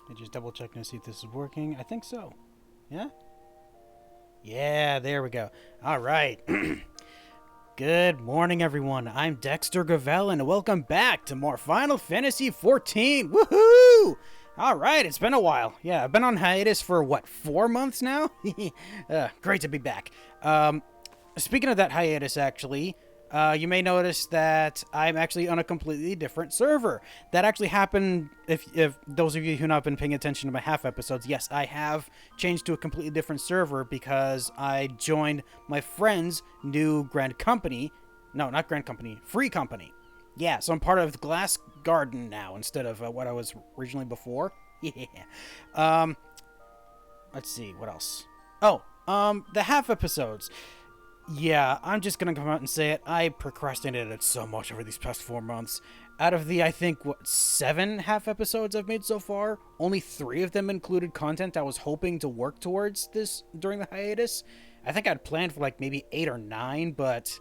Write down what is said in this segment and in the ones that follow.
I just double checking to see if this is working. I think so. Yeah? Yeah, there we go. All right. Good morning, everyone. I'm Dexter Gravel, and welcome back to more Final Fantasy XIV. Woohoo! All right, it's been a while. Yeah, I've been on hiatus for, what, 4 months now? Great to be back. Speaking of that hiatus, actually, you may notice that I'm actually on a completely different server. That actually happened, if those of you who have not been paying attention to my half episodes, yes, I have changed to a completely different server because I joined my friend's new Grand Company. No, not Grand Company, Free Company. Yeah, so I'm part of Glass Garden now instead of what I was originally before. Yeah. Let's see, what else? Oh, the half episodes. Yeah, I'm just gonna come out and say it. I procrastinated so much over these past 4 months. Out of the, I think, 7 half episodes I've made so far, only 3 of them included content I was hoping to work towards this during the hiatus. I think I'd planned for like maybe 8 or 9, but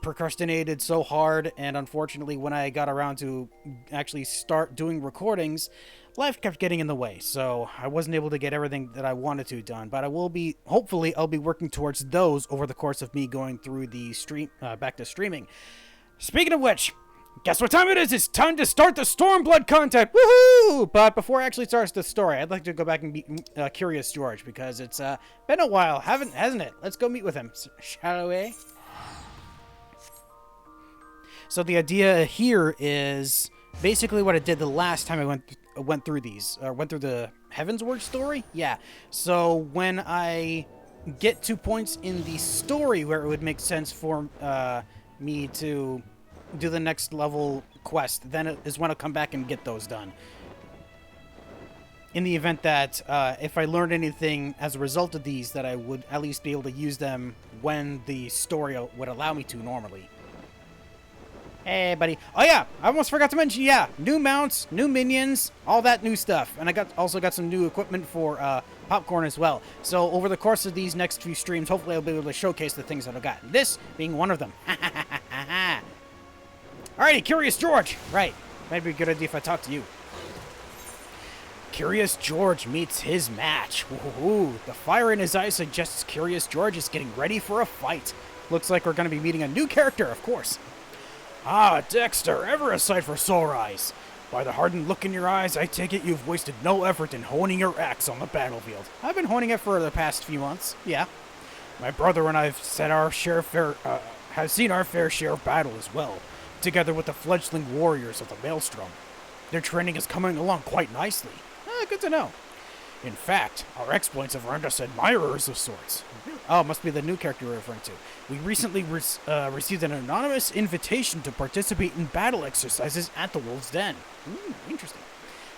procrastinated so hard, and unfortunately when I got around to actually start doing recordings, life kept getting in the way, so I wasn't able to get everything that I wanted to done, but hopefully I'll be working towards those over the course of me going through the stream, back to streaming. Speaking of which, guess what time it is? It's time to start the Stormblood content! Woohoo! But before I actually start the story, I'd like to go back and meet Curious Gorge, because it's been a while, hasn't it? Let's go meet with him, shall we? So the idea here is basically what I did the last time I went through the Heavensward story. Yeah. So when I get to points in the story where it would make sense for me to do the next level quest, then it is when I'll come back and get those done. In the event that if I learned anything as a result of these, that I would at least be able to use them when the story would allow me to normally. Hey, buddy. Oh, yeah. I almost forgot to mention, yeah, new mounts, new minions, all that new stuff. And I also got some new equipment for popcorn as well. So over the course of these next few streams, hopefully I'll be able to showcase the things that I've got. This being one of them. Alrighty, Curious Gorge. Right. Might be a good idea if I talk to you. Curious Gorge meets his match. Ooh, the fire in his eyes suggests Curious Gorge is getting ready for a fight. Looks like we're going to be meeting a new character, of course. Ah, Dexter, ever a sight for sore eyes. By the hardened look in your eyes, I take it you've wasted no effort in honing your axe on the battlefield. I've been honing it for the past few months, yeah. My brother and I have seen our fair share of battle as well, together with the fledgling warriors of the Maelstrom. Their training is coming along quite nicely. Good to know. In fact, our exploits have earned us admirers of sorts. Oh, must be the new character you're referring to. We recently received an anonymous invitation to participate in battle exercises at the Wolf's Den. Interesting.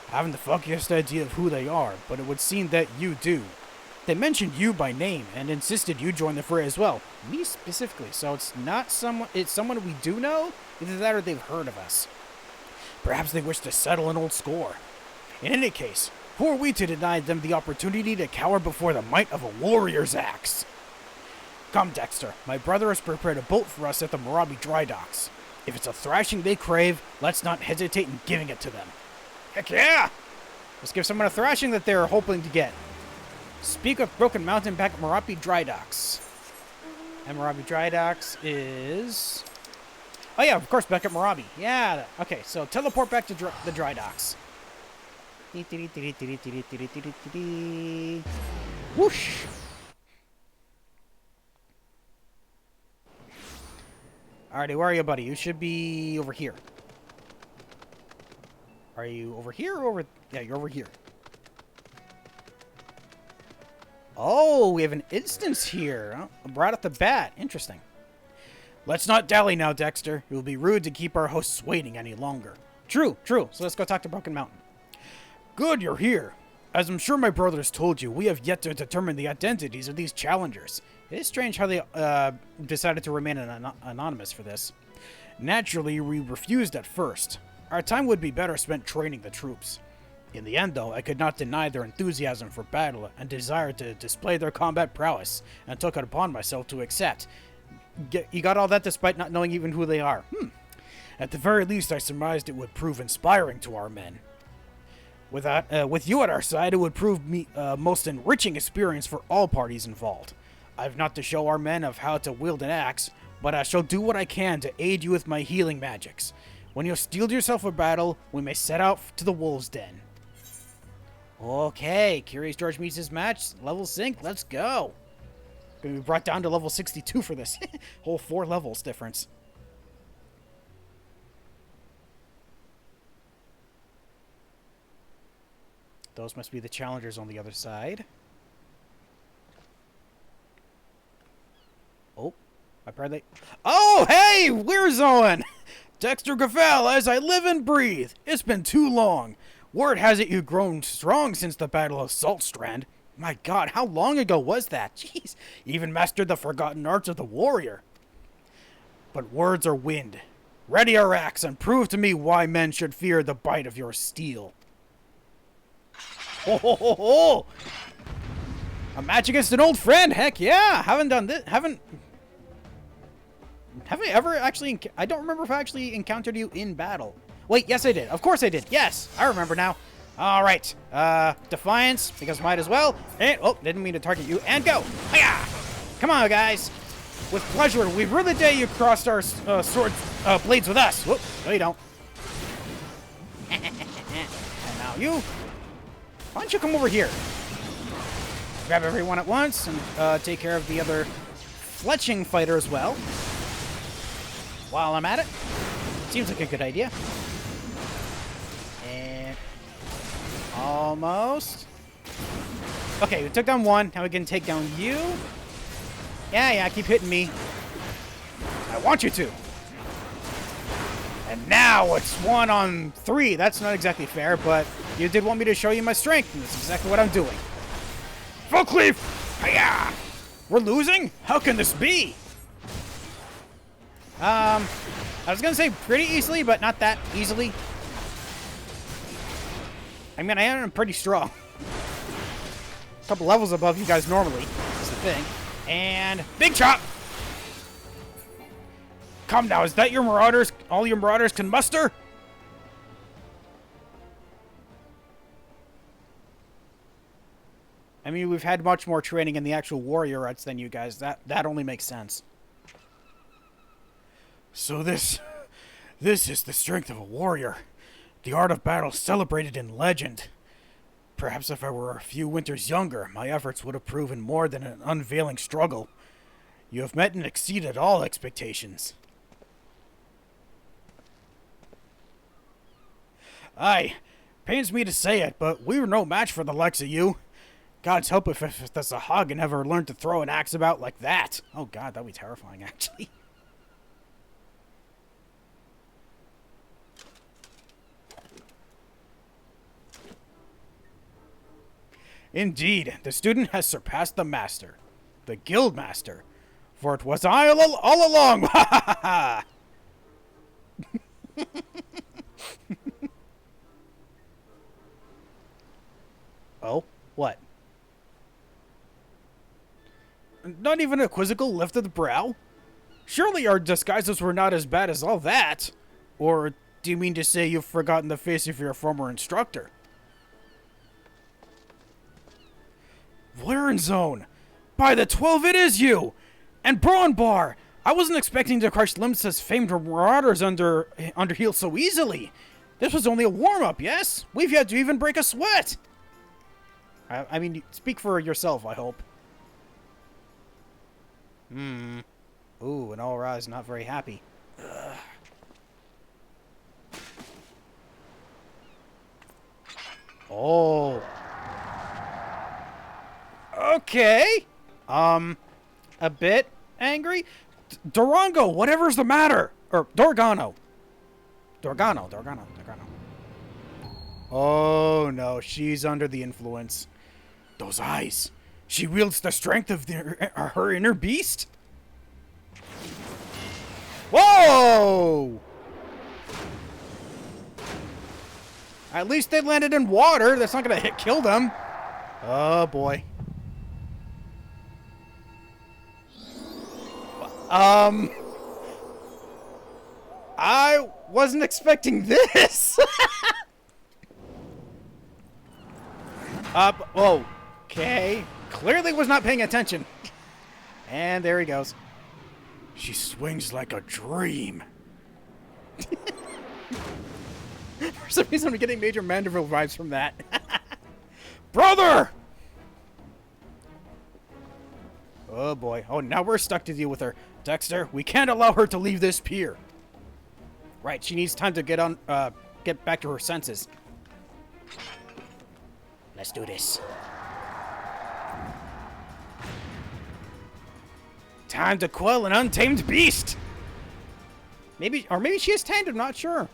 I haven't the foggiest idea of who they are, but it would seem that you do. They mentioned you by name and insisted you join the fray as well. Me specifically, so it's someone we do know? Either that or they've heard of us. Perhaps they wish to settle an old score. In any case, who are we to deny them the opportunity to cower before the might of a warrior's axe? Come, Dexter. My brother has prepared a boat for us at the Morabi dry docks. If it's a thrashing they crave, let's not hesitate in giving it to them. Heck yeah! Let's give someone a thrashing that they're hoping to get. Speak of Broken Mountain back at Morabi dry docks. And Morabi dry docks is... Oh yeah, of course, back at Morabi. Yeah, okay, so teleport back to the dry docks. Whoosh! Alrighty, where are you, buddy? You should be over here. Are you over here or over... Yeah, you're over here. Oh, we have an instance here. Oh, right off the bat. Interesting. Let's not dally now, Dexter. It will be rude to keep our hosts waiting any longer. True. So let's go talk to Broken Mountain. Good, you're here. As I'm sure my brothers told you, we have yet to determine the identities of these challengers. It is strange how they decided to remain anonymous for this. Naturally, we refused at first. Our time would be better spent training the troops. In the end, though, I could not deny their enthusiasm for battle and desire to display their combat prowess, and took it upon myself to accept. You got all that despite not knowing even who they are. At the very least, I surmised it would prove inspiring to our men. With you at our side, it would prove most enriching experience for all parties involved. I've not to show our men of how to wield an axe, but I shall do what I can to aid you with my healing magics. When you have steeled yourself for battle, we may set out to the wolves' den. Okay, Curious Gorge meets his match. Level sync, let's go. Gonna be brought down to level 62 for this. Whole 4 levels difference. Those must be the challengers on the other side. Oh, I probably... Oh, hey, we're Zoan! Dexter Gravel, as I live and breathe. It's been too long. Word has it you've grown strong since the Battle of Saltstrand. My god, how long ago was that? Jeez, even mastered the forgotten arts of the warrior. But words are wind. Ready your axe and prove to me why men should fear the bite of your steel. Ho ho ho ho! A match against an old friend, heck yeah! Haven't done this, have I ever actually, I don't remember if I actually encountered you in battle. Wait, yes I did. Of course I did. Yes, I remember now. Alright, Defiance, because might as well. And, oh, didn't mean to target you. And go! Hiya! Come on, guys. With pleasure, we rue the day you crossed our sword blades with us. Whoop, no you don't. And now you. Why don't you come over here? Grab everyone at once and take care of the other fletching fighter as well. While I'm at it. Seems like a good idea. And almost. Okay, we took down one. Now we can take down you. Yeah, keep hitting me. I want you to. And now it's 1 on 3. That's not exactly fair, but you did want me to show you my strength, and that's exactly what I'm doing. Full cleave! Hiya! We're losing? How can this be? I was gonna say pretty easily, but not that easily. I mean, I am pretty strong. A couple levels above you guys normally. That's the thing. And big chop! Come now, is that your marauders? All your marauders can muster? I mean, we've had much more training in the actual warrior arts than you guys. That only makes sense. So this is the strength of a warrior. The art of battle celebrated in legend. Perhaps if I were a few winters younger, my efforts would have proven more than an unveiling struggle. You have met and exceeded all expectations. Aye, pains me to say it, but we were no match for the likes of you. God's help if the Sahagin ever learned to throw an axe about like that. Oh god, that'd be terrifying, actually. Indeed, the student has surpassed the master, the guild master, for it was I all along. Ha ha ha! Oh, what? Not even a quizzical lift of the brow? Surely our disguises were not as bad as all that. Or do you mean to say you've forgotten the face of your former instructor? Zone! By the 12, it is you! And Braunbar! I wasn't expecting to crush Limsa's famed marauders under heel so easily. This was only a warm-up, yes? We've yet to even break a sweat! I mean, speak for yourself, I hope. Ooh, and Aura is not very happy. Ugh. Oh. Okay. A bit angry. Durango, whatever's the matter. Or Dorgano. Dorgano. Oh no, she's under the influence. Those eyes. She wields the strength of her inner beast? Whoa! At least they landed in water. That's not gonna kill them. Oh boy. I wasn't expecting this. Up. Oh, okay. Clearly was not paying attention. And there he goes. She swings like a dream. For some reason, I'm getting Major Mandeville vibes from that. Brother! Oh boy. Oh, now we're stuck to deal with her. Dexter, we can't allow her to leave this pier. Right, she needs time to get back to her senses. Let's do this. Time to quell an untamed beast! Maybe she is tamed, I'm not sure.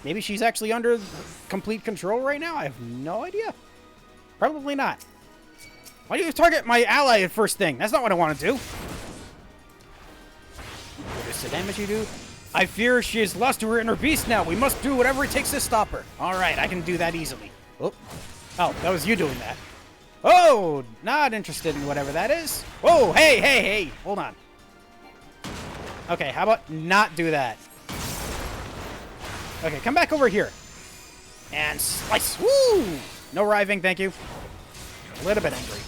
Maybe she's actually under complete control right now? I have no idea. Probably not. Why do you target my ally at first thing? That's not what I want to do. What is the damage you do? I fear she has lost to her inner beast now. We must do whatever it takes to stop her. Alright, I can do that easily. Oh, that was you doing that. Oh, not interested in whatever that is. Whoa, hey. Hold on. Okay, how about not do that? Okay, come back over here. And slice. Woo! No riving, thank you. A little bit angry.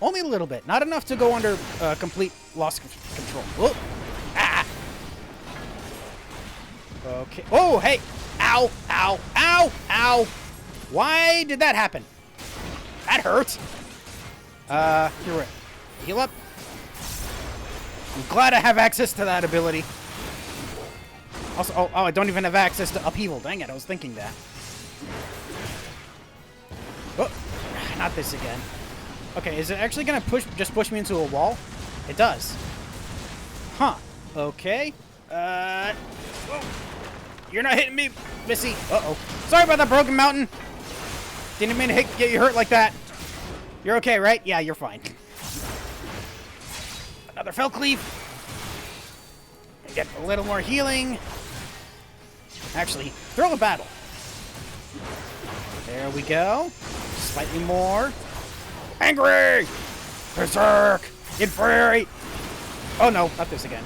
Only a little bit. Not enough to go under complete loss of control. Whoa. Ah! Okay. Oh, hey! Ow! Why did that happen? That hurt. Here we heal up. I'm glad I have access to that ability. Also, oh, I don't even have access to upheaval. Dang it, I was thinking that. Oh, not this again. Okay, is it actually gonna just push me into a wall? It does. Huh. Okay. Whoa. You're not hitting me, Missy. Uh-oh. Sorry about that, Broken Mountain. Didn't mean to get you hurt like that. You're okay, right? Yeah, you're fine. Another Fell Cleave. Get a little more healing. Actually, throw a battle. There we go. Slightly more. Angry! Berserk! Infuriate! Oh no, not this again.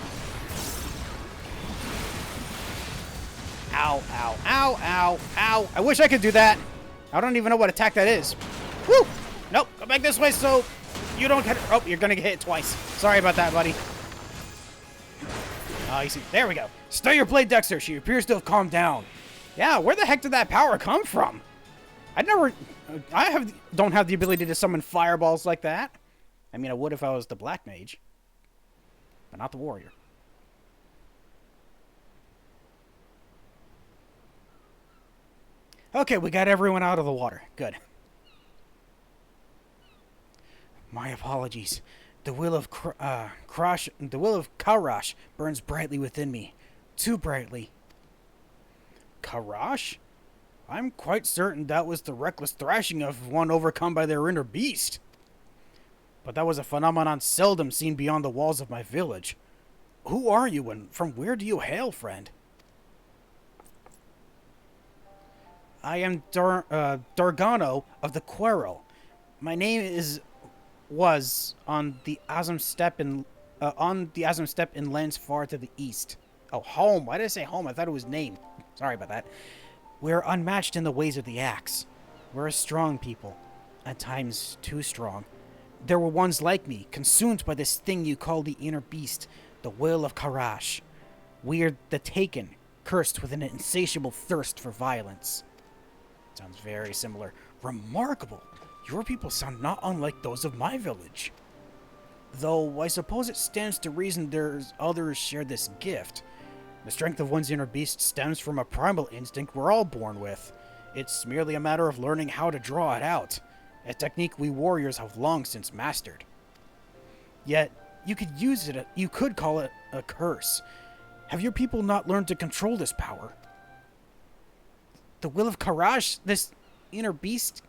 Ow. I wish I could do that. I don't even know what attack that is. Woo! Nope, go back this way so you don't get... Oh, you're gonna get hit twice. Sorry about that, buddy. Oh, you see, there we go. Stay your blade, Dexter. She appears to have calmed down. Yeah, where the heck did that power come from? Don't have the ability to summon fireballs like that. I mean, I would if I was the Black Mage. But not the Warrior. Okay, we got everyone out of the water. Good. My apologies. The will of Karash burns brightly within me. Too brightly. Karash? I'm quite certain that was the reckless thrashing of one overcome by their inner beast. But that was a phenomenon seldom seen beyond the walls of my village. Who are you and from where do you hail, friend? I am Dargano of the Quarrel. My name was on the Azam Steppe in lands far to the east. Oh, home. Why did I say home? I thought it was name. Sorry about that. We're unmatched in the ways of the axe. We're a strong people. At times, too strong. There were ones like me, consumed by this thing you call the inner beast, the will of Karash. We are the Taken, cursed with an insatiable thirst for violence. Sounds very similar. Remarkable. Your people sound not unlike those of my village. Though, I suppose it stands to reason there's others share this gift. The strength of one's inner beast stems from a primal instinct we're all born with. It's merely a matter of learning how to draw it out, a technique we warriors have long since mastered. Yet, you could call it a curse. Have your people not learned to control this power? The will of Karash, this inner beast,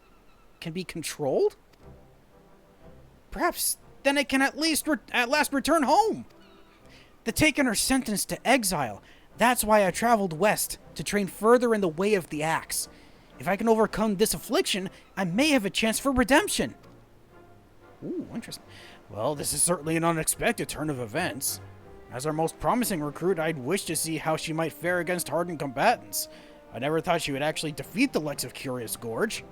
can be controlled? Perhaps then it can at last return home. The Taken are sentenced to exile. That's why I traveled west, to train further in the way of the axe. If I can overcome this affliction, I may have a chance for redemption. Ooh, interesting. Well, this is certainly an unexpected turn of events. As our most promising recruit, I'd wish to see how she might fare against hardened combatants. I never thought she would actually defeat the likes of Curious Gorge.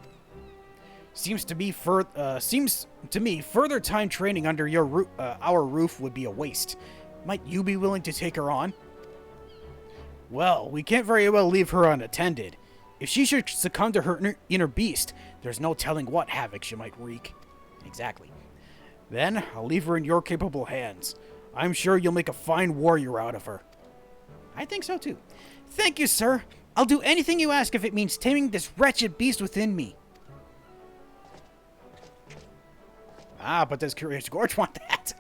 Seems to me further time training under our roof would be a waste. Might you be willing to take her on? Well, we can't very well leave her unattended. If she should succumb to her inner beast, there's no telling what havoc she might wreak. Exactly. Then, I'll leave her in your capable hands. I'm sure you'll make a fine warrior out of her. I think so too. Thank you, sir. I'll do anything you ask if it means taming this wretched beast within me. Ah, but does Curious Gorge want that?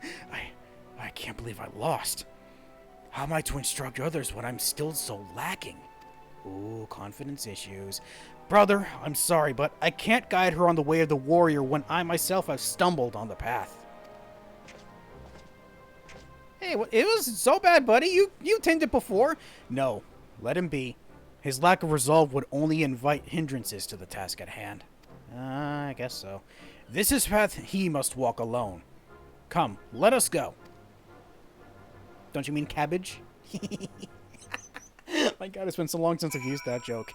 I can't believe I lost. How am I to instruct others when I'm still so lacking? Ooh, confidence issues. Brother, I'm sorry, but I can't guide her on the way of the warrior when I myself have stumbled on the path. Hey, it was so bad, buddy. You tamed it before. No, let him be. His lack of resolve would only invite hindrances to the task at hand. I guess so. This is path he must walk alone. Come, let us go. Don't you mean cabbage? My god, it's been so long since I've used that joke.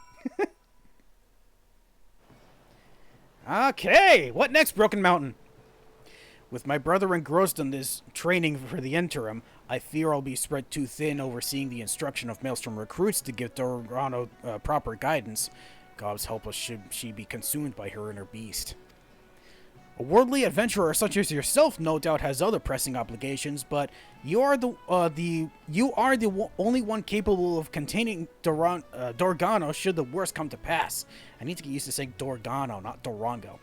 Okay, what next, Broken Mountain? With my brother engrossed in this training for the interim, I fear I'll be spread too thin overseeing the instruction of Maelstrom recruits to give Dorano proper guidance. God's help us should she be consumed by her inner beast. A worldly adventurer such as yourself no doubt has other pressing obligations, but you are the only one capable of containing Dorgano should the worst come to pass. I need to get used to saying Dorgano, not Dorango.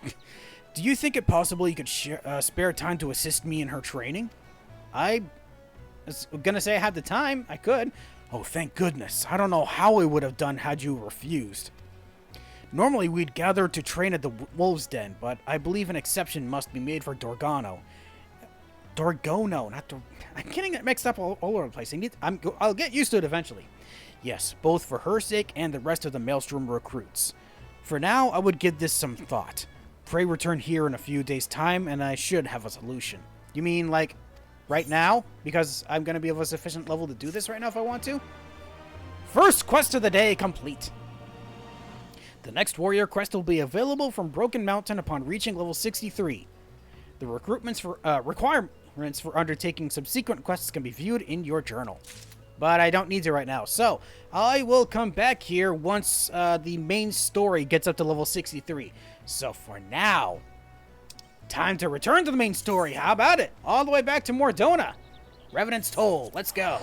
Do you think it possible you could spare time to assist me in her training? I was gonna say I had the time. I could. Oh, thank goodness. I don't know how I would have done had you refused. Normally, we'd gather to train at the Wolves' Den, but I believe an exception must be made for Dorgano. Dorgono, not Dor... I'm getting it mixed up all over the place. I'll get used to it eventually. Yes, both for her sake and the rest of the Maelstrom recruits. For now, I would give this some thought. Pray return here in a few days' time, and I should have a solution. You mean, like, right now? Because I'm going to be of a sufficient level to do this right now if I want to? First quest of the day complete. The next warrior quest will be available from Broken Mountain upon reaching level 63. The requirements for undertaking subsequent quests can be viewed in your journal. But I don't need to right now, so I will come back here once the main story gets up to level 63. So for now, time to return to the main story. How about it? All the way back to Mor Dhona. Revenant's Toll. Let's go.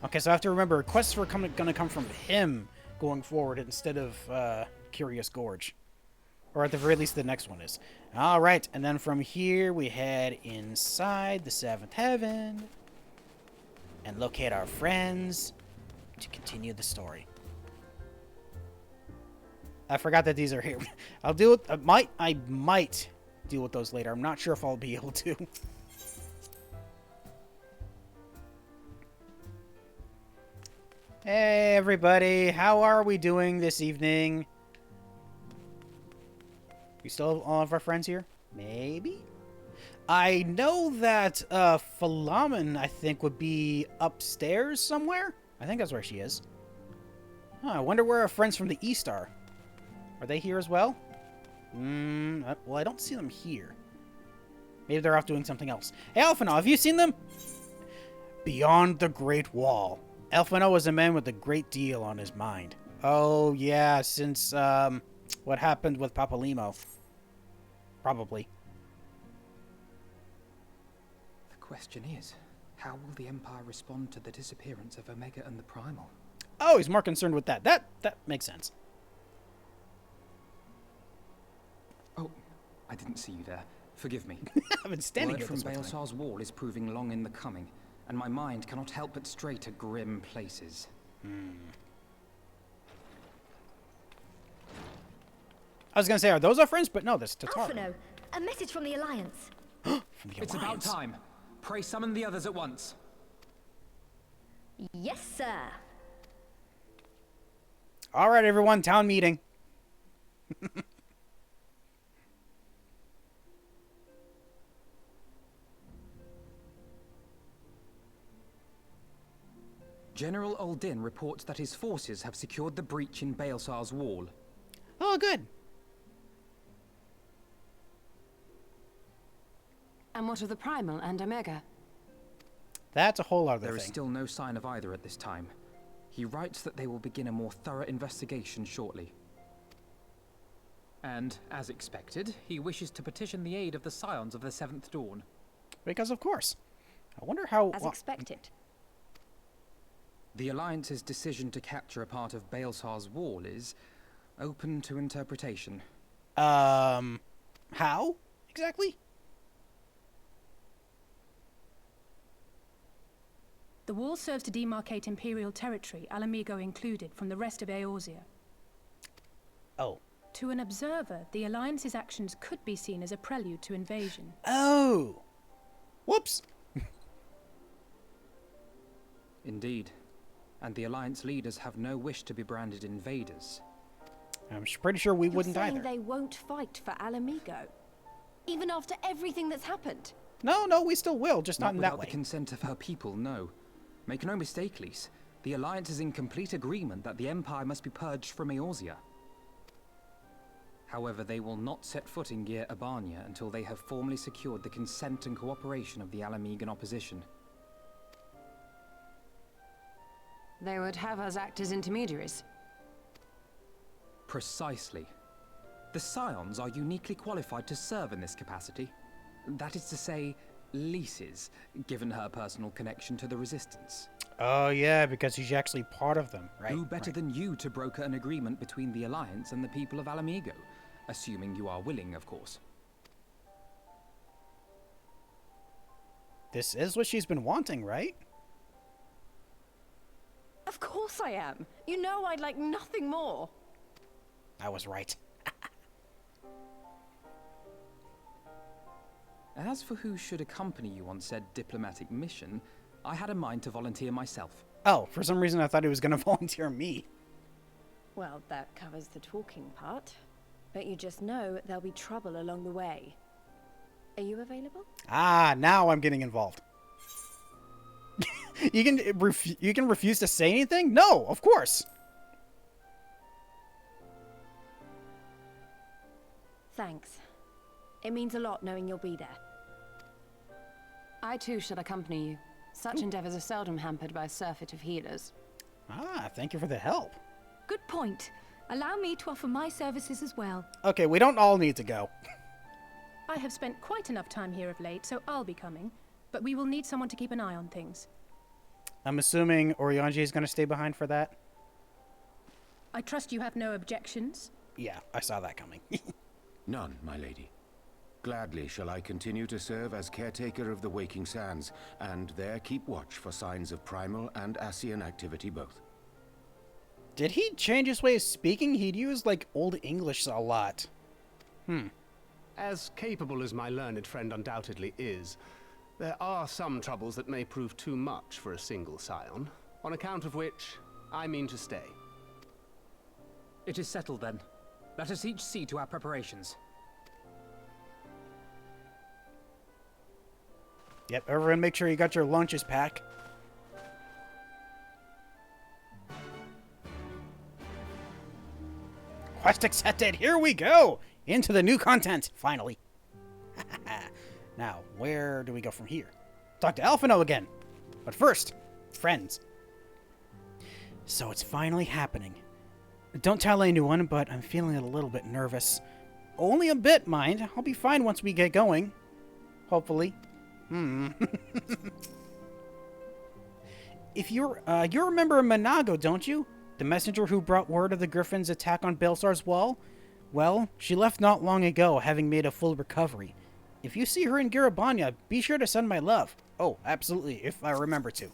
Okay, so I have to remember, quests were going to come from him going forward instead of Curious Gorge. Or at the very least, the next one is. Alright, and then from here, we head inside the 7th Heaven. And locate our friends to continue the story. I forgot that these are here. I'll do it. I might deal with those later. I'm not sure if I'll be able to. Hey everybody, how are we doing this evening? We still have all of our friends here? Maybe? I know that Philomen, I think, would be upstairs somewhere. I think that's where she is. Huh, I wonder where our friends from the East are. Are they here as well? Well, I don't see them here. Maybe they're off doing something else. Hey, Alphinaud, have you seen them? Beyond the Great Wall. Alphinaud was a man with a great deal on his mind. Oh, yeah, since, what happened with Papalimo. Probably. The question is, how will the Empire respond to the disappearance of Omega and the Primal? Oh, he's more concerned with that. That makes sense. Oh, I didn't see you there. Forgive me. I've been standing Word here from this whole time. Baelsar's wall is proving long in the coming, and my mind cannot help but stray to grim places. I was gonna say, are those our friends? But no, that's Tataru. Alphinaud, a message from the Alliance. From the It's about Alliance. time. Pray summon the others at once. Yes, sir. All right, everyone, town meeting. General Uldin reports that his forces have secured the breach in Baelsar's wall. Oh, good. And what of the Primal and Omega? That's a whole other There thing. is still no sign of either at this time. He writes that they will begin a more thorough investigation shortly. And, as expected, he wishes to petition the aid of the Scions of the Seventh Dawn. Because of course. I wonder how... As expected. The Alliance's decision to capture a part of Baelsar's wall is open to interpretation. How? Exactly? The wall serves to demarcate imperial territory, Ala Mhigan included, from the rest of Eorzea. Oh. To an observer, the Alliance's actions could be seen as a prelude to invasion. Oh! Whoops! Indeed. And the Alliance leaders have no wish to be branded invaders. I'm pretty sure we You're wouldn't saying either. they won't fight for Ala Mhigan? Even after everything that's happened? No, we still will, just not in that without way. the consent of her people, no. Make no mistake, Lyse. The Alliance is in complete agreement that the Empire must be purged from Eorzea. However, they will not set foot in Gyr Abania until they have formally secured the consent and cooperation of the Ala Mhigan opposition. They would have us act as intermediaries. Precisely. The Scions are uniquely qualified to serve in this capacity. That is to say, Lyse's, given her personal connection to the Resistance. Oh, yeah, because she's actually part of them, right? Who better right. than you to broker an agreement between the Alliance and the people of Ala Mhigan? Assuming you are willing, of course. This is what she's been wanting, right? Of course I am. You know I'd like nothing more. I was right. As for who should accompany you on said diplomatic mission, I had a mind to volunteer myself. Oh, for some reason I thought he was going to volunteer me. Well, that covers the talking part. But you just know there'll be trouble along the way. Are you available? Ah, now I'm getting involved. you can refuse to say anything? No, of course. Thanks. It means a lot knowing you'll be there. I too shall accompany you. Such endeavors are seldom hampered by a surfeit of healers. Ah, thank you for the help. Good point. Allow me to offer my services as well. Okay, we don't all need to go. I have spent quite enough time here of late, so I'll be coming. But we will need someone to keep an eye on things. I'm assuming Orionji is going to stay behind for that? I trust you have no objections? Yeah, I saw that coming. None, my lady. Gladly shall I continue to serve as caretaker of the Waking Sands, and there keep watch for signs of primal and Ascian activity both. Did he change his way of speaking? He'd use, like, Old English a lot. As capable as my learned friend undoubtedly is, there are some troubles that may prove too much for a single scion, on account of which I mean to stay. It is settled then. Let us each see to our preparations. Yep, everyone make sure you got your lunches packed. Quest accepted! Here we go! Into the new content, finally. Now, where do we go from here? Talk to Alphino again. But first, friends. So it's finally happening. Don't tell anyone, but I'm feeling a little bit nervous. Only a bit, mind. I'll be fine once we get going. Hopefully. If you remember Manago, don't you? The messenger who brought word of the Griffin's attack on Baelsar's wall? Well, she left not long ago, having made a full recovery. If you see her in Gyr Abania, be sure to send my love. Oh, absolutely, if I remember to.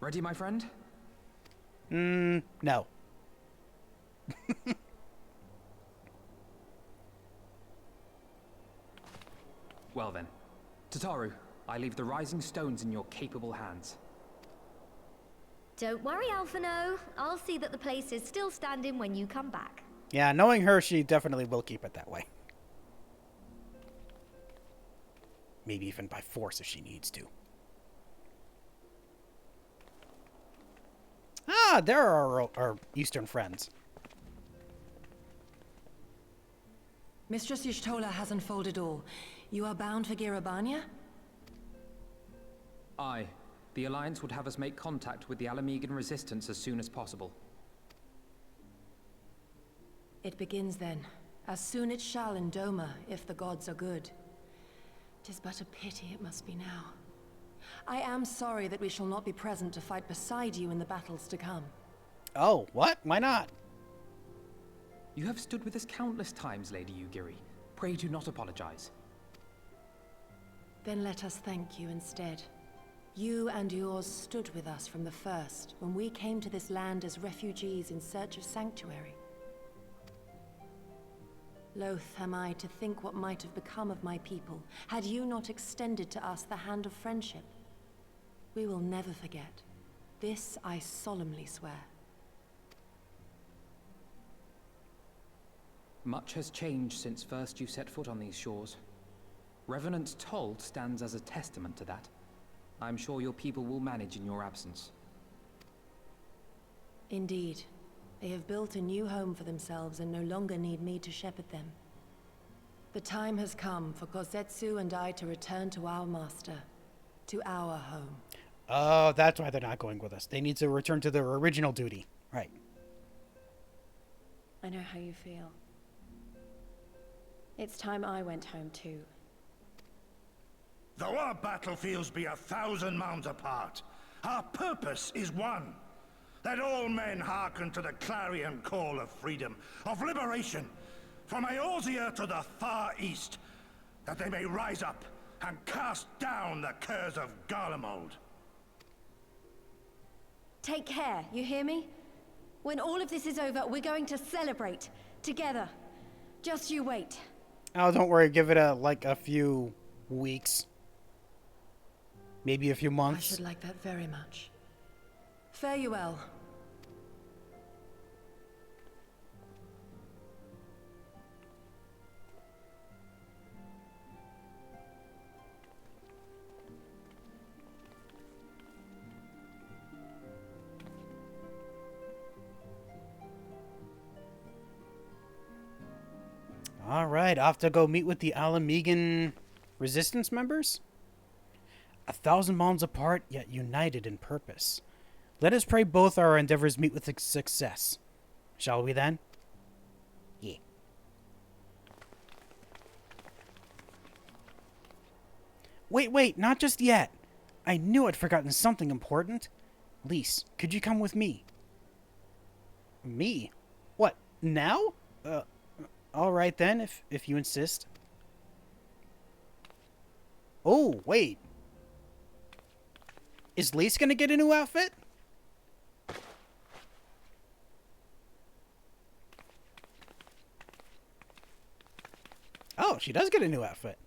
Ready, my friend? No. Well then. Tataru, I leave the rising stones in your capable hands. Don't worry, Alphino. I'll see that the place is still standing when you come back. Yeah, knowing her, she definitely will keep it that way. Maybe even by force if she needs to. Ah, there are our Eastern friends. Mistress Y'shtola has unfolded all. You are bound for Gyr Abania? Aye. The Alliance would have us make contact with the Ala Mhigan resistance as soon as possible. It begins then. As soon it shall in Doma, if the gods are good. 'Tis but a pity it must be now. I am sorry that we shall not be present to fight beside you in the battles to come. Oh, what? Why not? You have stood with us countless times, Lady Ugiri. Pray do not apologize. Then let us thank you instead. You and yours stood with us from the first, when we came to this land as refugees in search of sanctuary. Loath am I to think what might have become of my people, had you not extended to us the hand of friendship. We will never forget. This I solemnly swear. Much has changed since first you set foot on these shores. Revenant's toll stands as a testament to that. I'm sure your people will manage in your absence. Indeed. They have built a new home for themselves and no longer need me to shepherd them. The time has come for Kozetsu and I to return to our master, to our home. Oh, that's why they're not going with us. They need to return to their original duty. Right. I know how you feel. It's time I went home too. Though our battlefields be 1,000 mounds apart, our purpose is one. That all men hearken to the clarion call of freedom, of liberation, from Eorzea to the far east, that they may rise up and cast down the curse of Garlemald. Take care, you hear me? When all of this is over, we're going to celebrate together. Just you wait. Oh, don't worry. Give it a few weeks. Maybe a few months. I should like that very much. Fare you well. All right, off to go meet with the Ala Mhigan resistance members. 1,000 miles apart, yet united in purpose. Let us pray both our endeavors meet with success. Shall we then? Yeah. Wait, not just yet. I knew I'd forgotten something important. Lyse, could you come with me? Me? What, now? All right then, if you insist. Oh, wait. Is Lyse gonna get a new outfit? Oh, she does get a new outfit.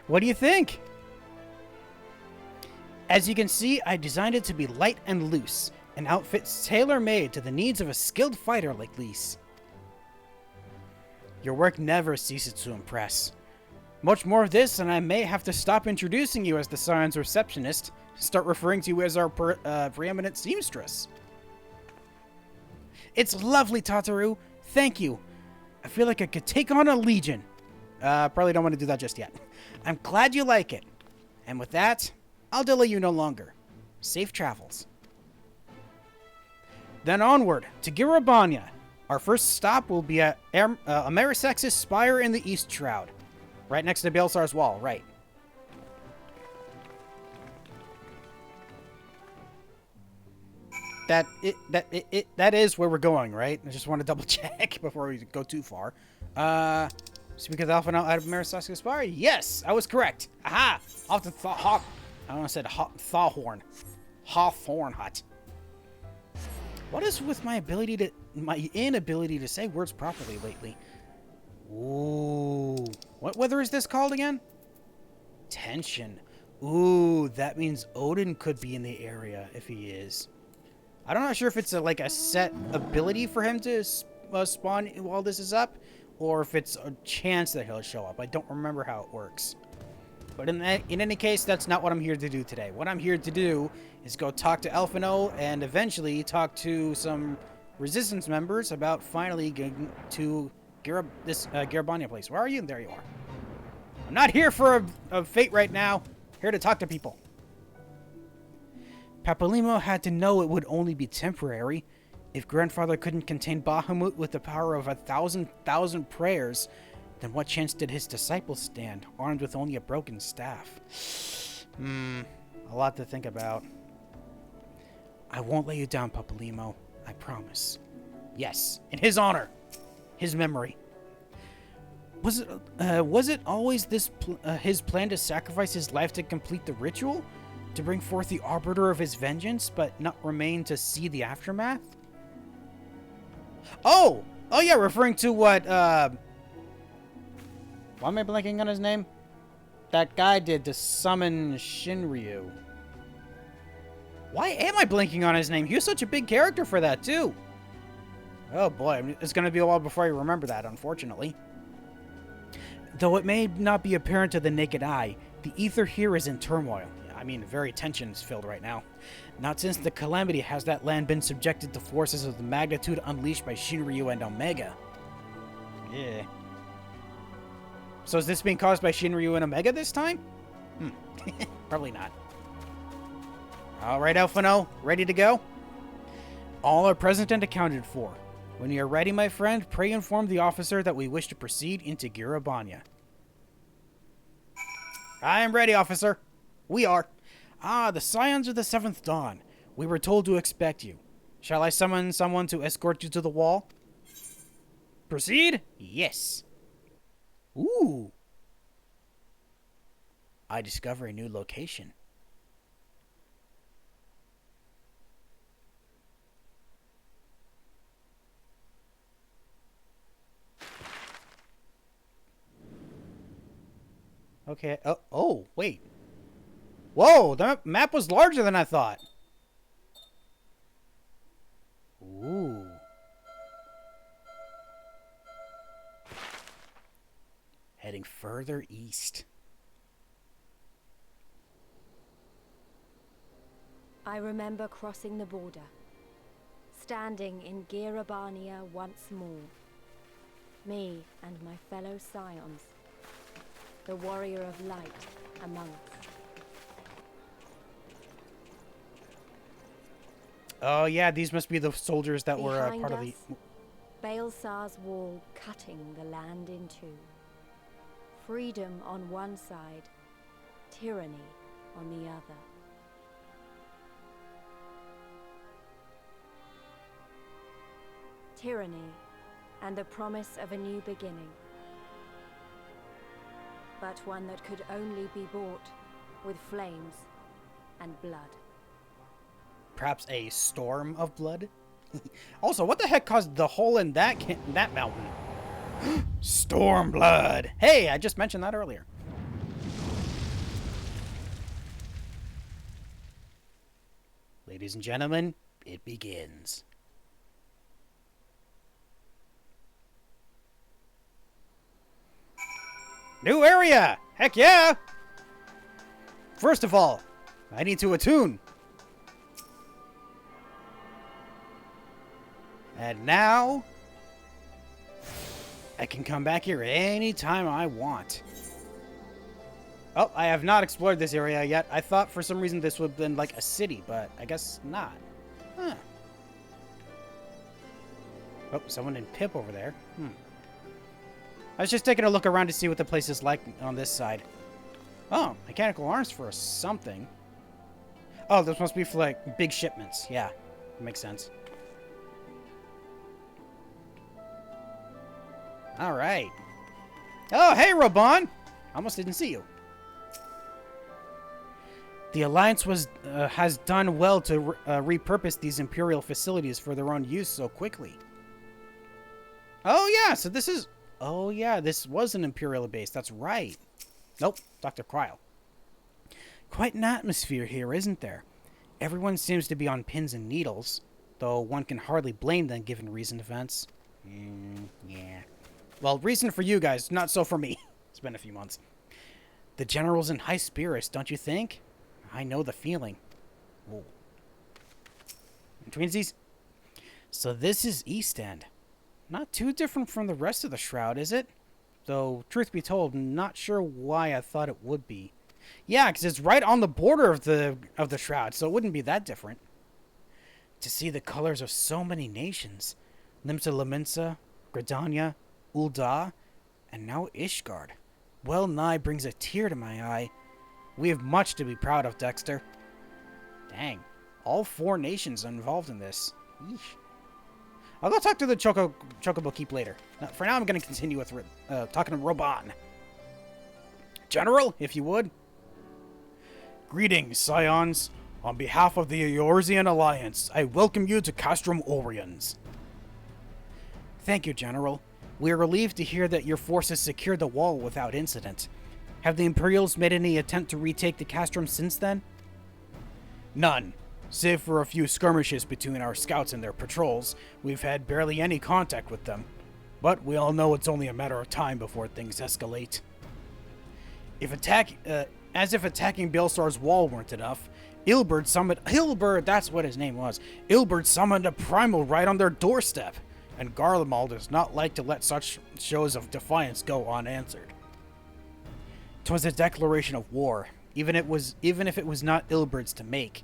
What do you think? As you can see, I designed it to be light and loose, an outfit tailor-made to the needs of a skilled fighter like Lyse. Your work never ceases to impress. Much more of this, and I may have to stop introducing you as the Scions receptionist, start referring to you as our preeminent seamstress. It's lovely, Tataru. Thank you. I feel like I could take on a legion. Probably don't want to do that just yet. I'm glad you like it. And with that, I'll delay you no longer. Safe travels. Then onward to Gyr Abania. Our first stop will be at Amerisex's Spire in the East Shroud. Right next to Baelsar's Wall, right. That is where we're going, right? I just want to double check before we go too far. Speak of Alpha out of Amerisex's Spire? Yes, I was correct. Aha! Off the I almost said Thawhorn. Hawthorn Hut. What is with my inability to say words properly lately? Ooh. What weather is this called again? Tension. Ooh, that means Odin could be in the area if he is. I'm not sure if it's like a set ability for him to spawn while this is up, or if it's a chance that he'll show up. I don't remember how it works. But in any case, that's not what I'm here to do today. What I'm here to do is go talk to Elfino and eventually talk to some resistance members about finally getting to Gyr Abania place. Where are you? There you are. I'm not here for a fate right now. Here to talk to people. Papalymo had to know it would only be temporary. If Grandfather couldn't contain Bahamut with the power of 1,000 prayers, then what chance did his disciples stand, armed with only a broken staff? A lot to think about. I won't let you down, Papalymo. I promise. Yes, in his honor. His memory. Was it always his plan to sacrifice his life to complete the ritual? To bring forth the arbiter of his vengeance, but not remain to see the aftermath? Oh yeah, referring to what, why am I blanking on his name? That guy did to summon Shinryu. Why am I blanking on his name? He was such a big character for that, too. Oh boy, it's gonna be a while before I remember that, unfortunately. Though it may not be apparent to the naked eye, the ether here is in turmoil. I mean, very tensions-filled right now. Not since the calamity has that land been subjected to forces of the magnitude unleashed by Shinryu and Omega. Yeah. So is this being caused by Shinryu and Omega this time? Probably not. Alright, Elfino, ready to go? All are present and accounted for. When you are ready, my friend, pray inform the officer that we wish to proceed into Gyr Abania. I am ready, officer. We are. Ah, the Scions of the 7th Dawn. We were told to expect you. Shall I summon someone to escort you to the wall? Proceed? Yes. Ooh. I discover a new location. Okay. Oh, wait. Whoa, the map was larger than I thought. Ooh. Heading further east. I remember crossing the border, standing in Gyr Abania once more. Me and my fellow Scions, the warrior of light among us. Oh yeah, these must be the soldiers that were part of the... Baelsar's wall cutting the land in two. Freedom on one side, tyranny on the other. Tyranny and the promise of a new beginning. But one that could only be bought with flames and blood. Perhaps a storm of blood? Also, what the heck caused the hole in that mountain? Storm blood! Hey, I just mentioned that earlier. Ladies and gentlemen, it begins. New area! Heck yeah! First of all, I need to attune. And now, I can come back here anytime I want. Oh, I have not explored this area yet. I thought for some reason this would have been like a city, but I guess not. Huh. Oh, someone in Pip over there. I was just taking a look around to see what the place is like on this side. Oh, mechanical arms for something. Oh, this must be for like big shipments. Yeah, makes sense. All right. Oh, hey, Robon. Almost didn't see you. The Alliance has done well to repurpose these Imperial facilities for their own use so quickly. Oh, yeah, so this is... Oh, yeah, this was an Imperial base. That's right. Nope, Dr. Kryl. Quite an atmosphere here, isn't there? Everyone seems to be on pins and needles, though one can hardly blame them given recent events. Yeah. Well, reason for you guys, not so for me. It's been a few months. The general's in high spirits, don't you think? I know the feeling. Whoa. Twinsies? So this is East End. Not too different from the rest of the Shroud, is it? Though, truth be told, not sure why I thought it would be. Yeah, because it's right on the border of the Shroud, so it wouldn't be that different. To see the colors of so many nations. Limsa Lominsa, Gridania, Ul'dah, and now Ishgard. Well nigh brings a tear to my eye. We have much to be proud of, Dexter. Dang. All 4 nations are involved in this. Yeesh. I'll go talk to the Chocobo Keep later. For now, I'm going to continue with talking to Roban. General, if you would. Greetings, Scions. On behalf of the Eorzean Alliance, I welcome you to Castrum Oriens. Thank you, General. We are relieved to hear that your forces secured the wall without incident. Have the Imperials made any attempt to retake the Castrum since then? None. Save for a few skirmishes between our scouts and their patrols, we've had barely any contact with them. But we all know it's only a matter of time before things escalate. As if attacking Baelsar's wall weren't enough, Illberd, that's what his name was. Illberd summoned a primal right on their doorstep, and Garlemald does not like to let such shows of defiance go unanswered. 'Twas a declaration of war, even if it was not Illberd's to make,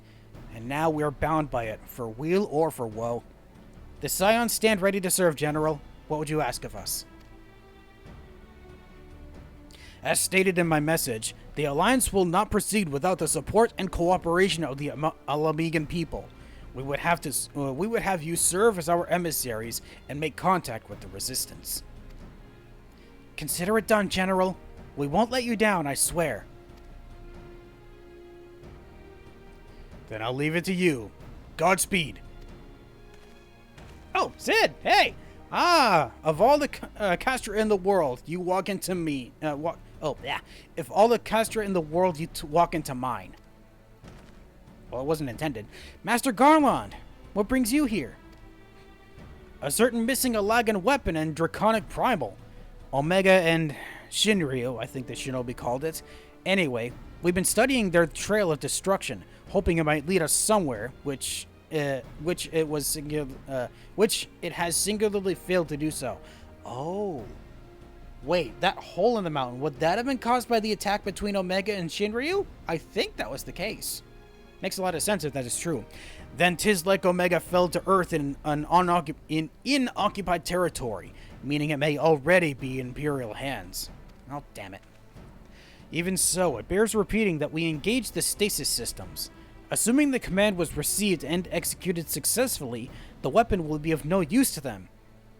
and now we are bound by it, for weal or for woe. The Scions stand ready to serve, General. What would you ask of us? As stated in my message, the Alliance will not proceed without the support and cooperation of the Ala Mhigan people. We would have you serve as our emissaries and make contact with the Resistance. Consider it done, General. We won't let you down, I swear. Then I'll leave it to you. Godspeed. Oh, Sid! Hey! Of all the Castra in the world, you walk into me. If all the Castra in the world, you walk into mine. Well, it wasn't intended. Master Garland, what brings you here? A certain missing Alagan weapon and draconic primal. Omega and Shinryu, I think the shinobi called it. Anyway, we've been studying their trail of destruction, hoping it might lead us somewhere, which it has singularly failed to do so. Oh. Wait, that hole in the mountain, would that have been caused by the attack between Omega and Shinryu? I think that was the case. Makes a lot of sense if that is true. Then 'tis like Omega fell to earth in unoccupied territory, meaning it may already be in Imperial hands. Oh, damn it. Even so, it bears repeating that we engaged the stasis systems. Assuming the command was received and executed successfully, the weapon will be of no use to them.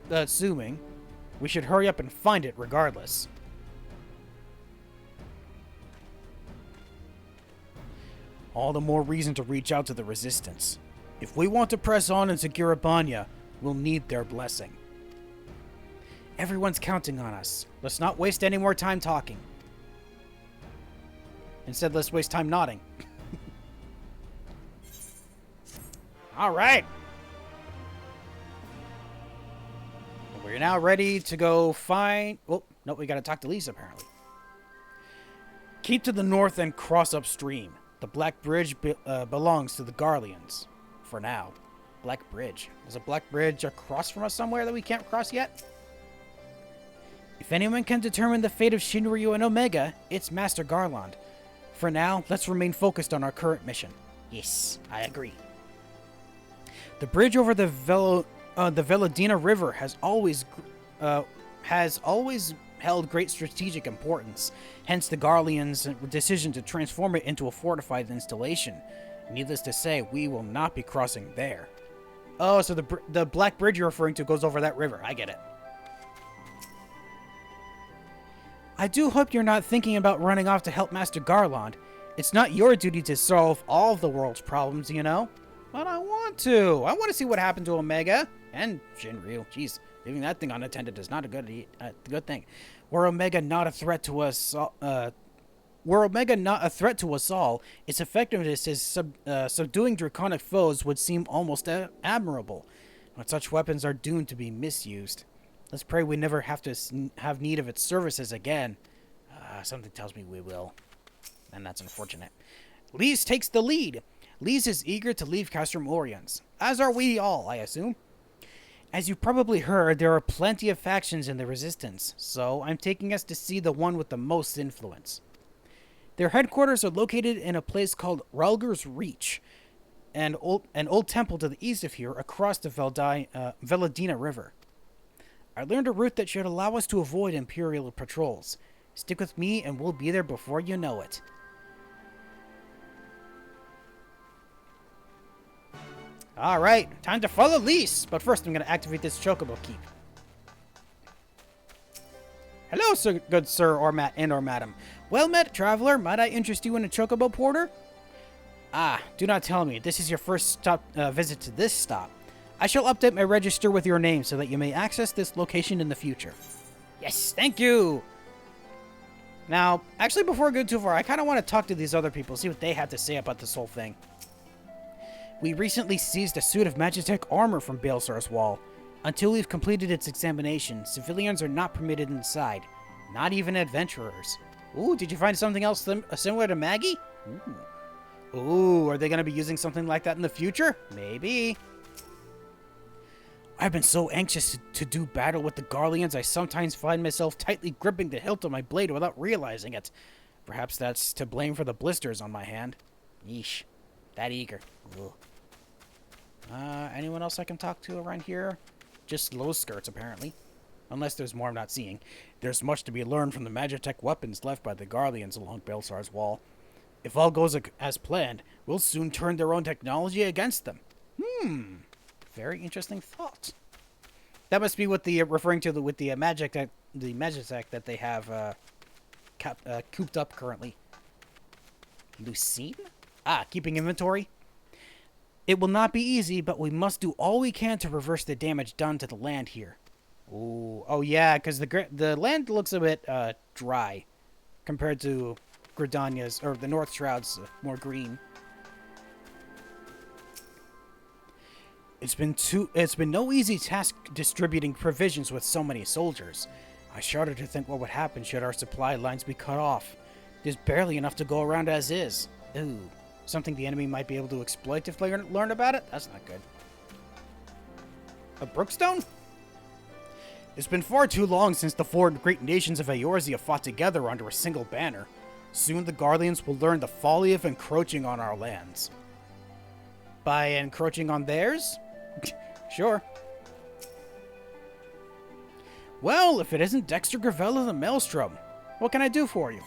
Assuming. We should hurry up and find it regardless. All the more reason to reach out to the Resistance. If we want to press on into Gyr Abania, we'll need their blessing. Everyone's counting on us. Let's not waste any more time talking. Instead, let's waste time nodding. All right. We're now ready to go find... Oh, no, we got to talk to Lyse, apparently. Keep to the north and cross upstream. The Black Bridge belongs to the Garleans. For now. Black Bridge. Is a Black Bridge across from us somewhere that we can't cross yet? If anyone can determine the fate of Shinryu and Omega, it's Master Garland. For now, let's remain focused on our current mission. Yes, I agree. The bridge over the Veladina River has always held great strategic importance, hence the Garleans' decision to transform it into a fortified installation. Needless to say, we will not be crossing there. Oh, so the Black Bridge you're referring to goes over that river. I get it. I do hope you're not thinking about running off to help Master Garland. It's not your duty to solve all of the world's problems, you know? But I want to. I want to see what happened to Omega and Shinryu. Jeez, leaving that thing unattended is not a good thing. Were Omega not a threat to us, Were Omega not a threat to us all, its effectiveness as subduing draconic foes would seem almost admirable. But such weapons are doomed to be misused. Let's pray we never have to have need of its services again. Something tells me we will. And that's unfortunate. Lyse takes the lead. Lyse is eager to leave Castrum Oriens. As are we all, I assume. As you probably heard, there are plenty of factions in the Resistance, so I'm taking us to see the one with the most influence. Their headquarters are located in a place called Rhalgr's Reach, an old temple to the east of here across the Veladina River. I learned a route that should allow us to avoid Imperial patrols. Stick with me and we'll be there before you know it. Alright, time to follow Lyse, but first I'm going to activate this chocobo keep. Hello, good sir or madam. Well met, traveler. Might I interest you in a chocobo porter? Ah, do not tell me. This is your first visit to this stop. I shall update my register with your name so that you may access this location in the future. Yes, thank you! Now, actually before I go too far, I kind of want to talk to these other people, see what they have to say about this whole thing. We recently seized a suit of Magitech armor from Baelsar's wall. Until we've completed its examination, civilians are not permitted inside. Not even adventurers. Ooh, did you find something else similar to Maggie? Ooh, are they going to be using something like that in the future? Maybe. I've been so anxious to do battle with the Garleans, I sometimes find myself tightly gripping the hilt of my blade without realizing it. Perhaps that's to blame for the blisters on my hand. Yeesh. That eager. Ugh. Anyone else I can talk to around here? Just low skirts, apparently. Unless there's more I'm not seeing. There's much to be learned from the Magitech weapons left by the Garleans along Baelsar's wall. If all goes as planned, we'll soon turn their own technology against them. Very interesting thought. That must be what the referring to with the Magitech that they have cooped up currently. Lucine? Keeping inventory. It will not be easy, but we must do all we can to reverse the damage done to the land here. Ooh. Oh yeah, because the land looks a bit dry compared to Gridania's, or the North Shroud's more green. It's been no easy task distributing provisions with so many soldiers. I shudder to think what would happen should our supply lines be cut off. There's barely enough to go around as is. Ooh. Something the enemy might be able to exploit if they learn about it? That's not good. A Brookstone? It's been far too long since the four great nations of Eorzea fought together under a single banner. Soon the Garleans will learn the folly of encroaching on our lands. By encroaching on theirs? Sure. Well, if it isn't Dexter Gravel of the Maelstrom, what can I do for you?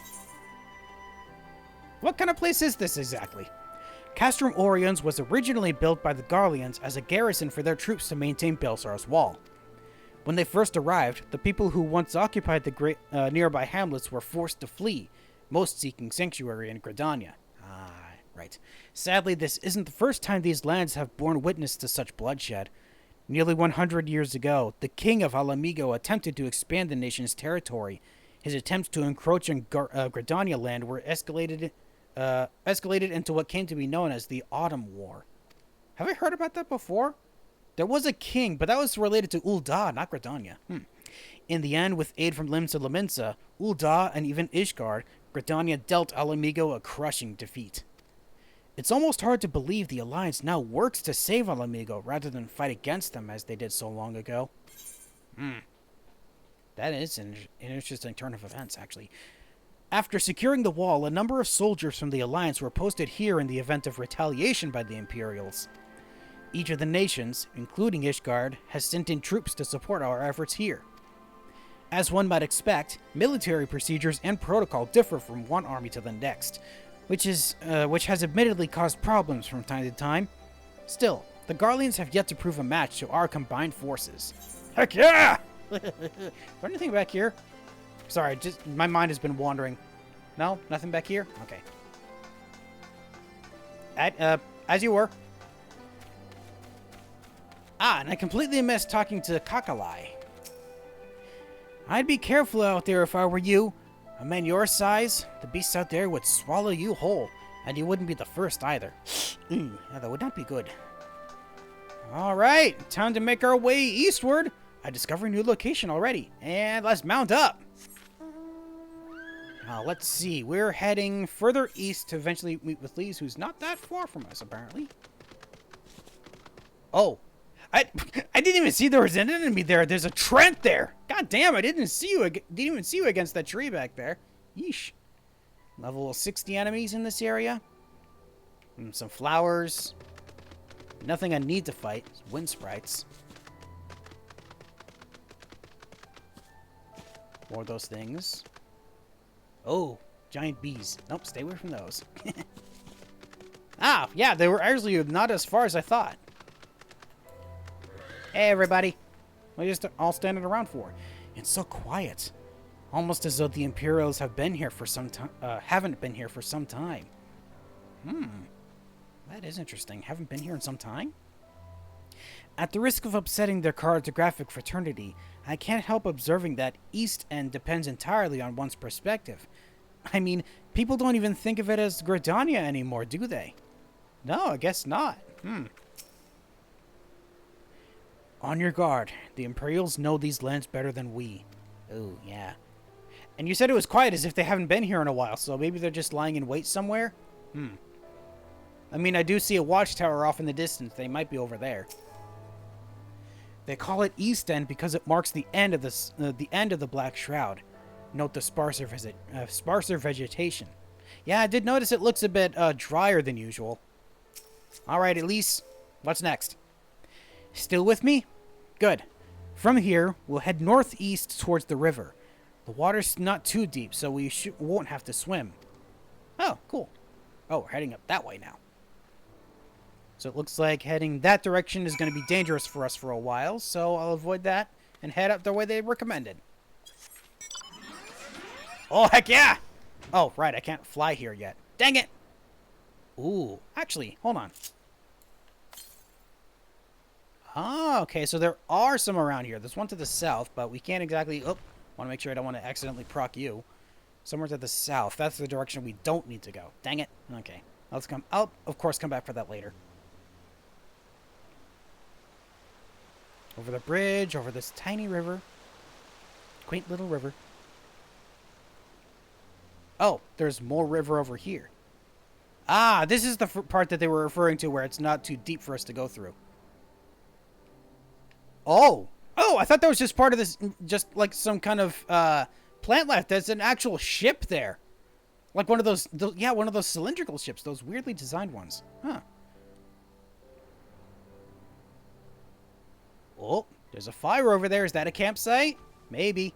What kind of place is this exactly? Castrum Oriens was originally built by the Garleans as a garrison for their troops to maintain Baelsar's wall. When they first arrived, the people who once occupied the great nearby hamlets were forced to flee, most seeking sanctuary in Gridania. Right. Sadly, this isn't the first time these lands have borne witness to such bloodshed. Nearly 100 years ago, the king of Ala Mhigan attempted to expand the nation's territory. His attempts to encroach on Gridania land were escalated into what came to be known as the Autumn War. Have I heard about that before? There was a king, but that was related to Ul'dah, not Gridania. In the end, with aid from Limsa Lominsa, Ul'dah, and even Ishgard, Gridania dealt Ala Mhigan a crushing defeat. It's almost hard to believe the Alliance now works to save Ala Mhigan rather than fight against them as they did so long ago. That is an interesting turn of events, actually. After securing the wall, a number of soldiers from the Alliance were posted here in the event of retaliation by the Imperials. Each of the nations, including Ishgard, has sent in troops to support our efforts here. As one might expect, military procedures and protocol differ from one army to the next, which has admittedly caused problems from time to time. Still, the Garleans have yet to prove a match to our combined forces. Heck yeah! Is there anything back here? Sorry, just my mind has been wandering. No? Nothing back here? Okay. As you were. And I completely missed talking to Kakalai. I'd be careful out there if I were you. A man your size, the beasts out there would swallow you whole, and you wouldn't be the first either. Yeah, that would not be good. Alright, time to make our way eastward. I discovered a new location already, and let's mount up. Now, let's see, we're heading further east to eventually meet with Lyse, who's not that far from us, apparently. Oh, I didn't even see there was an enemy there. There's a Trent there. God damn, I didn't see you. Didn't even see you against that tree back there. Yeesh. Level 60 enemies in this area. Some flowers. Nothing I need to fight. Wind sprites. More of those things. Oh, giant bees. Nope, stay away from those. Ah, yeah, they were actually not as far as I thought. Hey, everybody. What are you just all standing around for? It's so quiet. Almost as though the Imperials have been here for some time. Haven't been here for some time. That is interesting. Haven't been here in some time? At the risk of upsetting their cartographic fraternity, I can't help observing that East End depends entirely on one's perspective. I mean, people don't even think of it as Gridania anymore, do they? No, I guess not. On your guard. The Imperials know these lands better than we. Oh, yeah. And you said it was quiet as if they haven't been here in a while, so maybe they're just lying in wait somewhere? I mean, I do see a watchtower off in the distance. They might be over there. They call it East End because it marks the end of the Black Shroud. Note the sparser vegetation. Yeah, I did notice it looks a bit drier than usual. Alright, Alisaie, what's next? Still with me? Good. From here, we'll head northeast towards the river. The water's not too deep, so we won't have to swim. Oh, cool. Oh, we're heading up that way now. So it looks like heading that direction is going to be dangerous for us for a while, so I'll avoid that and head up the way they recommended. Oh, heck yeah! Oh, right, I can't fly here yet. Dang it! Ooh, actually, hold on. Oh, okay, so there are some around here. There's one to the south, but we can't exactly... Oh, want to make sure I don't want to accidentally proc you. Somewhere to the south. That's the direction we don't need to go. Dang it. Okay, let's come... I'll, of course, come back for that later. Over the bridge, over this tiny river. Quaint little river. Oh, there's more river over here. Ah, this is the part that they were referring to where it's not too deep for us to go through. Oh! Oh, I thought that was just part of this, just like some kind of plant life. There's an actual ship there. Like one of those, yeah, one of those cylindrical ships, those weirdly designed ones. Huh. Oh, there's a fire over there. Is that a campsite? Maybe.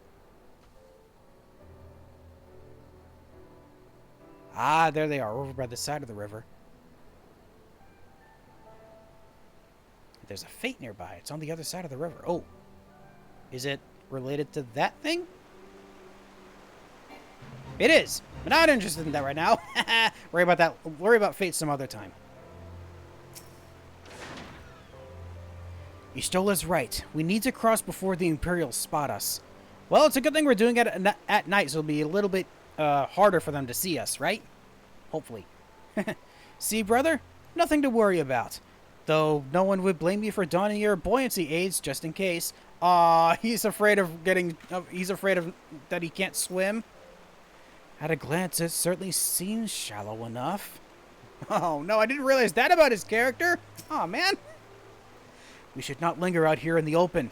Ah, there they are, over by the side of the river. There's a fate nearby. It's on the other side of the river. Oh. Is it related to that thing? It is. But not interested in that right now. Worry about that. Worry about fate some other time. Ystola's right. We need to cross before the Imperials spot us. Well, it's a good thing we're doing it at night, so it'll be a little bit harder for them to see us, right? Hopefully. See, brother? Nothing to worry about. Though no one would blame you for donning your buoyancy aids, just in case. He's afraid of getting... he's afraid of that he can't swim. At a glance, it certainly seems shallow enough. Oh, no, I didn't realize that about his character. Oh, man. We should not linger out here in the open.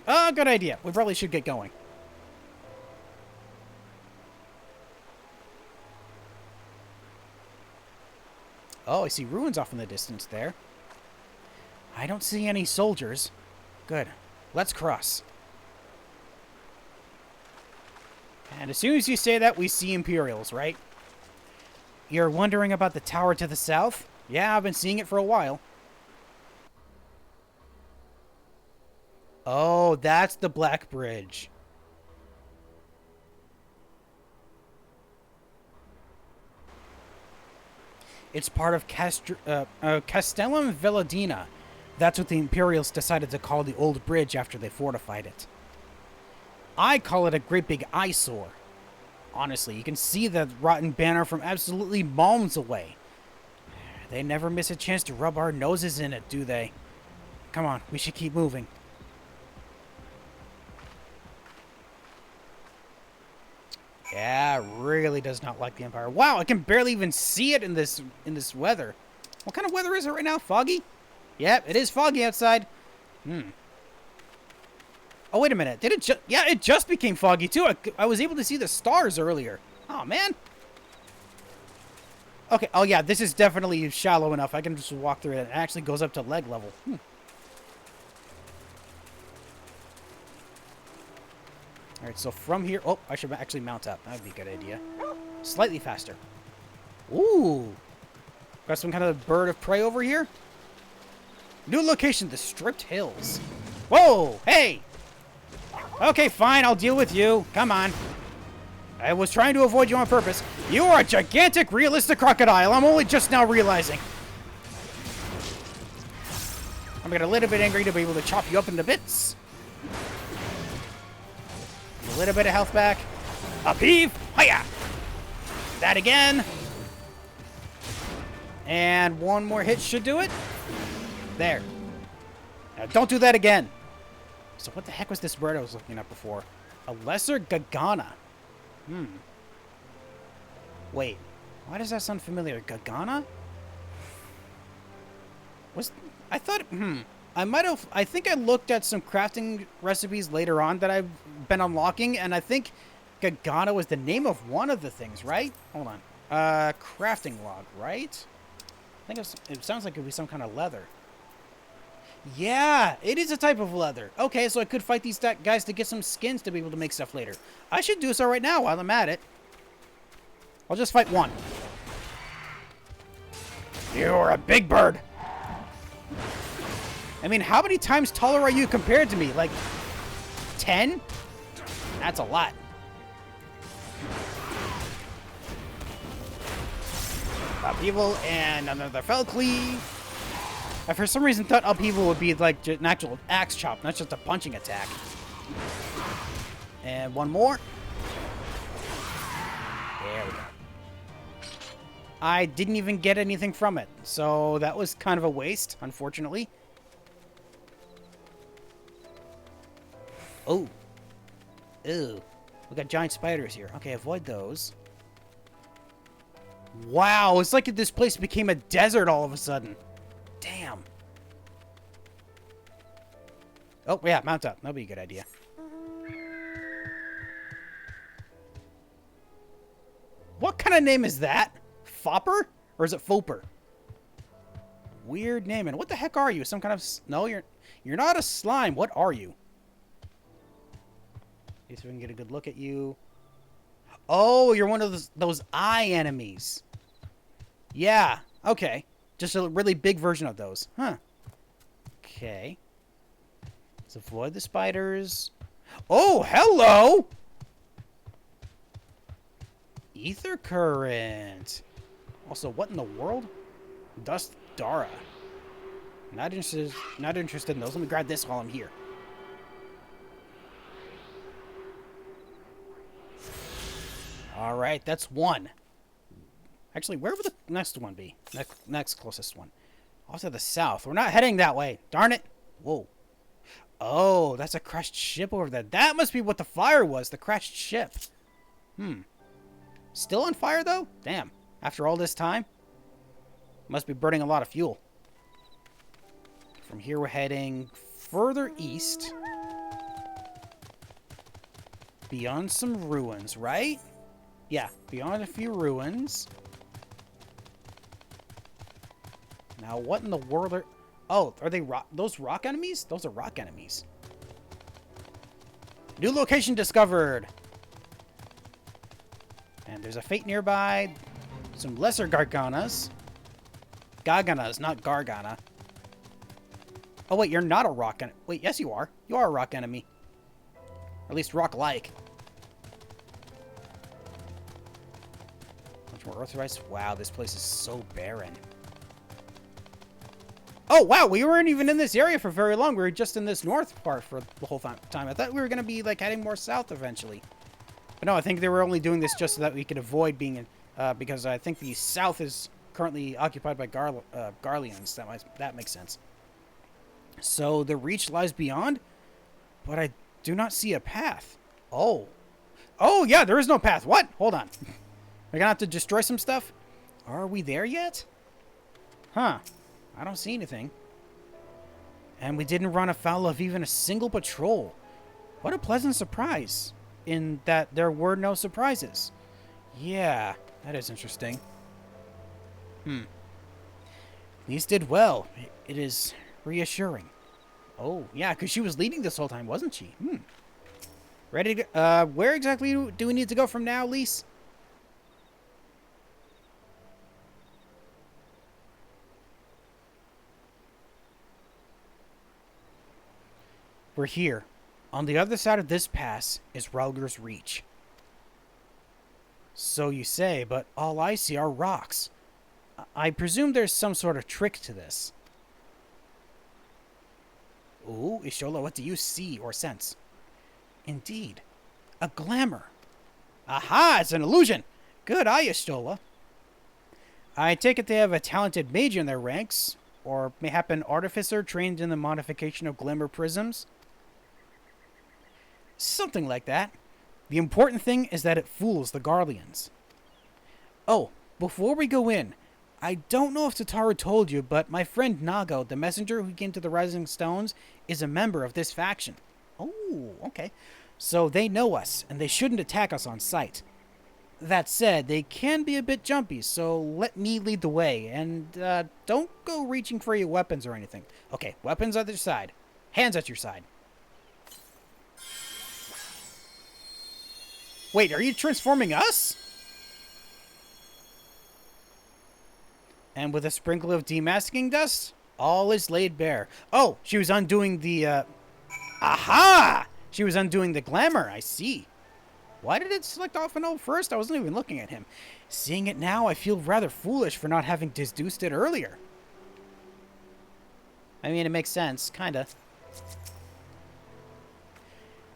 Oh, good idea. We probably should get going. Oh, I see ruins off in the distance there. I don't see any soldiers. Good. Let's cross. And as soon as you say that, we see Imperials, right? You're wondering about the tower to the south? Yeah, I've been seeing it for a while. Oh, that's the Black Bridge. It's part of Castellum Velladina. That's what the Imperials decided to call the old bridge after they fortified it. I call it a great big eyesore. Honestly, you can see the rotten banner from absolutely miles away. They never miss a chance to rub our noses in it, do they? Come on, we should keep moving. Yeah, really does not like the Empire. Wow, I can barely even see it in this weather. What kind of weather is it right now? Foggy? Yep, it is foggy outside. Oh, wait a minute. Did it just... Yeah, it just became foggy, too. I was able to see the stars earlier. Oh, man. Okay. Oh, yeah, this is definitely shallow enough. I can just walk through it. It actually goes up to leg level. All right, so from here... Oh, I should actually mount up. That would be a good idea. Slightly faster. Ooh. Got some kind of bird of prey over here. New location, the Stripped Hills. Whoa! Hey! Okay, fine, I'll deal with you. Come on. I was trying to avoid you on purpose. You are a gigantic, realistic crocodile. I'm only just now realizing. I'm getting a little bit angry to be able to chop you up into bits. A little bit of health back. Upheave! Hiya! That again. And one more hit should do it. There. Now don't do that again. So what the heck was this bird I was looking at before? A lesser Gagana. Wait. Why does that sound familiar? Gagana? I thought... I might have... I think I looked at some crafting recipes later on that I've been unlocking, and I think Gagana was the name of one of the things, right? Hold on. Crafting log, right? I think it sounds like it would be some kind of leather. Yeah, it is a type of leather. Okay, so I could fight these guys to get some skins to be able to make stuff later. I should do so right now while I'm at it. I'll just fight one. You're a big bird. I mean, how many times taller are you compared to me? Like, 10? That's a lot. Upheaval and another fell cleave. I for some reason thought upheaval would be like an actual axe chop, not just a punching attack. And one more. There we go. I didn't even get anything from it, so that was kind of a waste, unfortunately. Oh. Ew. We got giant spiders here. Okay, avoid those. Wow, it's like this place became a desert all of a sudden. Damn. Oh, yeah, mount up. That'll be a good idea. What kind of name is that? Fopper? Or is it Foper? Weird name. And what the heck are you? Some kind of... No, you're not a slime. What are you? See if we can get a good look at you. Oh, you're one of those eye enemies. Yeah, okay. Just a really big version of those. Huh. Okay. Let's avoid the spiders. Oh, hello! Ether current. Also, what in the world? Dust Dara. Not interested in those. Let me grab this while I'm here. Alright, that's one. Actually, where would the next one be? Next closest one. Off to the south. We're not heading that way. Darn it. Whoa. Oh, that's a crashed ship over there. That must be what the fire was. The crashed ship. Still on fire, though? Damn. After all this time? Must be burning a lot of fuel. From here, we're heading further east. Beyond some ruins, right? Yeah, beyond a few ruins. Now, what in the world are... Oh, are they those rock enemies? Those are rock enemies. New location discovered. And there's a fate nearby. Some lesser Garganas. Garganas, not Gargana. Oh, wait, you're not a rock enemy. Wait, yes, you are. You are a rock enemy. Or at least rock-like. Much more earth-rice. Wow, this place is so barren. Oh, wow, we weren't even in this area for very long. We were just in this north part for the whole time. I thought we were going to be, like, heading more south eventually. But no, I think they were only doing this just so that we could avoid being in... because I think the south is currently occupied by Garleans. That makes sense. So the reach lies beyond? But I do not see a path. Oh. Oh, yeah, there is no path. What? Hold on. We're gonna have to destroy some stuff? Are we there yet? Huh. I don't see anything. And we didn't run afoul of even a single patrol. What a pleasant surprise. In that there were no surprises. Yeah, that is interesting. Lyse did well. It is reassuring. Oh, yeah, because she was leading this whole time, wasn't she? Ready to... where exactly do we need to go from now, Lyse? We're here. On the other side of this pass is Rhalgr's Reach. So you say, but all I see are rocks. I presume there's some sort of trick to this. Ooh, Y'shtola, what do you see or sense? Indeed, a glamour. Aha, it's an illusion. Good eye, Y'shtola. I take it they have a talented mage in their ranks, or mayhap an artificer trained in the modification of glamour prisms. Something like that. The important thing is that it fools the Garleans. Oh, before we go in, I don't know if Tataru told you, but my friend Nago, the messenger who came to the Rising Stones, is a member of this faction. Oh, okay. So they know us, and they shouldn't attack us on sight. That said, they can be a bit jumpy, so let me lead the way, and don't go reaching for your weapons or anything. Okay, weapons at your side. Hands at your side. Wait, are you transforming us? And with a sprinkle of demasking dust, all is laid bare. Oh, she was undoing the, Aha! She was undoing the glamour, I see. Why did it select off and O first? I wasn't even looking at him. Seeing it now, I feel rather foolish for not having deduced it earlier. I mean, it makes sense, kinda.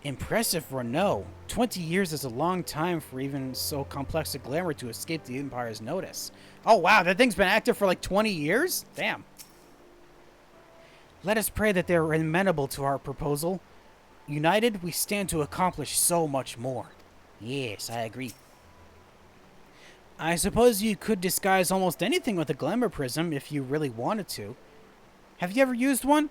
Impressive or no, 20 years is a long time for even so complex a glamour to escape the Empire's notice. Oh wow, that thing's been active for like 20 years? Damn. Let us pray that they are amenable to our proposal. United, we stand to accomplish so much more. Yes, I agree. I suppose you could disguise almost anything with a glamour prism if you really wanted to. Have you ever used one?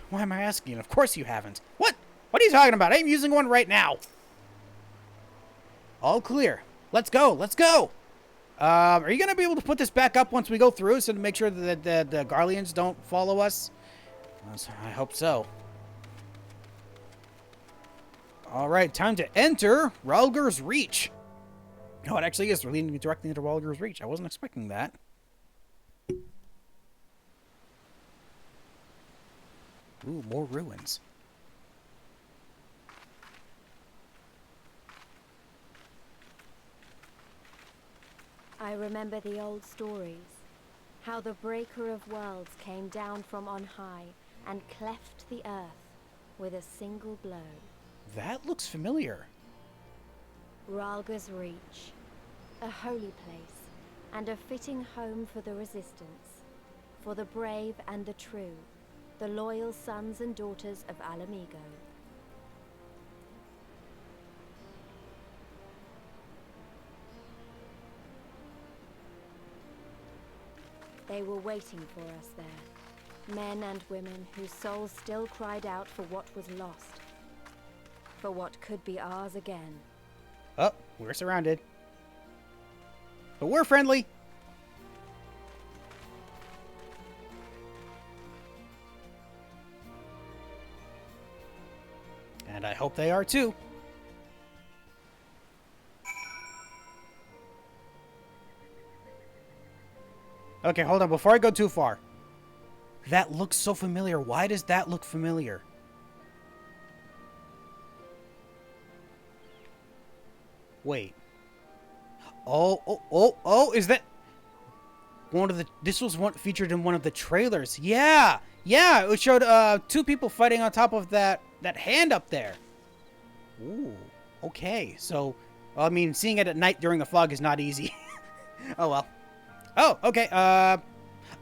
Why am I asking? Of course you haven't. What? What are you talking about? I'm using one right now. All clear. Let's go. Let's go. Are you going to be able to put this back up once we go through so to make sure that the Garleans don't follow us? I hope so. All right, time to enter Rhalgr's Reach. Oh, it actually is leading me directly into Rhalgr's Reach. I wasn't expecting that. Ooh, more ruins. I remember the old stories. How the Breaker of Worlds came down from on high and cleft the earth with a single blow. That looks familiar. Rhalgr's Reach. A holy place, and a fitting home for the resistance. For the brave and the true. The loyal sons and daughters of Ala Mhigan. They were waiting for us there. Men and women whose souls still cried out for what was lost. For what could be ours again. Oh, we're surrounded. But we're friendly. And I hope they are too. Okay, hold on. Before I go too far. That looks so familiar. Why does that look familiar? Wait. Oh, is that one of the... This was one featured in one of the trailers. Yeah, it showed two people fighting on top of that hand up there. Ooh, okay. So Well, I mean, seeing it at night during the fog is not easy. Oh, well. Oh, okay,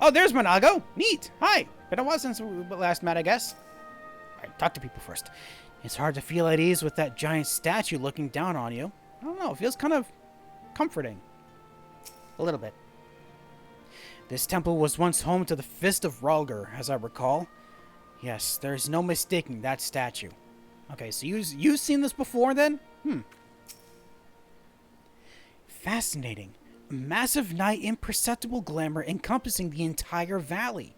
Oh, there's Monago. Neat. Hi. Been a while since we last met, I guess. Alright, talk to people first. It's hard to feel at ease with that giant statue looking down on you. I don't know, it feels kind of comforting. A little bit. This temple was once home to the Fist of Rhalgr, as I recall. Yes, there's no mistaking that statue. Okay, so you've seen this before then? Fascinating. A massive night imperceptible glamour encompassing the entire valley.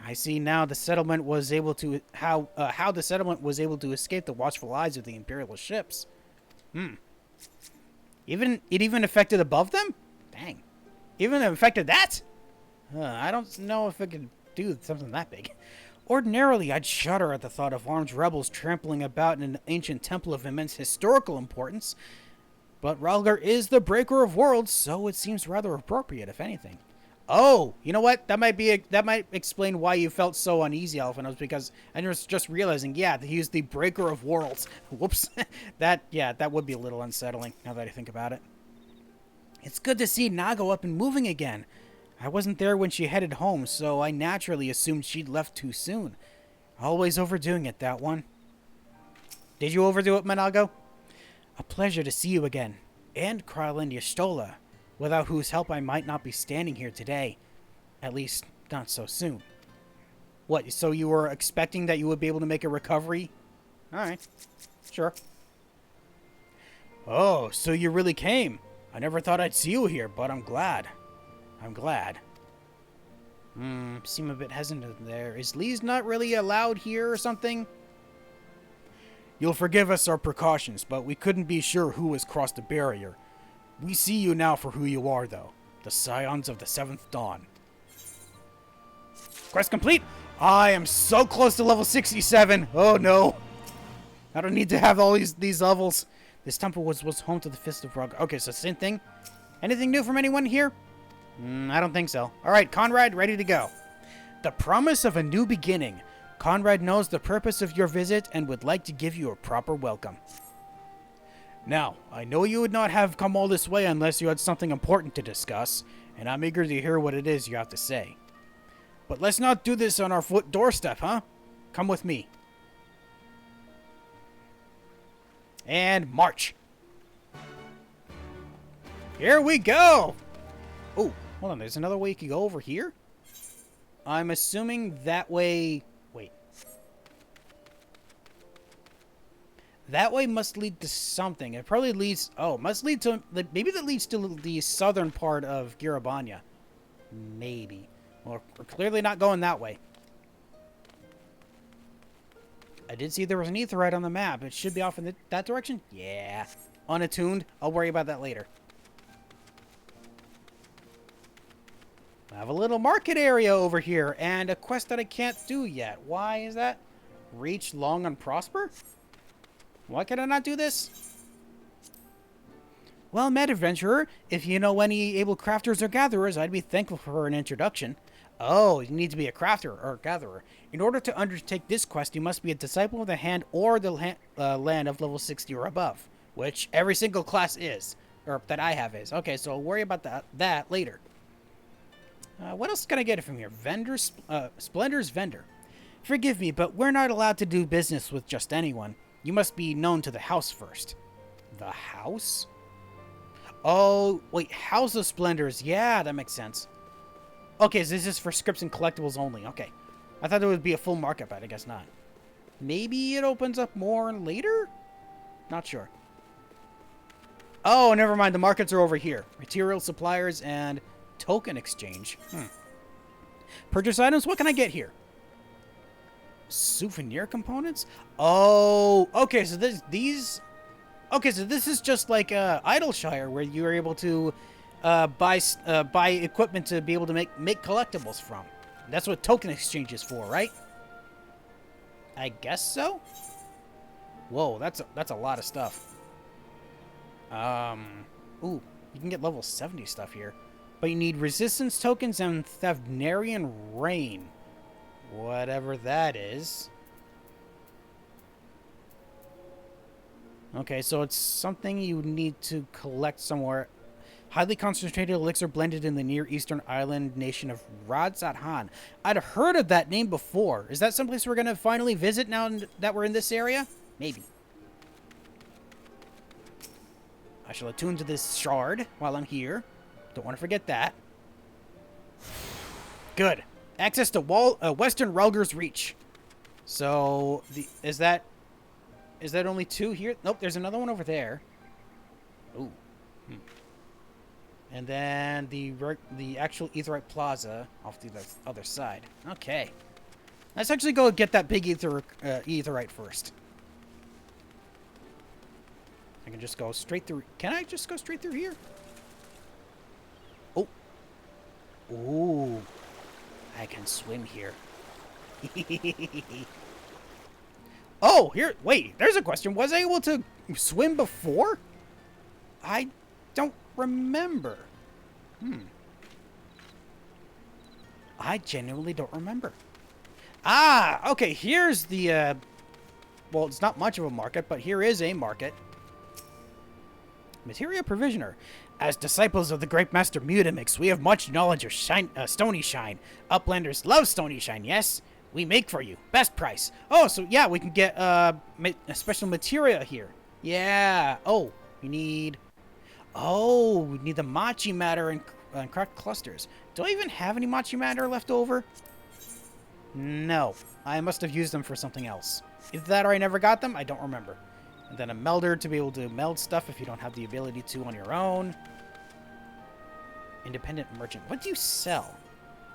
I see now the settlement was able to how the settlement was able to escape the watchful eyes of the imperial ships. It even affected above them? Dang. Even affected that? I don't know if it could do something that big. Ordinarily, I'd shudder at the thought of armed rebels trampling about in an ancient temple of immense historical importance. But Rhalgr is the breaker of worlds, so it seems rather appropriate, if anything. Oh, you know what? That might explain why you felt so uneasy, Alphanos, because I was just realizing, yeah, he's the breaker of worlds. Whoops. That would be a little unsettling, now that I think about it. It's good to see Nago up and moving again. I wasn't there when she headed home, so I naturally assumed she'd left too soon. Always overdoing it, that one. Did you overdo it, Monago? A pleasure to see you again. And Krylin Y'shtola, without whose help I might not be standing here today. At least, not so soon. What, so you were expecting that you would be able to make a recovery? Alright. Sure. Oh, so you really came. I never thought I'd see you here, but I'm glad. I'm glad. Seem a bit hesitant there. Is Lyse not really allowed here or something? You'll forgive us our precautions, but we couldn't be sure who has crossed the barrier. We see you now for who you are, though. The Scions of the 7th Dawn. Quest complete! I am so close to level 67! Oh no! I don't need to have all these levels. This temple was home to the Fist of Rhalgr. Okay, so same thing. Anything new from anyone here? I don't think so. Alright, Conrad, ready to go. The promise of a new beginning. Conrad knows the purpose of your visit and would like to give you a proper welcome. Now, I know you would not have come all this way unless you had something important to discuss, and I'm eager to hear what it is you have to say. But let's not do this on our doorstep, huh? Come with me. And march. Here we go! Oh, hold on, there's another way you could go over here? I'm assuming that way... Wait. That way must lead to something. It probably leads... Oh, must lead to... Maybe that leads to the southern part of Gyr Abania. Maybe. Well, we're clearly not going that way. I did see there was an aetheryte on the map. It should be off in that direction? Yeah. Unattuned. I'll worry about that later. I have a little market area over here, and a quest that I can't do yet. Why is that? Reach long and prosper? Why can I not do this? Well met, adventurer. If you know any able crafters or gatherers, I'd be thankful for an introduction. Oh, you need to be a crafter or gatherer. In order to undertake this quest, you must be a disciple of the hand or the land of level 60 or above, which every single class is, or that I have is. Okay, so I'll worry about that later. What else can I get from here? Splendor's vendor. Forgive me, but we're not allowed to do business with just anyone. You must be known to the house first. The house? Oh, wait, House of Splendors. Yeah, that makes sense. Okay, so this is for scripts and collectibles only. Okay. I thought there would be a full market, but I guess not. Maybe it opens up more later? Not sure. Oh, never mind. The markets are over here. Material suppliers and token exchange. Purchase items. What can I get here? Souvenir components? Oh, okay. So these... Okay, so this is just like Idleshire, where you are able to buy equipment to be able to make collectibles from. That's what token exchange is for, right? I guess so. Whoa, that's a lot of stuff. Ooh, you can get level 70 stuff here, but you need resistance tokens and Thavnarian Rain, whatever that is. Okay, so it's something you need to collect somewhere. Highly concentrated elixir blended in the Near Eastern island nation of Rhalgr. I'd heard of that name before. Is that someplace we're going to finally visit now that we're in this area? Maybe. I shall attune to this shard while I'm here. Don't want to forget that. Good. Access to Western Rhalgr's Reach. So, is that only 2 here? Nope, there's another one over there. Ooh. And then the actual Aetheryte Plaza off the other side. Okay. Let's actually go get that big Aetheryte first. I can just go straight through. Can I just go straight through here? Oh. Ooh. I can swim here. Oh, here. Wait, there's a question. Was I able to swim before? I don't remember. I genuinely don't remember. Ah, okay. Here's the, well, it's not much of a market, but here is a market. Materia Provisioner. As disciples of the great master Mutamix, we have much knowledge of stony shine. Uplanders love stony shine, yes? We make for you. Best price. Oh, so yeah, we can get a special materia here. Yeah. Oh, we need the machi matter and cracked clusters. Do I even have any machi matter left over? No. I must have used them for something else. Either that or I never got them. I don't remember. And then a melder to be able to meld stuff if you don't have the ability to on your own. Independent merchant. What do you sell?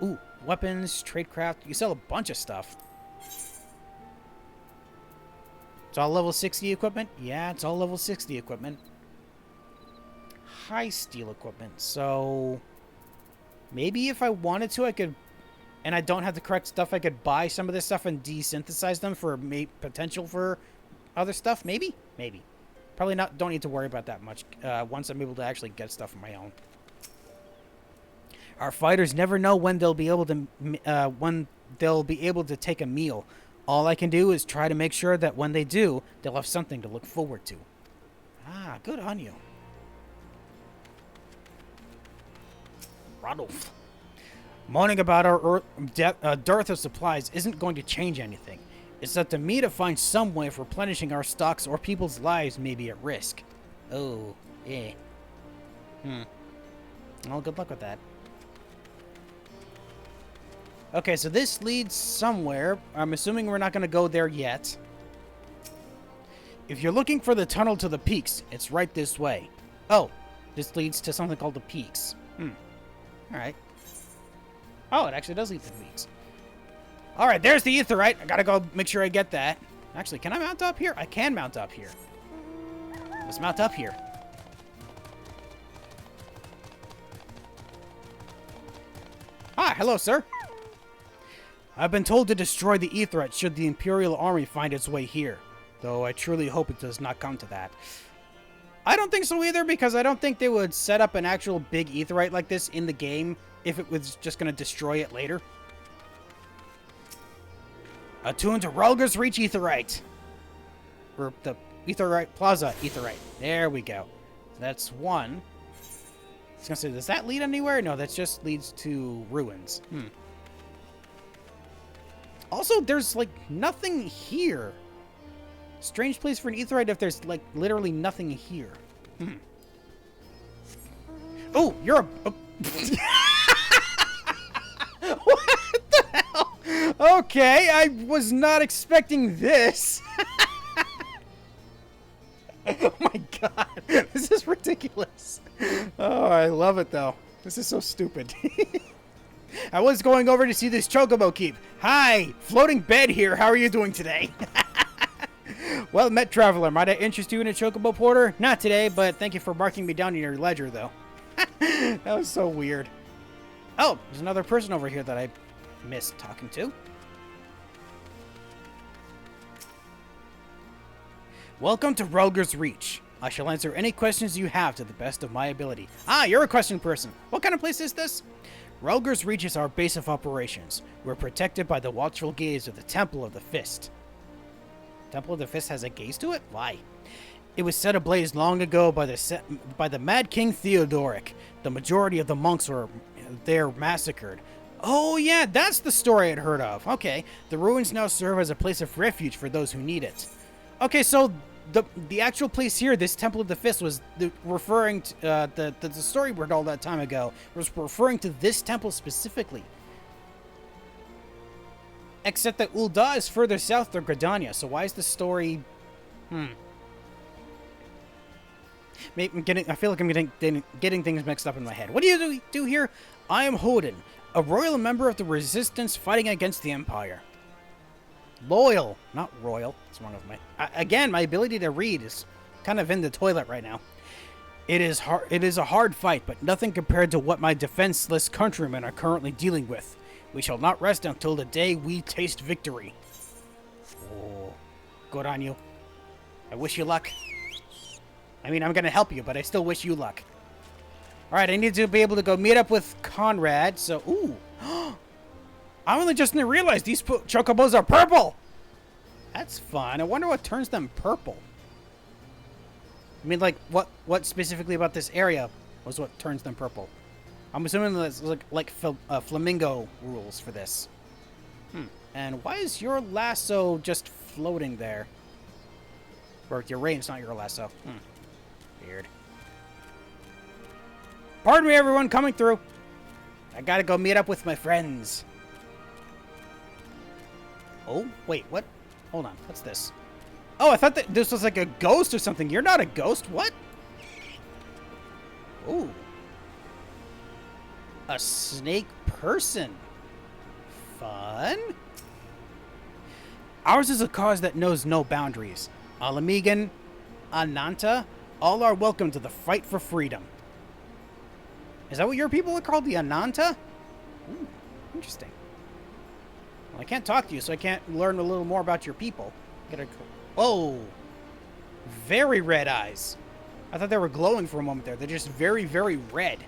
Ooh, weapons, tradecraft. You sell a bunch of stuff. It's all level 60 equipment? Yeah, it's all level 60 equipment. High steel equipment. So maybe if I wanted to, I could, and I don't have the correct stuff, I could buy some of this stuff and desynthesize them for potential for other stuff. Maybe. Probably not. Don't need to worry about that much once I'm able to actually get stuff on my own. Our fighters never know when they'll be able to take a meal. All I can do is try to make sure that when they do, they'll have something to look forward to. Ah, good on you. Rodolph. Moaning about our dearth of supplies isn't going to change anything. It's up to me to find some way of replenishing our stocks or people's lives may be at risk. Oh, yeah. Well, good luck with that. Okay, so this leads somewhere. I'm assuming we're not going to go there yet. If you're looking for the tunnel to the peaks, it's right this way. Oh, this leads to something called the peaks. Alright. Oh, it actually does lead to the peaks. Alright, there's the Aetheryte. I gotta go make sure I get that. Actually, can I mount up here? I can mount up here. Let's mount up here. Hi, hello, sir. I've been told to destroy the Aetheryte should the Imperial army find its way here. Though I truly hope it does not come to that. I don't think so either, because I don't think they would set up an actual big Aetheryte like this in the game if it was just going to destroy it later. Attune to Rhalgr's Reach Aetheryte. Or the Aetheryte Plaza Aetheryte. There we go. That's one. I was going to say, does that lead anywhere? No, that just leads to ruins. Also, there's, like, nothing here. Strange place for an Aetheryte if there's, like, literally nothing here. Oh, you're a... What the hell? Okay, I was not expecting this. Oh my god. This is ridiculous. Oh, I love it, though. This is so stupid. I was going over to see this Chocobo keep. Hi, floating bed here. How are you doing today? Well met, traveler. Might I interest you in a Chocobo porter? Not today, but thank you for marking me down in your ledger, though. That was so weird. Oh, there's another person over here that I missed talking to. Welcome to Rhalgr's Reach. I shall answer any questions you have to the best of my ability. Ah, you're a question person. What kind of place is this? Rhalgr's Reach is our base of operations. We're protected by the watchful gaze of the Temple of the Fist. Temple of the Fist has a gaze to it? Why? It was set ablaze long ago by the Mad King Theodoric. The majority of the monks were there massacred. Oh yeah, that's the story I'd heard of. Okay, the ruins now serve as a place of refuge for those who need it. Okay, so the actual place here, this Temple of the Fist, was referring to the story we heard all that time ago was referring to this temple specifically. Except that Ul'dah is further south than Gridania, so why is the story? I feel like I'm getting things mixed up in my head. What do you do here? I am Hodin, a royal member of the resistance fighting against the Empire. Loyal, not royal. What's wrong with again, my ability to read is kind of in the toilet right now. It is a hard fight, but nothing compared to what my defenseless countrymen are currently dealing with. We shall not rest until the day we taste victory. Oh, good on you. I wish you luck. I mean, I'm going to help you, but I still wish you luck. Alright, I need to be able to go meet up with Conrad, so... Ooh! I only just realized these chocobos are purple! That's fun. I wonder what turns them purple. I mean, like, what specifically about this area was what turns them purple? I'm assuming that's like flamingo rules for this. And why is your lasso just floating there? Or your reins, not your lasso. Weird. Pardon me, everyone, coming through. I gotta go meet up with my friends. Oh, wait, what? Hold on, what's this? Oh, I thought that this was like a ghost or something. You're not a ghost? What? Ooh. A snake person. Fun. Ours is a cause that knows no boundaries. Ala Mhigan, Ananta, all are welcome to the fight for freedom. Is that what your people are called? The Ananta? Ooh, interesting. Well, I can't talk to you, so I can't learn a little more about your people. Oh! Very red eyes. I thought they were glowing for a moment there. They're just very, very red.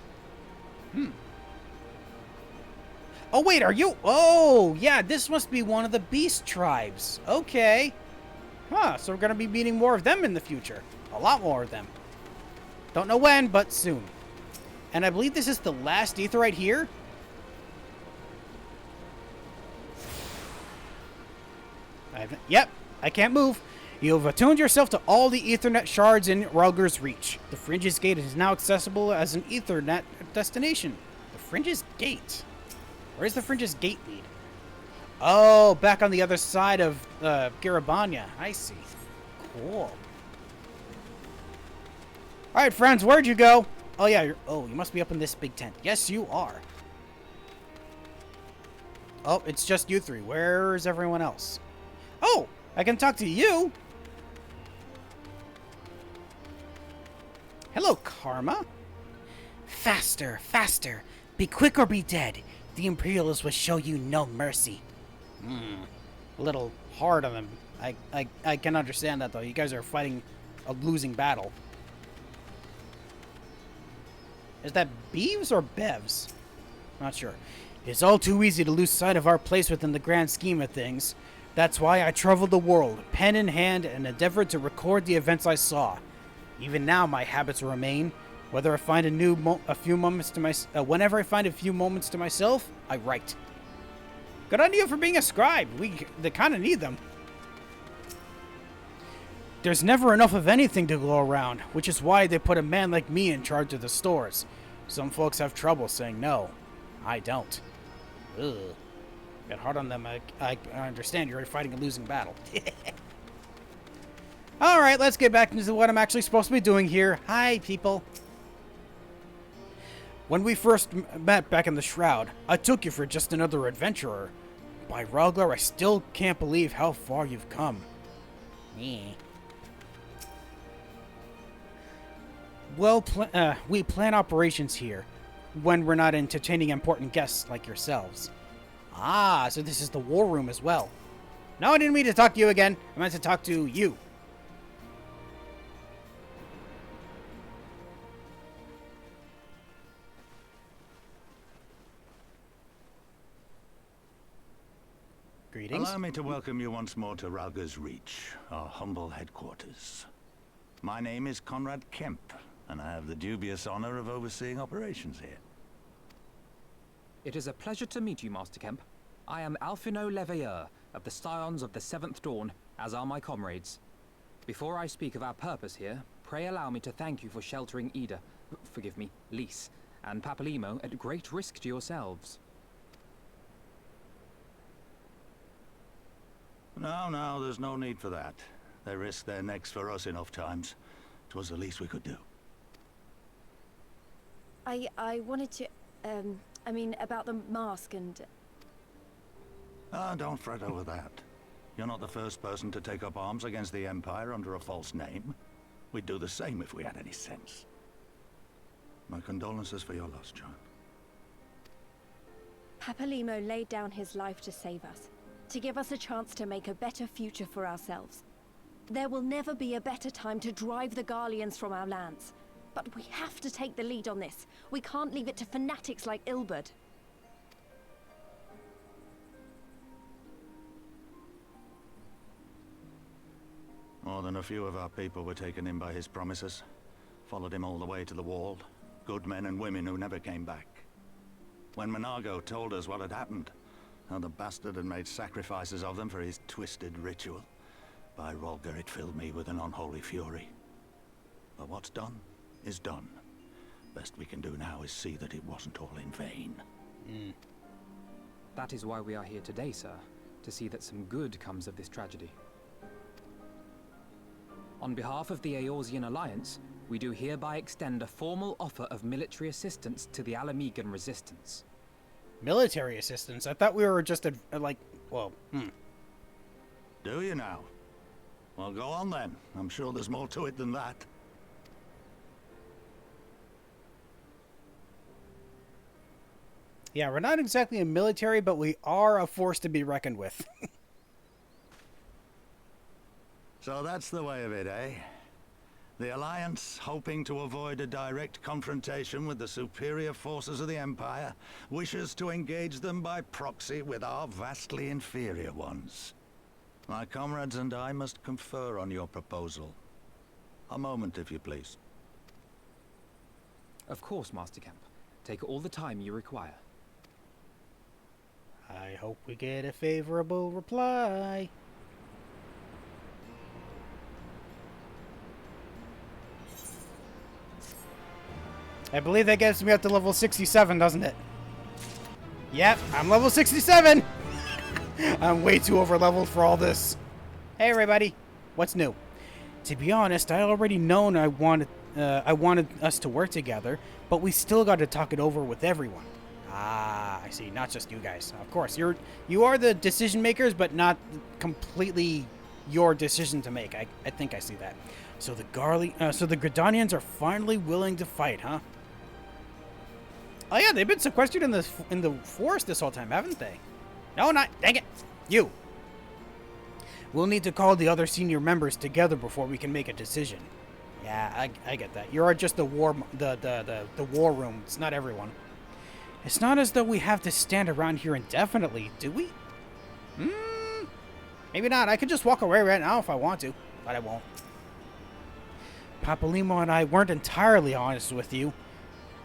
Oh, wait, are you? Oh, yeah, this must be one of the beast tribes. Okay. Huh, so we're going to be meeting more of them in the future. A lot more of them. Don't know when, but soon. And I believe this is the last aetheryte here. Yep, I can't move. You have attuned yourself to all the Ethernet shards in Rhalgr's reach. The Fringe's Gate is now accessible as an Ethernet destination. The Fringe's Gate? Where's the Fringe's Gate lead? Oh, back on the other side of Gyr Abania. I see. Cool. Alright, friends, where'd you go? Oh, yeah, you must be up in this big tent. Yes, you are. Oh, it's just you three. Where's everyone else? Oh, I can talk to you. Hello, Karma. Faster, faster. Be quick or be dead. The Imperialists will show you no mercy. A little hard on them. I can understand that, though. You guys are fighting a losing battle. Is that Beeves or Bevs? Not sure. It's all too easy to lose sight of our place within the grand scheme of things. That's why I traveled the world, pen in hand, and endeavored to record the events I saw. Even now, my habits remain. Whether I find whenever I find a few moments to myself, I write. Good on you for being a scribe. They kind of need them. There's never enough of anything to go around, which is why they put a man like me in charge of the stores. Some folks have trouble saying no. I don't. Ugh. Get hard on them. I understand you're fighting a losing battle. Alright, let's get back into what I'm actually supposed to be doing here. Hi, people. When we first met back in the Shroud, I took you for just another adventurer. By Rhalgr, I still can't believe how far you've come. Well, we plan operations here when we're not entertaining important guests like yourselves. Ah, so this is the war room as well. No, I didn't mean to talk to you again. I meant to talk to you. Greetings. Allow me to welcome you once more to Rhalgr's Reach, our humble headquarters. My name is Conrad Kemp, and I have the dubious honor of overseeing operations here. It is a pleasure to meet you, Master Kemp. I am Alphino Leveilleur of the Scions of the Seventh Dawn, as are my comrades. Before I speak of our purpose here, pray allow me to thank you for sheltering Ida, forgive me, Lyse, and Papalymo at great risk to yourselves. No, there's no need for that. They risked their necks for us enough times. 'Twas the least we could do. I wanted to, I mean, about the mask and... Ah, don't fret over that. You're not the first person to take up arms against the Empire under a false name. We'd do the same if we had any sense. My condolences for your loss, John. Papalymo laid down his life to save us, to give us a chance to make a better future for ourselves. There will never be a better time to drive the Garleans from our lands. But we have to take the lead on this. We can't leave it to fanatics like Illberd. More than a few of our people were taken in by his promises. Followed him all the way to the wall. Good men and women who never came back. When Monargo told us what had happened, how the bastard had made sacrifices of them for his twisted ritual, by Rhalgr it filled me with an unholy fury. But what's done is done. Best we can do now is see that it wasn't all in vain. That is why we are here today, sir, to see that some good comes of this tragedy. On behalf of the Eorzean Alliance, we do hereby extend a formal offer of military assistance to the Ala Mhigan resistance. Military assistance? I thought we were just Do you now? Well, go on then. I'm sure there's more to it than that. Yeah, we're not exactly a military, but we are a force to be reckoned with. So that's the way of it, eh? The Alliance, hoping to avoid a direct confrontation with the superior forces of the Empire, wishes to engage them by proxy with our vastly inferior ones. My comrades and I must confer on your proposal. A moment, if you please. Of course, Master Kemp. Take all the time you require. I hope we get a favorable reply. I believe that gets me up to level 67, doesn't it? Yep, I'm level 67! I'm way too over-leveled for all this. Hey everybody, what's new? To be honest, I already known I wanted us to work together, but we still got to talk it over with everyone. Ah, I see. Not just you guys. Of course, you are the decision makers, but not completely your decision to make. I think I see that. So the Gridanians are finally willing to fight, huh? Oh yeah, they've been sequestered in the forest this whole time, haven't they? No, not. Dang it, you. We'll need to call the other senior members together before we can make a decision. Yeah, I get that. You're just the war room. It's not everyone. It's not as though we have to stand around here indefinitely, do we? Maybe not. I could just walk away right now if I want to, but I won't. Papalymo and I weren't entirely honest with you.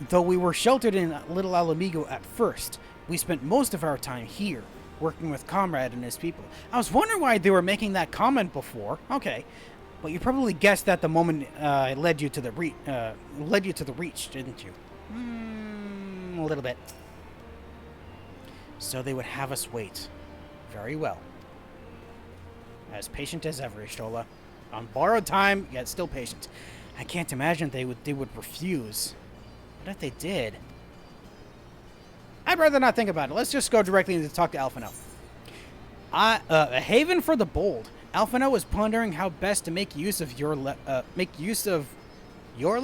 Though we were sheltered in Little Ala Mhigan at first, we spent most of our time here, working with Conrad and his people. I was wondering why they were making that comment before. Okay, but you probably guessed that the moment led you to the Reach, didn't you? A little bit. So they would have us wait. Very well. As patient as ever, Ishtola. On borrowed time, yet still patient. I can't imagine they would refuse. What if they did? I'd rather not think about it. Let's just go directly to talk to Alphino. A haven for the bold. Alphino was pondering how best to make use of your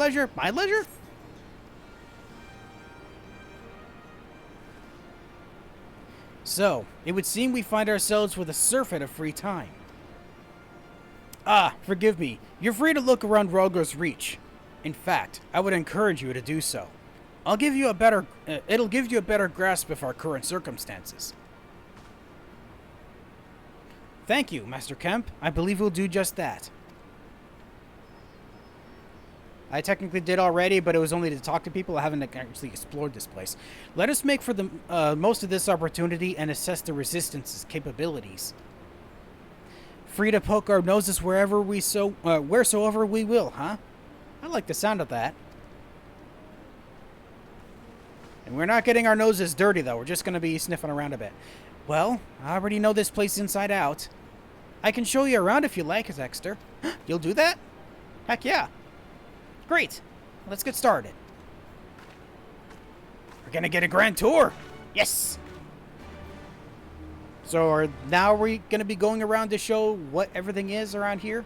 leisure, my leisure. So, it would seem we find ourselves with a surfeit of free time. Ah, forgive me. You're free to look around Rhalgr's Reach. In fact, I would encourage you to do so. It'll give you a better grasp of our current circumstances. Thank you, Master Kemp. I believe we'll do just that. I technically did already, but it was only to talk to people. I haven't actually explored this place. Let us make for the most of this opportunity and assess the Resistance's capabilities. Free to poke our noses wherever wheresoever we will, huh? I like the sound of that. And we're not getting our noses dirty, though. We're just going to be sniffing around a bit. Well, I already know this place inside out. I can show you around if you like, Dexter. You'll do that? Heck yeah. Great. Let's get started. We're going to get a grand tour. Yes. So now we're going to be going around to show what everything is around here.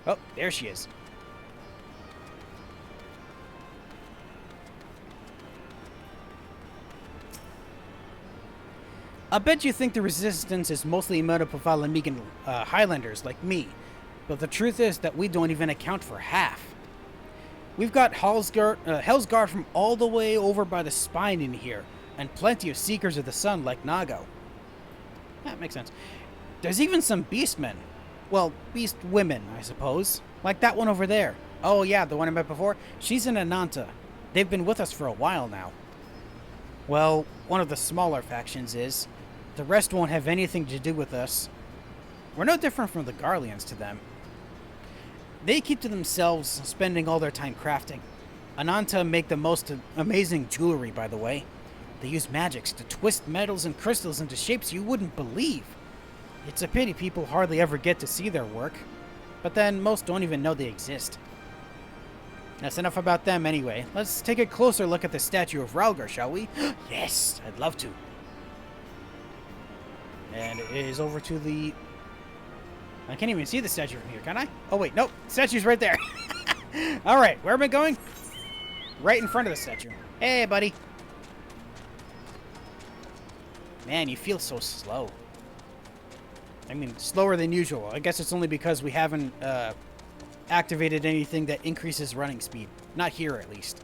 Oh, there she is. I bet you think the Resistance is mostly made up of Ala Mhigan Highlanders like me, but the truth is that we don't even account for half. We've got Hellsguard from all the way over by the spine in here, and plenty of Seekers of the Sun like Nago. That makes sense. There's even some Beastmen. Well, Beast women, I suppose. Like that one over there. Oh yeah, the one I met before. She's an Ananta. They've been with us for a while now. Well, one of the smaller factions is. The rest won't have anything to do with us. We're no different from the Garleans to them. They keep to themselves, spending all their time crafting. Ananta make the most amazing jewelry, by the way. They use magics to twist metals and crystals into shapes you wouldn't believe. It's a pity people hardly ever get to see their work. But then, most don't even know they exist. That's enough about them anyway. Let's take a closer look at the statue of Rhalgr, shall we? Yes, I'd love to. And it is over to the... I can't even see the statue from here, can I? Oh, wait, nope. The statue's right there. Alright, where am I going? Right in front of the statue. Hey, buddy. Man, you feel so slow. I mean, slower than usual. I guess it's only because we haven't activated anything that increases running speed. Not here, at least.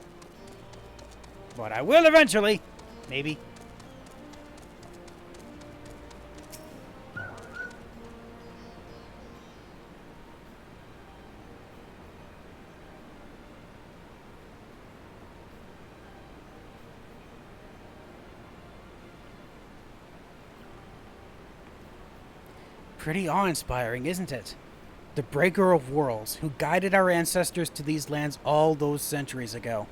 But I will eventually. Maybe. Pretty awe-inspiring, isn't it? The breaker of worlds, who guided our ancestors to these lands all those centuries ago.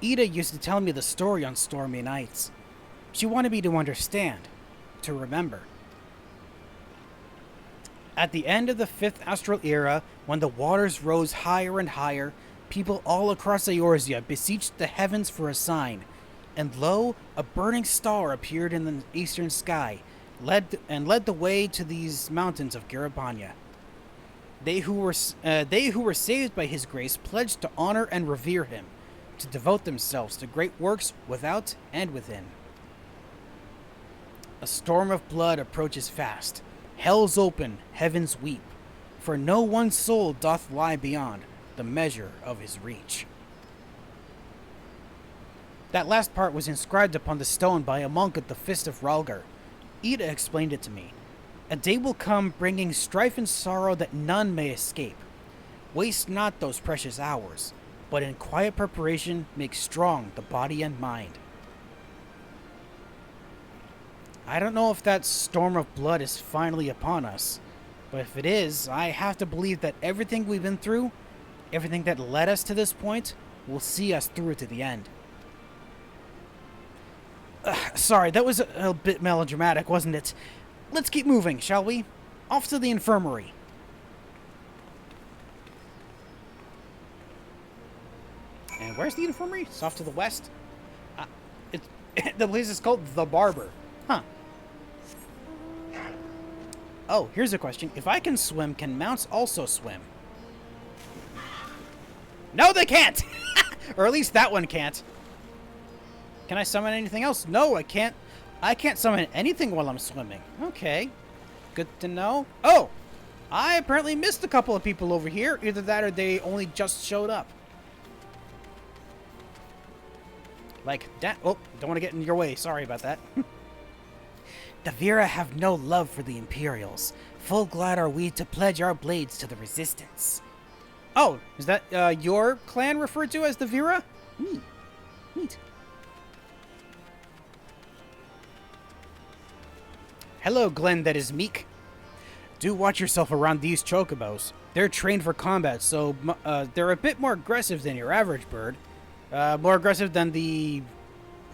Ida used to tell me the story on stormy nights. She wanted me to understand, to remember. At the end of the 5th Astral Era, when the waters rose higher and higher, people all across Eorzea beseeched the heavens for a sign, and lo, a burning star appeared in the eastern sky, led the way to these mountains of Gyr Abania. They who were saved by his grace pledged to honor and revere him, to devote themselves to great works without and within. A storm of blood approaches fast. Hells open, heavens weep, for no one soul doth lie beyond the measure of his reach. That last part was inscribed upon the stone by a monk at the Fist of Rhalgr. Ida explained it to me. A day will come bringing strife and sorrow that none may escape. Waste not those precious hours, but in quiet preparation make strong the body and mind. I don't know if that storm of blood is finally upon us, but if it is, I have to believe that everything we've been through, everything that led us to this point, will see us through to the end. Sorry, that was a bit melodramatic, wasn't it? Let's keep moving, shall we? Off to the infirmary. And where's the infirmary? It's off to the west. The place is called The Barber. Huh. Oh, here's a question. If I can swim, can mounts also swim? No, they can't! Or at least that one can't. Can I summon anything else? No, I can't. I can't summon anything while I'm swimming. Okay. Good to know. Oh! I apparently missed a couple of people over here. Either that or they only just showed up. Like, oh, don't want to get in your way. Sorry about that. The Vera have no love for the Imperials. Full glad are we to pledge our blades to the Resistance. Oh, is that your clan referred to as the Vera? Neat. Neat. Hello, Glenn that is meek. Do watch yourself around these chocobos. They're trained for combat, so they're a bit more aggressive than your average bird. More aggressive than the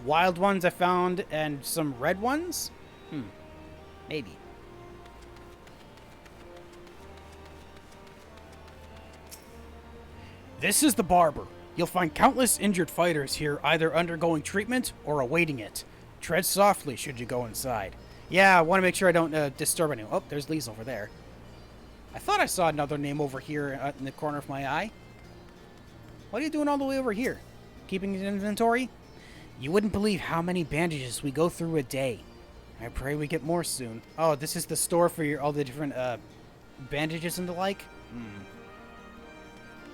wild ones I found and some red ones? Maybe. This is the barber. You'll find countless injured fighters here either undergoing treatment or awaiting it. Tread softly should you go inside. Yeah, I want to make sure I don't disturb anyone. Oh, there's Lyse over there. I thought I saw another name over here in the corner of my eye. What are you doing all the way over here? Keeping an inventory? You wouldn't believe how many bandages we go through a day. I pray we get more soon. Oh, this is the store for all the different bandages and the like?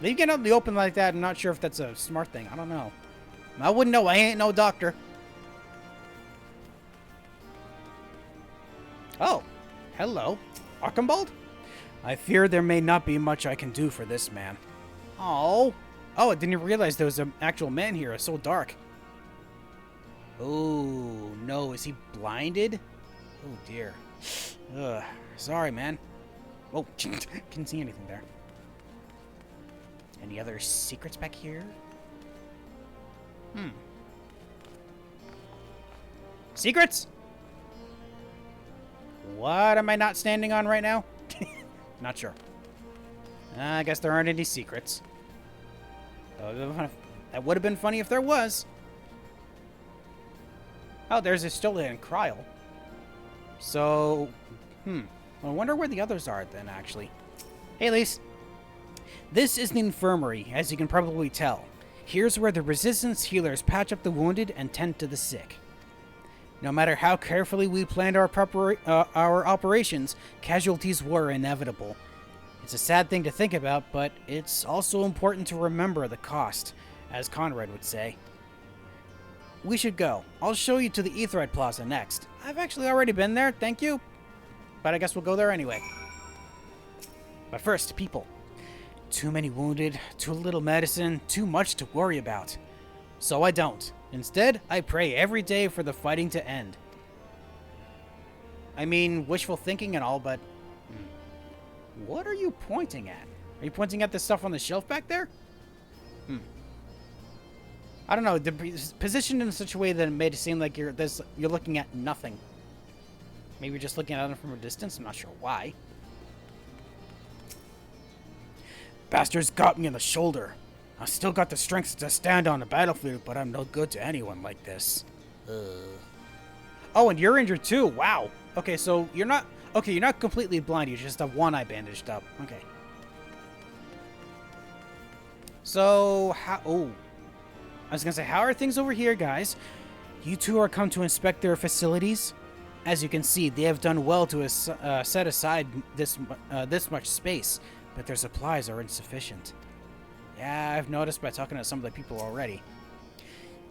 Leaving it out in the open like that, I'm not sure if that's a smart thing. I don't know. I wouldn't know. I ain't no doctor. Oh, hello. Archibald? I fear there may not be much I can do for this man. Oh, I didn't realize there was an actual man here. It's so dark. Oh, no. Is he blinded? Oh, dear. Ugh. Sorry, man. Oh, couldn't see anything there. Any other secrets back here? Secrets? What am I not standing on right now? Not sure. I guess there aren't any secrets. That would have been funny if there was. Oh, there's Istilla and Kryl. So, I wonder where the others are then, actually. Hey, Lyse. This is the infirmary, as you can probably tell. Here's where the Resistance healers patch up the wounded and tend to the sick. No matter how carefully we planned our operations, casualties were inevitable. It's a sad thing to think about, but it's also important to remember the cost, as Conrad would say. We should go. I'll show you to the Aetheryte Plaza next. I've actually already been there, thank you. But I guess we'll go there anyway. But first, people. Too many wounded, too little medicine, too much to worry about. So I don't. Instead, I pray every day for the fighting to end. I mean, wishful thinking and all, but... What are you pointing at? Are you pointing at the stuff on the shelf back there? I don't know. Positioned in such a way that it made it seem like you're looking at nothing. Maybe you're just looking at it from a distance. I'm not sure why. Bastards got me in the shoulder. I still got the strength to stand on the battlefield, but I'm no good to anyone like this. Oh, and you're injured too. Wow. Okay, so you're not... Okay, you're not completely blind. You just have one eye bandaged up. Okay. So, how... Oh. I was going to say, how are things over here, guys? You two are come to inspect their facilities? As you can see, they have done well to set aside this much space, but their supplies are insufficient. Yeah, I've noticed by talking to some of the people already.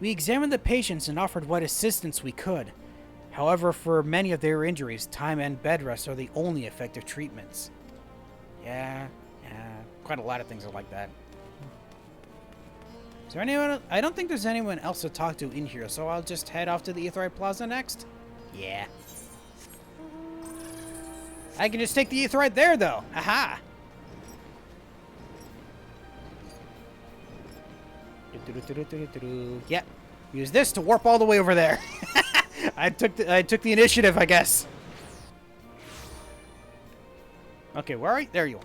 We examined the patients and offered what assistance we could. However, for many of their injuries, time and bed rest are the only effective treatments. Yeah, quite a lot of things are like that. Is there anyone? I don't think there's anyone else to talk to in here, so I'll just head off to the Aetheryte Plaza next. Yeah. I can just take the Aetheryte there, though. Aha! Yep. Use this to warp all the way over there. I took the initiative, I guess. Okay, where are you? There you are.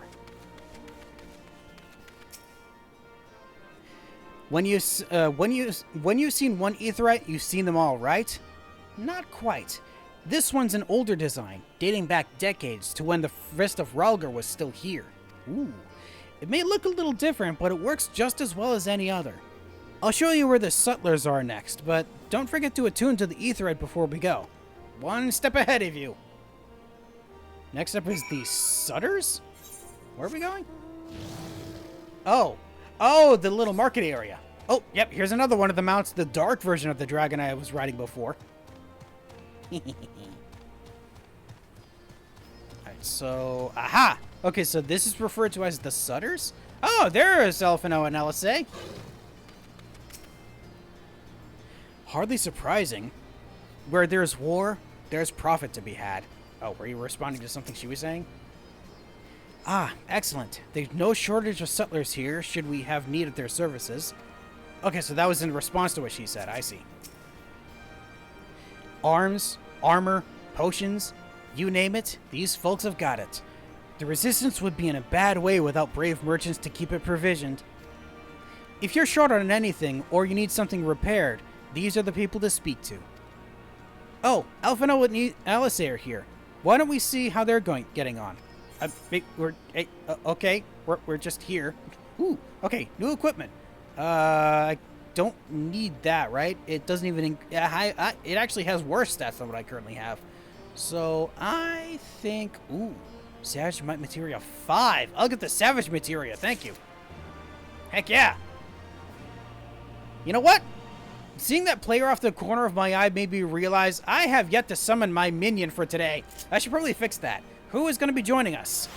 When you've seen one Aetheryte, you've seen them all, right? Not quite. This one's an older design, dating back decades to when the Fist of Rhalgr was still here. Ooh. It may look a little different, but it works just as well as any other. I'll show you where the Sutlers are next, but don't forget to attune to the Aetheryte before we go. One step ahead of you. Next up is the Sutters? Where are we going? Oh, the little market area. Oh, yep, here's another one of the mounts, the dark version of the dragon I was riding before. So, aha! Okay, so this is referred to as the Sutters? Oh, there's Alphino and Alisaie. Hardly surprising. Where there's war, there's profit to be had. Oh, were you responding to something she was saying? Ah, excellent. There's no shortage of settlers here should we have need of their services. Okay, so that was in response to what she said. I see. Arms, armor, potions, you name it, these folks have got it. The resistance would be in a bad way without brave merchants to keep it provisioned. If you're short on anything, or you need something repaired, these are the people to speak to. Oh, Alphino and Alisaie are here. Why don't we see how they're getting on? Okay, we're just here. Ooh, okay, new equipment. I don't need that, right? It doesn't even... it actually has worse stats than what I currently have. So, I think... Ooh, Savage Might Materia 5. I'll get the Savage Materia, thank you. Heck yeah. You know what? Seeing that player off the corner of my eye made me realize I have yet to summon my minion for today. I should probably fix that. Who is going to be joining us?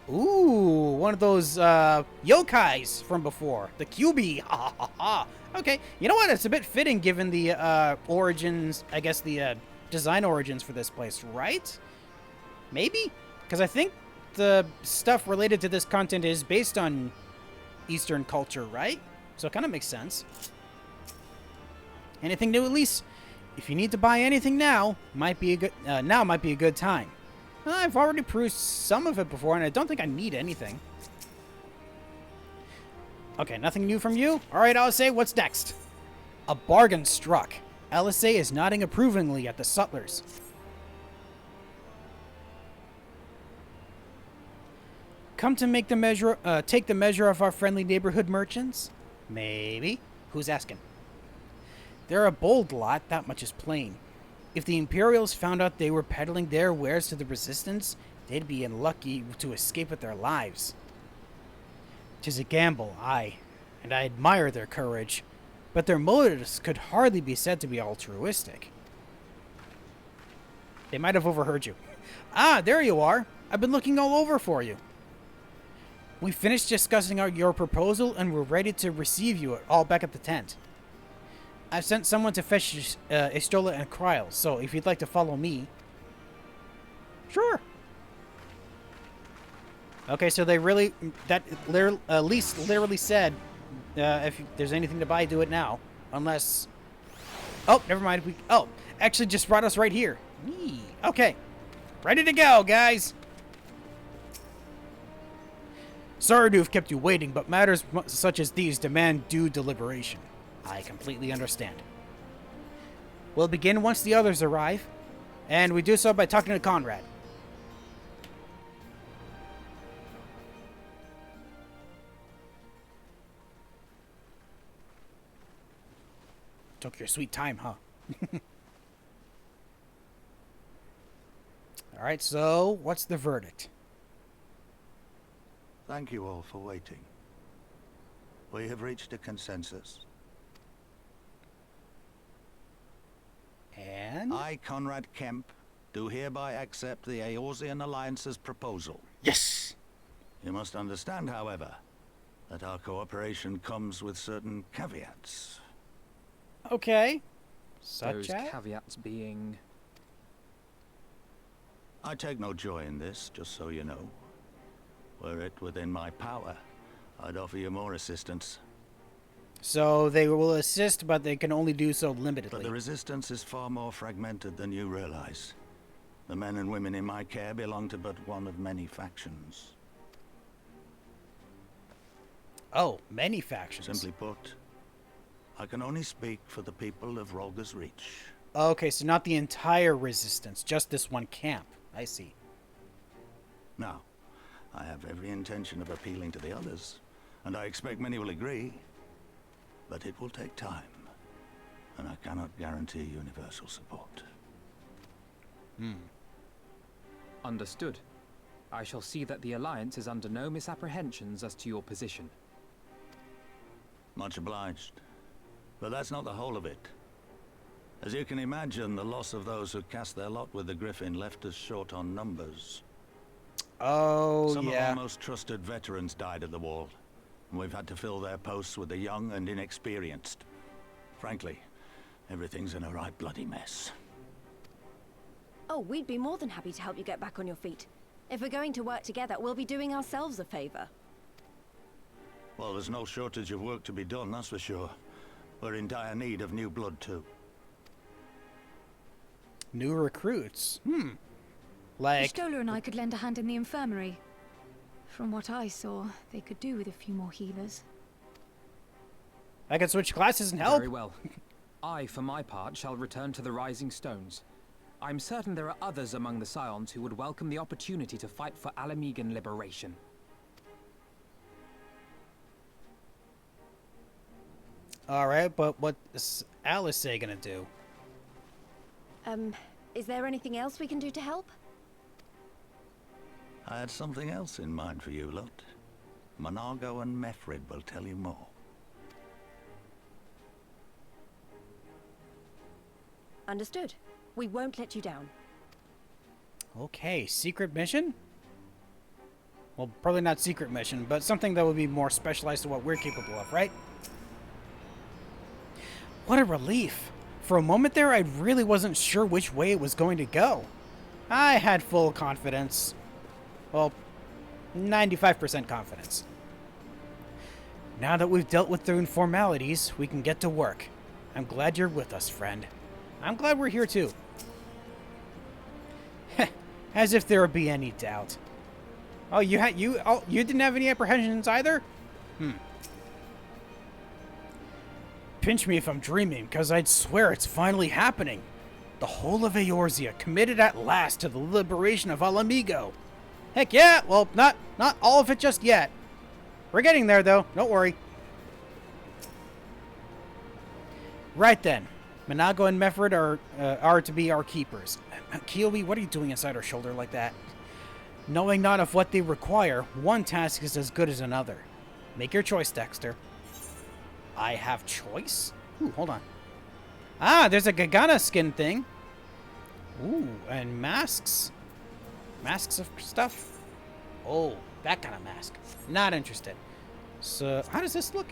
Ooh, one of those yokais from before. The QB. Ha ha ha. Okay, you know what? It's a bit fitting given the origins, I guess the design origins for this place, right? Maybe? Because I think the stuff related to this content is based on Eastern culture, right? So it kind of makes sense. Anything new, Elise? If you need to buy anything now, might be a good time. I've already perused some of it before, and I don't think I need anything. Okay, nothing new from you? Alright, Alisaie, what's next? A bargain struck. Alisaie is nodding approvingly at the sutlers. Come to make the measure, take the measure of our friendly neighborhood merchants? Maybe. Who's asking? They're a bold lot, that much is plain. If the Imperials found out they were peddling their wares to the Resistance, they'd be unlucky to escape with their lives. 'Tis a gamble, aye, and I admire their courage, but their motives could hardly be said to be altruistic. They might have overheard you. Ah, there you are. I've been looking all over for you. We finished discussing your proposal, and we're ready to receive you all back at the tent. I've sent someone to fetch Estola and Kryl, so if you'd like to follow me... Sure. Okay, so they really... Lyse literally said, if there's anything to buy, do it now. Unless... Oh, never mind. Actually just brought us right here. Eee. Okay. Ready to go, guys. Sorry to have kept you waiting, but matters such as these demand due deliberation. I completely understand. We'll begin once the others arrive, and we do so by talking to Conrad. Took your sweet time, huh? Alright, so what's the verdict? Thank you all for waiting. We have reached a consensus. And? I, Conrad Kemp, do hereby accept the Eorzean Alliance's proposal. Yes! You must understand, however, that our cooperation comes with certain caveats. Okay. Those caveats being... I take no joy in this, just so you know. Were it within my power, I'd offer you more assistance. So they will assist, but they can only do so limitedly. But the Resistance is far more fragmented than you realize. The men and women in my care belong to but one of many factions. Oh, many factions. Simply put, I can only speak for the people of Rhalgr's Reach. Okay, so not the entire Resistance, just this one camp. I see. Now, I have every intention of appealing to the others, and I expect many will agree. But it will take time, and I cannot guarantee universal support. Understood. I shall see that the Alliance is under no misapprehensions as to your position. Much obliged. But that's not the whole of it. As you can imagine, the loss of those who cast their lot with the Griffin left us short on numbers. Oh, Some yeah. of our most trusted veterans died at the wall, and we've had to fill their posts with the young and inexperienced. Frankly, everything's in a right bloody mess. Oh, we'd be more than happy to help you get back on your feet. If we're going to work together, we'll be doing ourselves a favor. Well, there's no shortage of work to be done, that's for sure. We're in dire need of new blood, too. New recruits. Like... Stola and I could lend a hand in the infirmary. From what I saw, they could do with a few more healers. I can switch classes and help? Very well. I, for my part, shall return to the Rising Stones. I'm certain there are others among the Scions who would welcome the opportunity to fight for Ala Mhigan liberation. Alright, but what is Alisaie gonna do? Is there anything else we can do to help? I had something else in mind for you, lot. Monargo and Mefrid will tell you more. Understood. We won't let you down. Okay, secret mission? Well, probably not secret mission, but something that would be more specialized to what we're capable of, right? What a relief. For a moment there, I really wasn't sure which way it was going to go. I had full confidence. Well, 95% confidence. Now that we've dealt with the informalities, we can get to work. I'm glad you're with us, friend. I'm glad we're here too. As if there would be any doubt. Oh, you didn't have any apprehensions either? Pinch me if I'm dreaming, because I'd swear it's finally happening. The whole of Eorzea committed at last to the liberation of Ala Mhigan. Heck yeah! Well, not all of it just yet. We're getting there, though. Don't worry. Right then. Monargo and Mefrid are to be our keepers. Kyobi, what are you doing inside her shoulder like that? Knowing not of what they require, one task is as good as another. Make your choice, Dexter. I have choice? Ooh, hold on. Ah, there's a Gagana skin thing. Ooh, and masks. Masks of stuff? Oh, that kind of mask. Not interested. So, how does this look?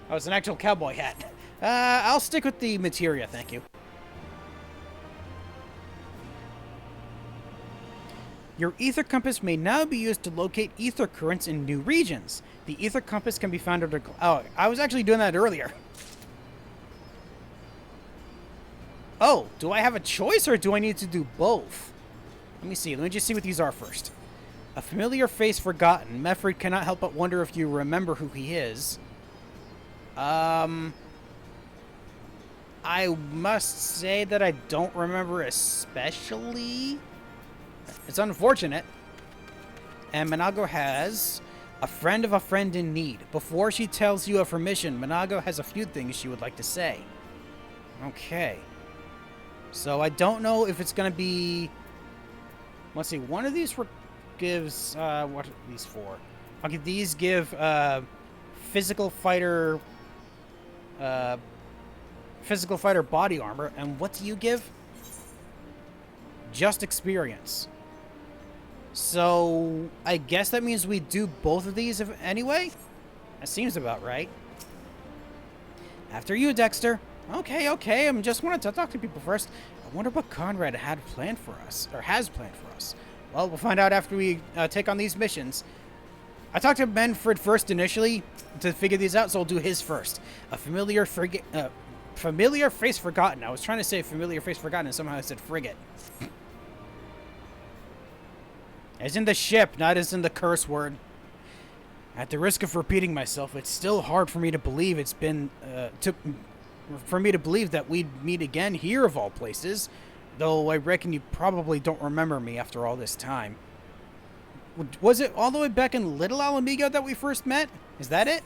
Oh, it's an actual cowboy hat. I'll stick with the materia, thank you. Your ether compass may now be used to locate ether currents in new regions. The ether compass can be found under... Oh, I was actually doing that earlier. Oh, do I have a choice or do I need to do both? Let me see. Let me just see what these are first. A familiar face forgotten. Mefrid cannot help but wonder if you remember who he is. I must say that I don't remember especially. It's unfortunate. And Monargo has a friend of a friend in need. Before she tells you of her mission, Monargo has a few things she would like to say. Okay. So I don't know if it's going to be... Let's see. One of these gives... what are these for? Okay, these give physical fighter body armor. And what do you give? Just experience. So, I guess that means we do both of these anyway? That seems about right. After you, Dexter. Okay, I just wanted to talk to people first. I wonder what Conrad had planned for us, or has planned for us. Well, we'll find out after we take on these missions. I talked to Mefrid first initially to figure these out, so I'll do his first. A familiar face forgotten. I was trying to say familiar face forgotten, and somehow I said frigate. As in the ship, not as in the curse word. At the risk of repeating myself, it's still hard for me to believe that we'd meet again here of all places, though I reckon you probably don't remember me after all this time. Was it all the way back in Little Ala Mhigan that we first met? Is that it?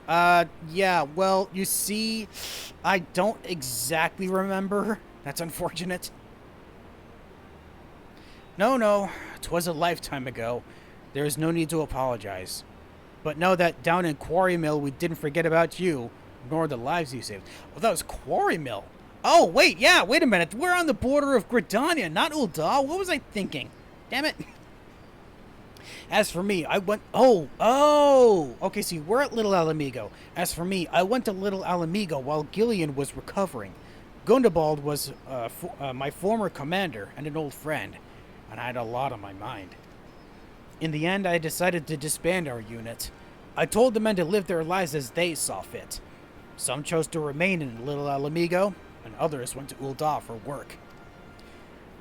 Yeah, well, you see, I don't exactly remember. That's unfortunate. No, 'twas a lifetime ago. There is no need to apologize. But know that down in Quarry Mill we didn't forget about you, nor the lives you saved. Oh, that was Quarry Mill. Oh, wait, yeah, wait a minute. We're on the border of Gridania, not Ul'dah. What was I thinking? Damn it. As for me, I went... Oh! Okay, see, we're at Little Ala Mhigan. As for me, I went to Little Ala Mhigan while Gillian was recovering. Gundobald was my former commander and an old friend, and I had a lot on my mind. In the end, I decided to disband our unit. I told the men to live their lives as they saw fit. Some chose to remain in Little Ala Mhigan, and others went to Ul'dah for work.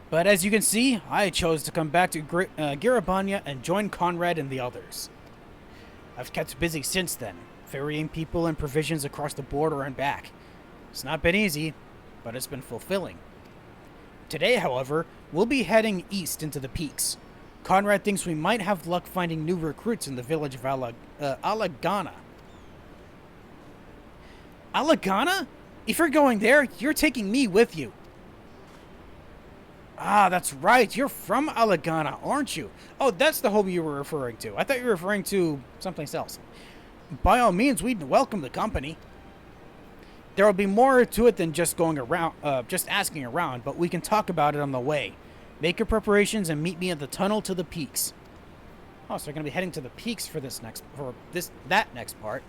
But as you can see, I chose to come back to Gyr Abania and join Conrad and the others. I've kept busy since then, ferrying people and provisions across the border and back. It's not been easy, but it's been fulfilling. Today, however, we'll be heading east into the peaks. Conrad thinks we might have luck finding new recruits in the village of Alagana. Alagana? If you're going there, you're taking me with you. Ah, that's right. You're from Alagana, aren't you? Oh, that's the home you were referring to. I thought you were referring to something else. By all means, we'd welcome the company. There will be more to it than just going around, just asking around, but we can talk about it on the way. Make your preparations and meet me at the tunnel to the peaks. Oh, so we're gonna be heading to the peaks for that next part.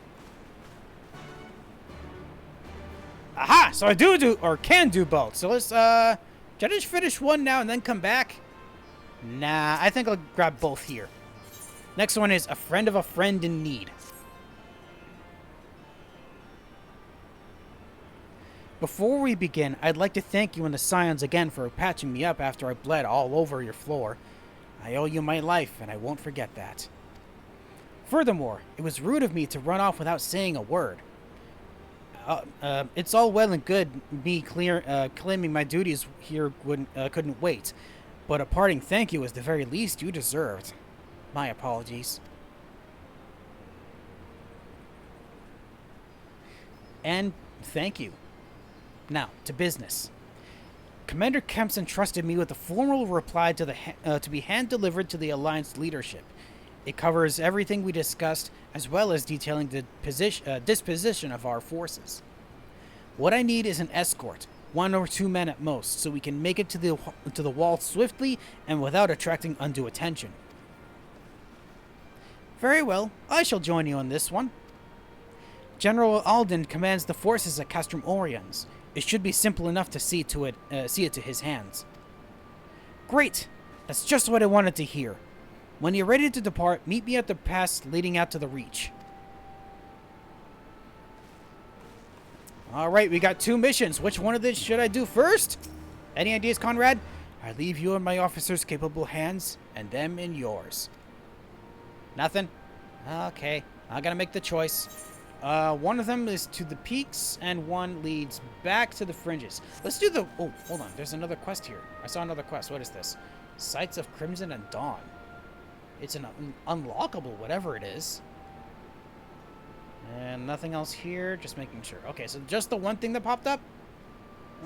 Aha! So I can do both. So let's, should I just finish one now and then come back? Nah, I think I'll grab both here. Next one is A Friend of a Friend in Need. Before we begin, I'd like to thank you and the Scions again for patching me up after I bled all over your floor. I owe you my life, and I won't forget that. Furthermore, it was rude of me to run off without saying a word. It's all well and good me claiming my duties here couldn't wait, but a parting thank you is the very least you deserved. My apologies. And thank you. Now, to business. Commander Kemp's entrusted me with a formal reply to be hand-delivered to the Alliance leadership. It covers everything we discussed, as well as detailing the disposition of our forces. What I need is an escort, 1 or 2 men at most, so we can make it to the wall swiftly and without attracting undue attention. Very well, I shall join you on this one. General Alden commands the forces at Castrum Oriens. It should be simple enough to see it to his hands. Great! That's just what I wanted to hear. When you're ready to depart, meet me at the pass leading out to the Reach. Alright, we got 2 missions. Which one of these should I do first? Any ideas, Conrad? I leave you in my officers' capable hands, and them in yours. Nothing? Okay, I gotta make the choice. One of them is to the peaks, and one leads back to the fringes. Let's do the... Oh, hold on. There's another quest here. I saw another quest. What is this? Sights of Crimson and Dawn. It's an unlockable, whatever it is. And nothing else here. Just making sure. Okay, so just the one thing that popped up?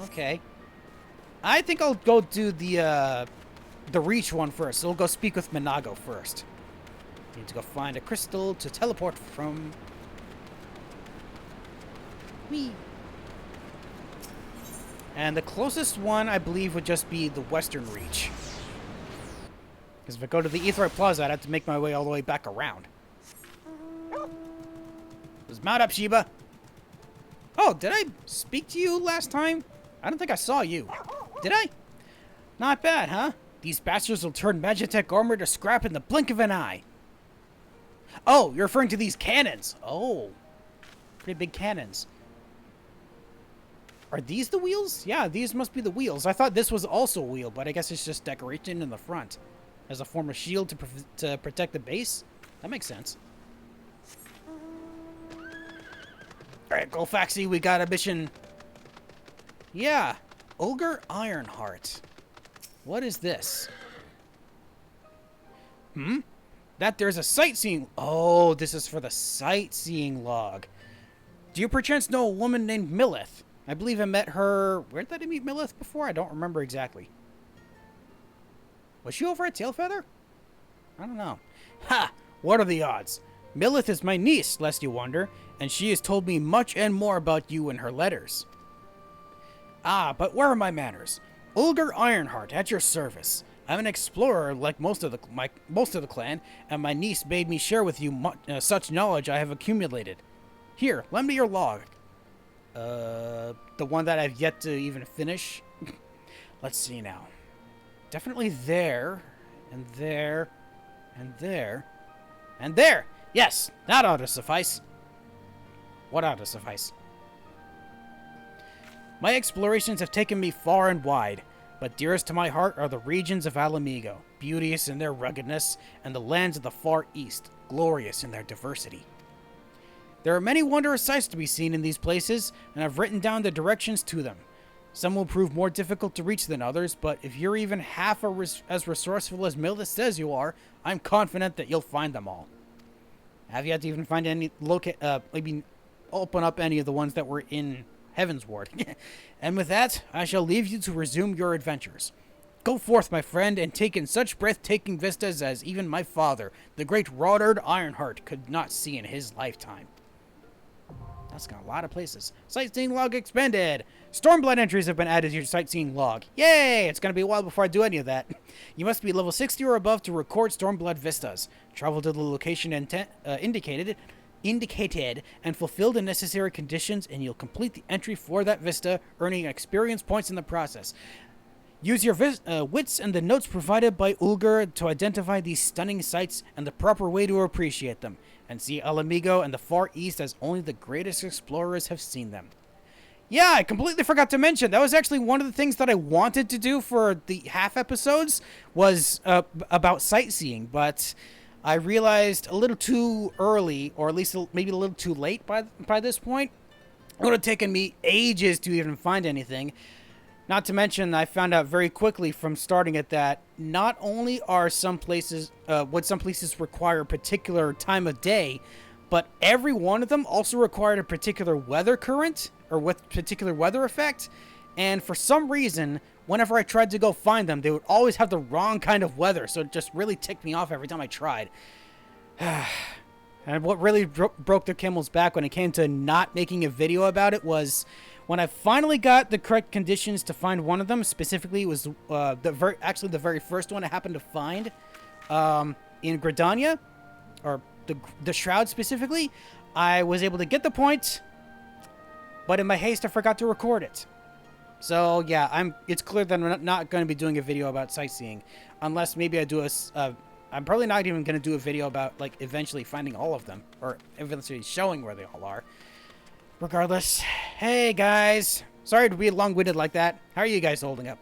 Okay. I think I'll go do the Reach one first. So we'll go speak with Minago first. Need to go find a crystal to teleport from... Whee! And the closest one, I believe, would just be the Western Reach. Because if I go to the Aetheroid Plaza, I'd have to make my way all the way back around. Just mount up, Sheba. Oh, did I speak to you last time? I don't think I saw you. Did I? Not bad, huh? These bastards will turn Magitech armor to scrap in the blink of an eye. Oh, you're referring to these cannons. Oh. Pretty big cannons. Are these the wheels? Yeah, these must be the wheels. I thought this was also a wheel, but I guess it's just decoration in the front. As a form of shield to protect the base? That makes sense. Alright, Golfaxi, we got a mission. Yeah. Ogre Ironheart. What is this? That there's a sightseeing... Oh, this is for the sightseeing log. Do you perchance know a woman named Millith? I believe I met her... Where did I meet Millith before? I don't remember exactly. Was she over at Tailfeather? I don't know. Ha! What are the odds? Millith is my niece, lest you wonder, and she has told me much and more about you in her letters. Ah, but where are my manners? Rhalgr Ironheart, at your service. I'm an explorer like most of the clan, and my niece bade me share with you such knowledge I have accumulated. Here, lend me your log. The one that I've yet to even finish? Let's see now. Definitely there, and there, and there, and there! Yes, that ought to suffice. What ought to suffice? My explorations have taken me far and wide, but dearest to my heart are the regions of Ala Mhigan, beauteous in their ruggedness, and the lands of the far east, glorious in their diversity. There are many wondrous sights to be seen in these places, and I've written down the directions to them. Some will prove more difficult to reach than others, but if you're even half as resourceful as Milda says you are, I'm confident that you'll find them all. Have you had to even find any open up any of the ones that were in Heaven's Ward? And with that, I shall leave you to resume your adventures. Go forth, my friend, and take in such breathtaking vistas as even my father, the great Rhalgr Ironheart, could not see in his lifetime. That's got a lot of places. Sightseeing log expanded. Stormblood entries have been added to your sightseeing log. Yay! It's going to be a while before I do any of that. You must be level 60 or above to record Stormblood vistas. Travel to the location indicated and fulfill the necessary conditions, and you'll complete the entry for that vista, earning experience points in the process. Use your wits and the notes provided by Rhalgr to identify these stunning sights and the proper way to appreciate them, and see Ala Mhigan and the Far East as only the greatest explorers have seen them. Yeah, I completely forgot to mention, that was actually one of the things that I wanted to do for the half episodes, was about sightseeing, but I realized a little too early, or at least maybe a little too late by this point. It would have taken me ages to even find anything. Not to mention, I found out very quickly from starting at that, not only are some places, would some places require a particular time of day, but every one of them also required a particular weather current, or with particular weather effect. And for some reason, whenever I tried to go find them, they would always have the wrong kind of weather, so it just really ticked me off every time I tried. And what really broke the camel's back when it came to not making a video about it was when I finally got the correct conditions to find one of them. Specifically, it was the very first one I happened to find in Gridania, or the Shroud specifically. I was able to get the point, but in my haste, I forgot to record it. So yeah, it's clear that I'm not going to be doing a video about sightseeing, unless maybe I do I'm probably not even going to do a video about, like, eventually finding all of them, or eventually showing where they all are. Regardless, hey guys, sorry to be long-winded like that. How are you guys holding up?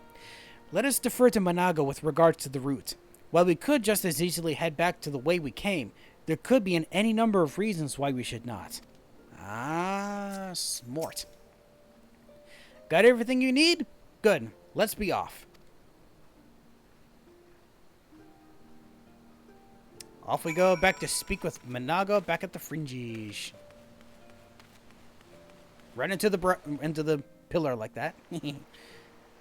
Let us defer to Managa with regards to the route. While we could just as easily head back to the way we came, there could be any number of reasons why we should not. Ah, smart. Got everything you need? Good. Let's be off. Off we go back to speak with Managa back at the Fringes. Right into the pillar like that.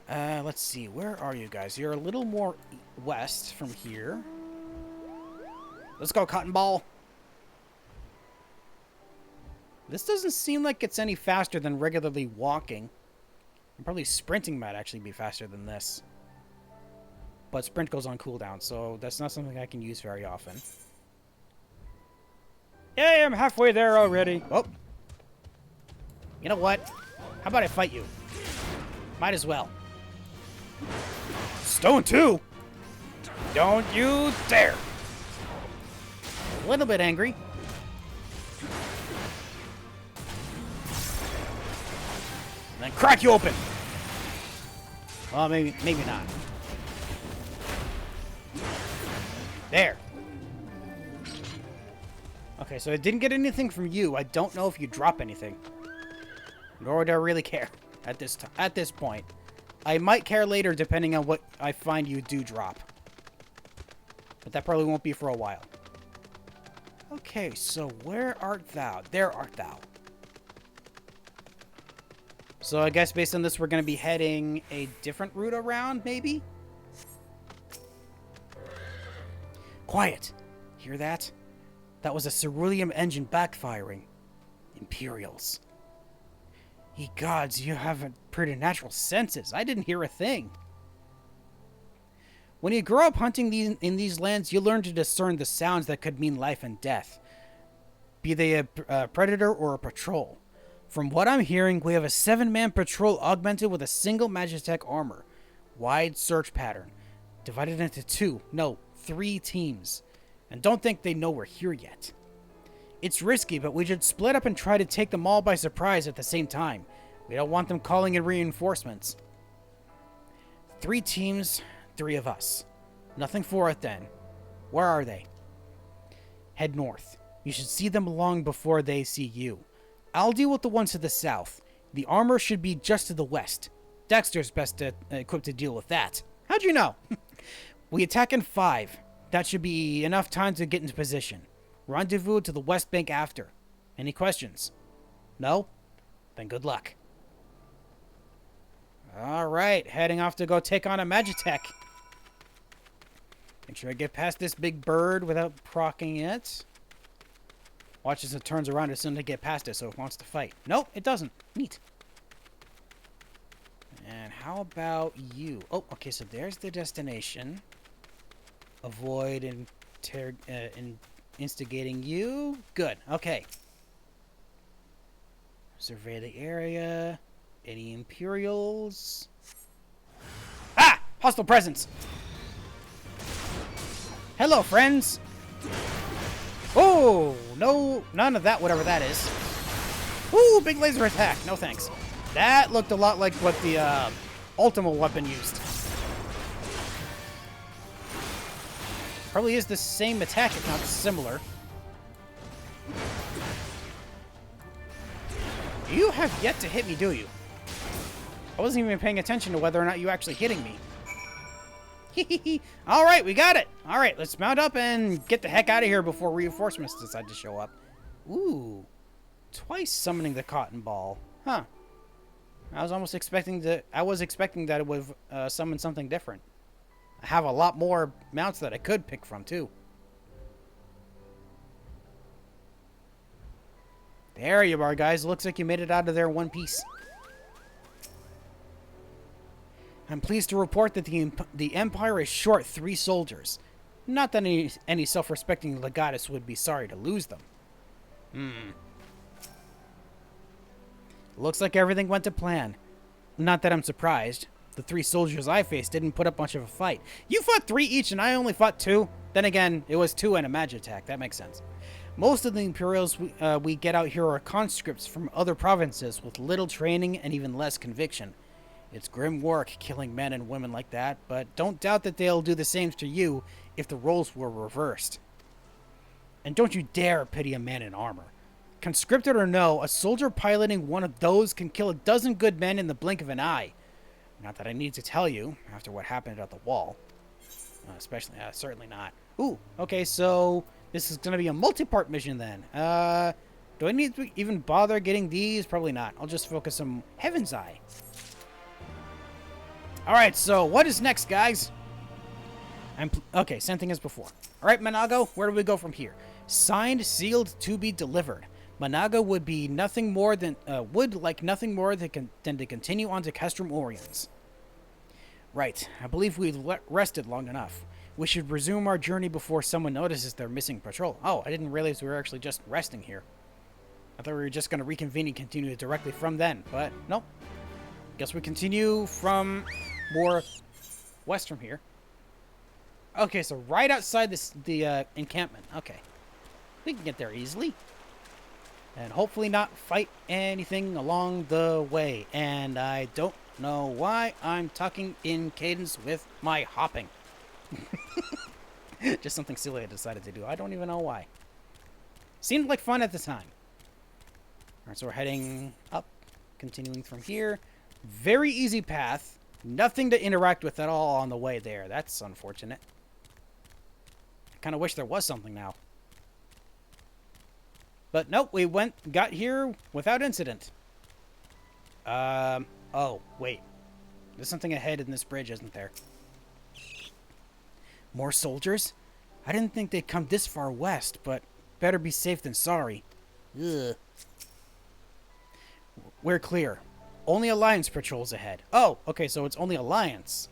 Let's see. Where are you guys? You're a little more west from here. Let's go, Cotton Ball. This doesn't seem like it's any faster than regularly walking. And probably sprinting might actually be faster than this. But sprint goes on cooldown, so that's not something I can use very often. Yay, I'm halfway there already. Oh. You know what? How about I fight you? Might as well. Stone 2? Don't you dare. A little bit angry. And then crack you open. Well, maybe not. There. Okay, so I didn't get anything from you. I don't know if you drop anything. Nor do I really care at this point. I might care later depending on what I find you do drop. But that probably won't be for a while. Okay, so where art thou? There art thou. So I guess based on this, we're going to be heading a different route around, maybe? Quiet. Hear that? That was a ceruleum engine backfiring. Imperials. Ye gods, you have preternatural senses. I didn't hear a thing. When you grow up hunting in these lands, you learn to discern the sounds that could mean life and death, be they a predator or a patrol. From what I'm hearing, we have a 7-man patrol augmented with a single Magitech armor. Wide search pattern. Divided into 3 teams. And don't think they know we're here yet. It's risky, but we should split up and try to take them all by surprise at the same time. We don't want them calling in reinforcements. 3 teams, 3 of us. Nothing for it then. Where are they? Head north. You should see them long before they see you. I'll deal with the ones to the south. The armor should be just to the west. Dexter's best equipped to deal with that. How'd you know? We attack in 5. That should be enough time to get into position. Rendezvous to the west bank after. Any questions? No? Then good luck. Alright, heading off to go take on a Magitech. Make sure I get past this big bird without proccing it. Watch as it turns around as soon as I get past it, so it wants to fight. Nope, it doesn't. Neat. And how about you? Oh, okay, so there's the destination. Avoid instigating you. Good, okay. Survey the area. Any Imperials? Ah! Hostile presence! Hello, friends! Oh, no, none of that, whatever that is. Ooh, big laser attack. No thanks. That looked a lot like what the Ultima weapon used. Probably is the same attack, if not similar. You have yet to hit me, do you? I wasn't even paying attention to whether or not you actually hitting me. Alright, we got it. Alright, let's mount up and get the heck out of here before reinforcements decide to show up. Ooh. Twice summoning the cotton ball. Huh. I was expecting that it would summon something different. I have a lot more mounts that I could pick from, too. There you are, guys. Looks like you made it out of there in one piece. I'm pleased to report that the Empire is short 3 soldiers. Not that any self-respecting legatus would be sorry to lose them. Looks like everything went to plan. Not that I'm surprised. The 3 soldiers I faced didn't put up much of a fight. You fought 3 each and I only fought 2? Then again, it was 2 and a Magitech. That makes sense. Most of the Imperials we get out here are conscripts from other provinces with little training and even less conviction. It's grim work killing men and women like that, but don't doubt that they'll do the same to you if the roles were reversed. And don't you dare pity a man in armor. Conscripted or no, a soldier piloting one of those can kill a dozen good men in the blink of an eye. Not that I need to tell you, after what happened at the wall. Certainly not. Ooh, okay, so this is going to be a multi-part mission then. Do I need to even bother getting these? Probably not. I'll just focus on Heaven's Eye. Alright, so what is next, guys? Okay, same thing as before. Alright, Manago, where do we go from here? Signed, sealed, to be delivered. Manago would be nothing more than like nothing more than to continue on to Castrum Oriens. Right, I believe we've rested long enough. We should resume our journey before someone notices their missing patrol. Oh, I didn't realize we were actually just resting here. I thought we were just going to reconvene and continue directly from then, but nope. Guess we continue from more west from here. Okay, so right outside the encampment. Okay. We can get there easily. And hopefully not fight anything along the way. And I don't know why I'm talking in cadence with my hopping. Just something silly I decided to do. I don't even know why. Seemed like fun at the time. Alright, so we're heading up. Continuing from here. Very easy path. Nothing to interact with at all on the way there. That's unfortunate. I kind of wish there was something now. But nope, we got here without incident. Oh, wait. There's something ahead in this bridge, isn't there? More soldiers? I didn't think they'd come this far west, but better be safe than sorry. Ugh. We're clear. Only Alliance patrols ahead. Oh, okay, so it's only Alliance.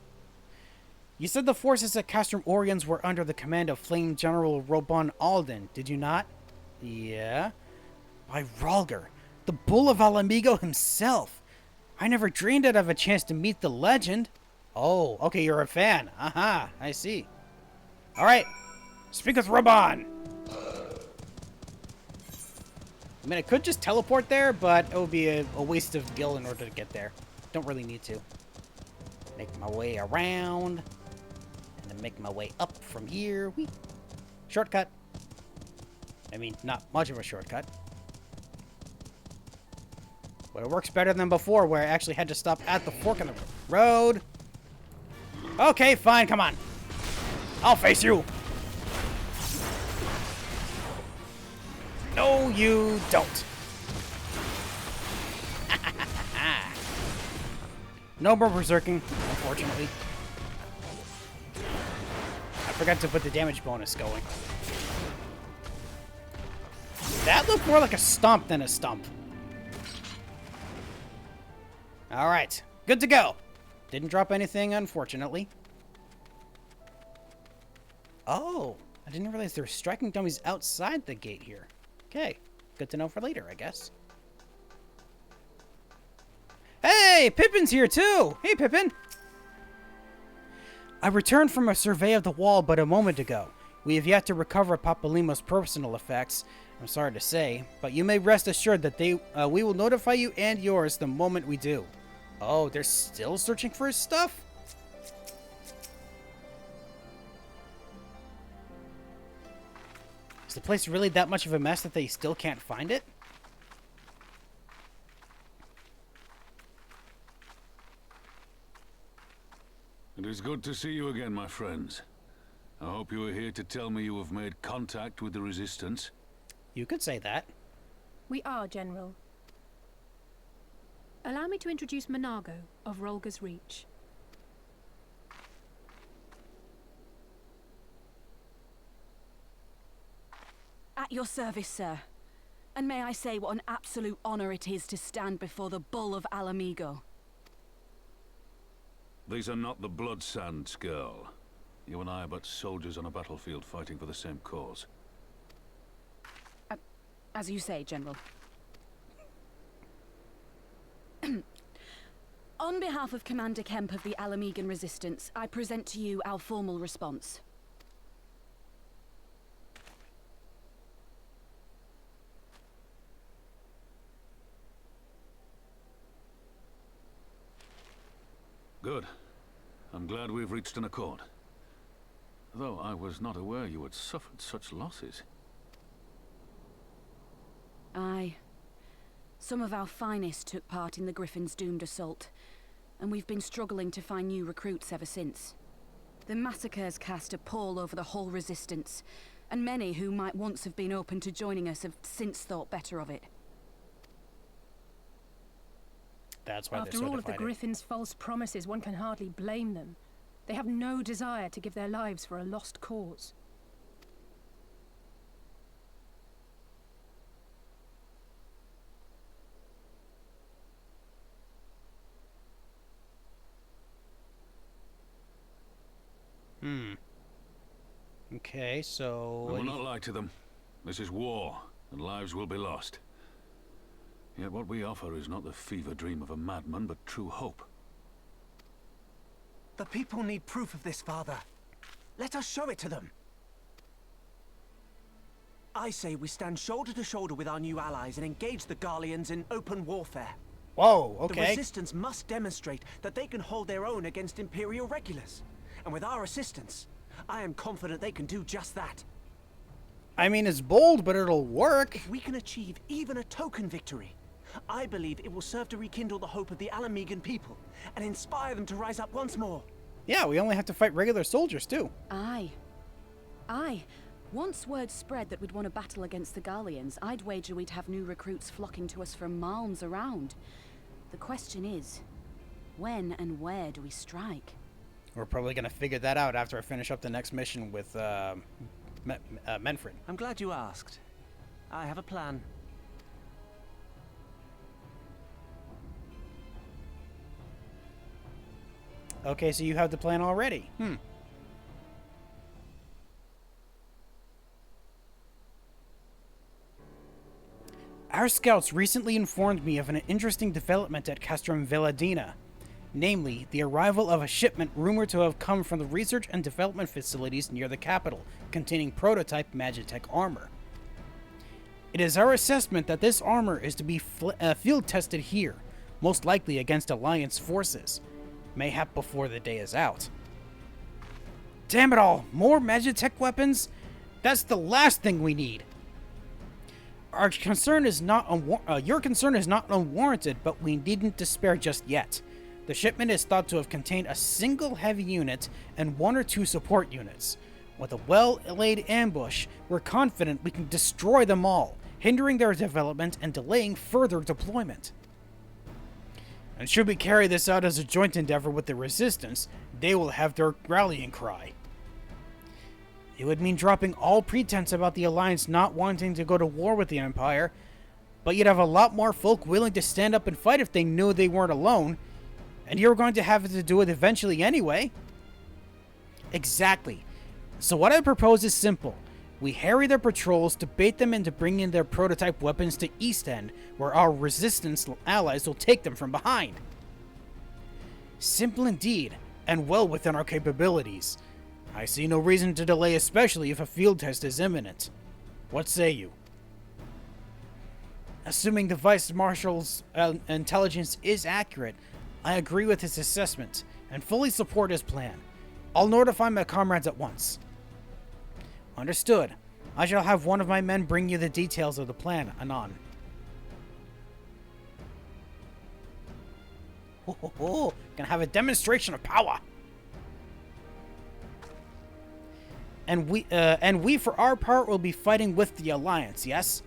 You said the forces at Castrum Oriens were under the command of Flame General Robon Alden, did you not? Yeah. By Rhalgr, the Bull of Ala Mhigan himself. I never dreamed I'd have a chance to meet the legend. Oh, okay, you're a fan. Aha, I see. Alright, speak with Robon. I mean, I could just teleport there, but it would be a waste of gil in order to get there. Don't really need to. Make my way around. And then make my way up from here. Whee! Shortcut. I mean, not much of a shortcut. But it works better than before, where I actually had to stop at the fork in the road. Okay, fine, come on. I'll face you. No, you don't. No more berserking, unfortunately. I forgot to put the damage bonus going. That looked more like a stomp than a stump. Alright, good to go. Didn't drop anything, unfortunately. Oh, I didn't realize there were striking dummies outside the gate here. Okay, good to know for later, I guess. Hey, Pippin's here too! Hey, Pippin! I returned from a survey of the wall but a moment ago. We have yet to recover Papalimo's personal effects, I'm sorry to say, but you may rest assured that we will notify you and yours the moment we do. Oh, they're still searching for his stuff? Is the place really that much of a mess that they still can't find it? It is good to see you again, my friends. I hope you are here to tell me you have made contact with the Resistance. You could say that. We are, General. Allow me to introduce Monargo of Rhalgr's Reach. At your service, sir. And may I say what an absolute honor it is to stand before the Bull of Ala Mhigan. These are not the Blood Sands, girl. You and I are but soldiers on a battlefield fighting for the same cause. As you say, General. On behalf of Commander Kemp of the Ala Mhigan Resistance, I present to you our formal response. Good. I'm glad we've reached an accord. Though I was not aware you had suffered such losses. Aye. Some of our finest took part in the Griffin's doomed assault, and we've been struggling to find new recruits ever since. The massacres cast a pall over the whole Resistance, and many who might once have been open to joining us have since thought better of it. That's why After all of the Griffin's false promises, one can hardly blame them. They have no desire to give their lives for a lost cause. Okay, so... I will not lie to them. This is war, and lives will be lost. Yet what we offer is not the fever dream of a madman, but true hope. The people need proof of this, Father. Let us show it to them. I say we stand shoulder to shoulder with our new allies and engage the Garleans in open warfare. Whoa, okay. The Resistance must demonstrate that they can hold their own against Imperial regulars. And with our assistance, I am confident they can do just that. I mean, it's bold, but it'll work. If we can achieve even a token victory, I believe it will serve to rekindle the hope of the Ala Mhigan people and inspire them to rise up once more. Yeah, we only have to fight regular soldiers, too. Aye. Aye. Once word spread that we'd won a battle against the Garleans, I'd wager we'd have new recruits flocking to us from malms around. The question is, when and where do we strike? We're probably going to figure that out after I finish up the next mission with Menfred. I'm glad you asked. I have a plan. Okay, so you have the plan already. Our scouts recently informed me of an interesting development at Castrum Veladina. Namely, the arrival of a shipment rumored to have come from the research and development facilities near the capital, containing prototype Magitech armor. It is our assessment that this armor is to be field tested here, most likely against Alliance forces, mayhap before the day is out. Damn it all! More Magitech weapons? That's the last thing we need! Our concern is not your concern is not unwarranted, but we needn't despair just yet. The shipment is thought to have contained a single heavy unit and 1 or 2 support units. With a well-laid ambush, we're confident we can destroy them all, hindering their development and delaying further deployment. And should we carry this out as a joint endeavor with the Resistance, they will have their rallying cry. It would mean dropping all pretense about the Alliance not wanting to go to war with the Empire, but you'd have a lot more folk willing to stand up and fight if they knew they weren't alone, and you're going to have to do it eventually anyway. Exactly. So what I propose is simple. We harry their patrols to bait them into bringing their prototype weapons to East End, where our Resistance allies will take them from behind. Simple indeed, and well within our capabilities. I see no reason to delay, especially if a field test is imminent. What say you? Assuming the Vice Marshal's intelligence is accurate, I agree with his assessment, and fully support his plan. I'll notify my comrades at once. Understood. I shall have one of my men bring you the details of the plan anon. Ho ho ho! Gonna have a demonstration of power! And we for our part will be fighting with the Alliance, yes?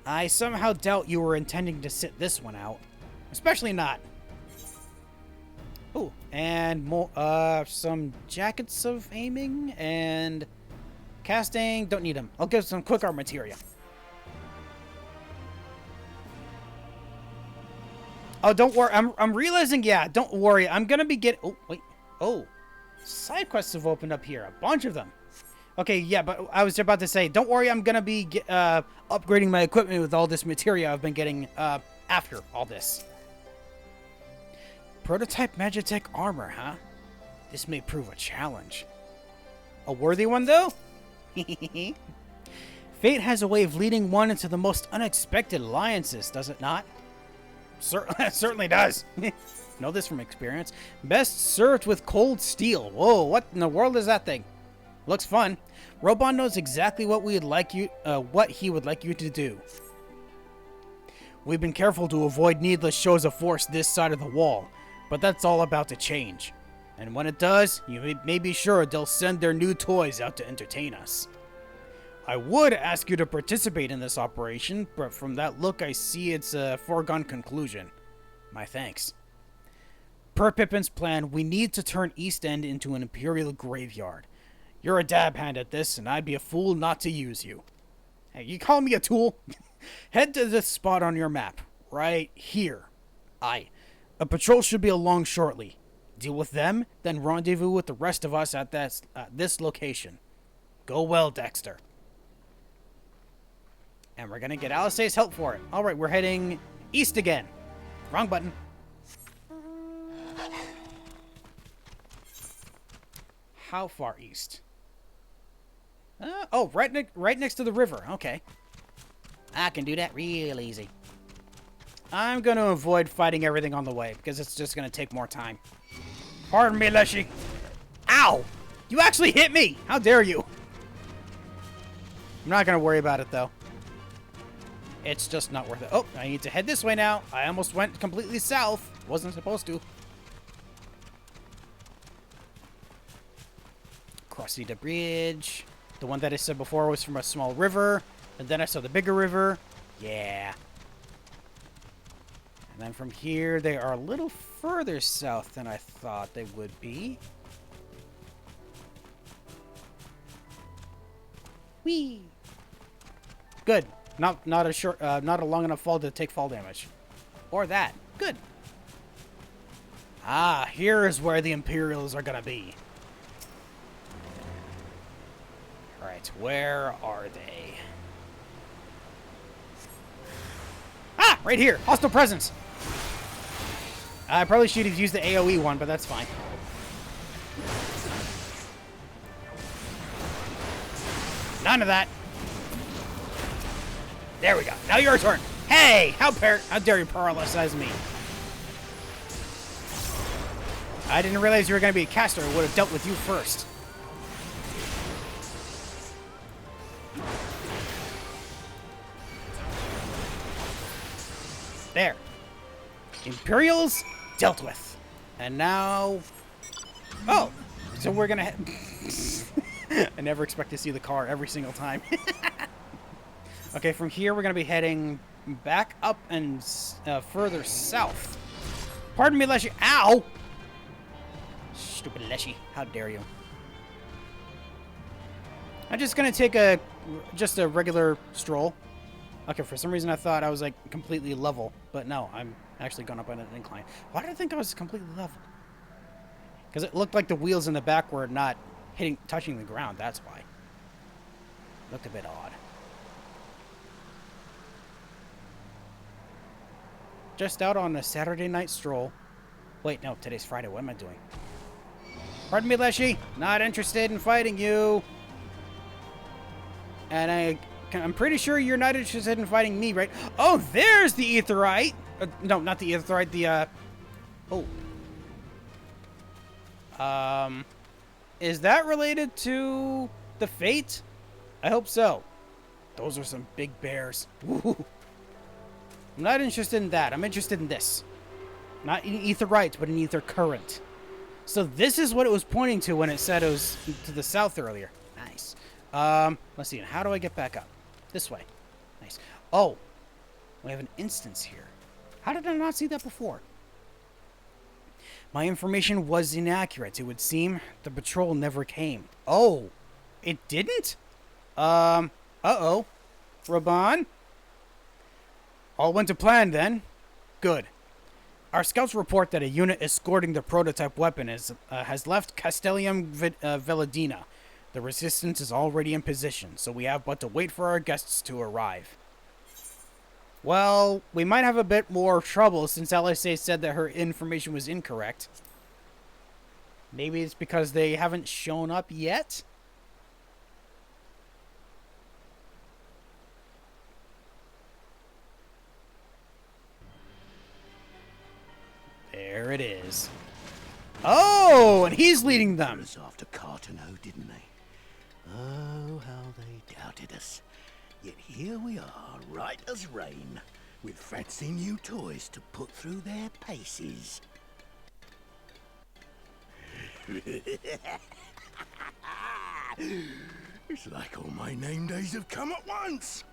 I somehow doubt you were intending to sit this one out. Especially not. Oh, and more, some jackets of aiming and casting. Don't need them. I'll give some quick art material. Oh, don't worry. I'm realizing, yeah, don't worry. I'm gonna be getting... Oh, wait. Oh. Side quests have opened up here. A bunch of them. Okay, yeah, but I was about to say, don't worry, I'm gonna be upgrading my equipment with all this material I've been getting after all this. Prototype Magitech armor, huh? This may prove a challenge. A worthy one, though? Fate has a way of leading one into the most unexpected alliances, does it not? Certainly does. Know this from experience. Best served with cold steel. Whoa, what in the world is that thing? Looks fun. Robon knows exactly what he would like you to do. We've been careful to avoid needless shows of force this side of the wall, but that's all about to change. And when it does, you may be sure they'll send their new toys out to entertain us. I would ask you to participate in this operation, but from that look I see it's a foregone conclusion. My thanks. Per Pippin's plan, we need to turn East End into an Imperial graveyard. You're a dab hand at this, and I'd be a fool not to use you. Hey, you call me a tool? Head to this spot on your map. Right here. Aye. A patrol should be along shortly. Deal with them, then rendezvous with the rest of us at this location. Go well, Dexter. And we're gonna get Alisaie's help for it. Alright, we're heading east again. Wrong button. How far east? Oh, right next to the river. Okay. I can do that real easy. I'm going to avoid fighting everything on the way, because it's just going to take more time. Pardon me, Leshy. Ow! You actually hit me! How dare you! I'm not going to worry about it, though. It's just not worth it. Oh, I need to head this way now. I almost went completely south. Wasn't supposed to. Crossing the bridge. The one that I said before was from a small river. And then I saw the bigger river. Yeah. And then from here, they are a little further south than I thought they would be. Whee! Good. Not a long enough fall to take fall damage. Or that. Good. Ah, here is where the Imperials are gonna be. Alright, where are they? Ah! Right here! Hostile presence! I probably should have used the AoE one, but that's fine. None of that. There we go. Now your turn. Hey! How dare you paralyze me? I didn't realize you were going to be a caster. I would have dealt with you first. There. Imperials dealt with. And now... Oh! So we're going to... I never expect to see the car every single time. Okay, from here we're going to be heading back up and further south. Pardon me, Leshy. Ow! Stupid Leshy. How dare you. I'm just going to take just a regular stroll. Okay, for some reason I thought I was like completely level, but no, I'm actually going up on an incline. Why did I think I was completely level? Because it looked like the wheels in the back were not touching the ground, that's why. Looked a bit odd. Just out on a Saturday night stroll. Wait, no, today's Friday. What am I doing? Pardon me, Leshy. Not interested in fighting you. And I'm pretty sure you're not interested in fighting me, right? Oh, there's the Aetheryte. No, not the Aetheryte. The, is that related to the Fate? I hope so. Those are some big bears. Woo. I'm not interested in that. I'm interested in this. Not in Aetheryte, but in Aether Current. So this is what it was pointing to when it said it was to the south earlier. Nice. Let's see. How do I get back up? This way. Nice. Oh, we have an instance here. How did I not see that before? My information was inaccurate. It would seem the patrol never came. Oh, it didn't? Uh-oh. Raban? All went to plan then. Good. Our scouts report that a unit escorting the prototype weapon has left Castellium Veladina. The resistance is already in position, so we have but to wait for our guests to arrive. Well, we might have a bit more trouble since Alisaie said that her information was incorrect. Maybe it's because they haven't shown up yet? There it is. Oh, and he's leading them. Us after Cartano, didn't they? Oh, how they doubted us. Yet here we are, right as rain, with fancy new toys to put through their paces. It's like all my name days have come at once.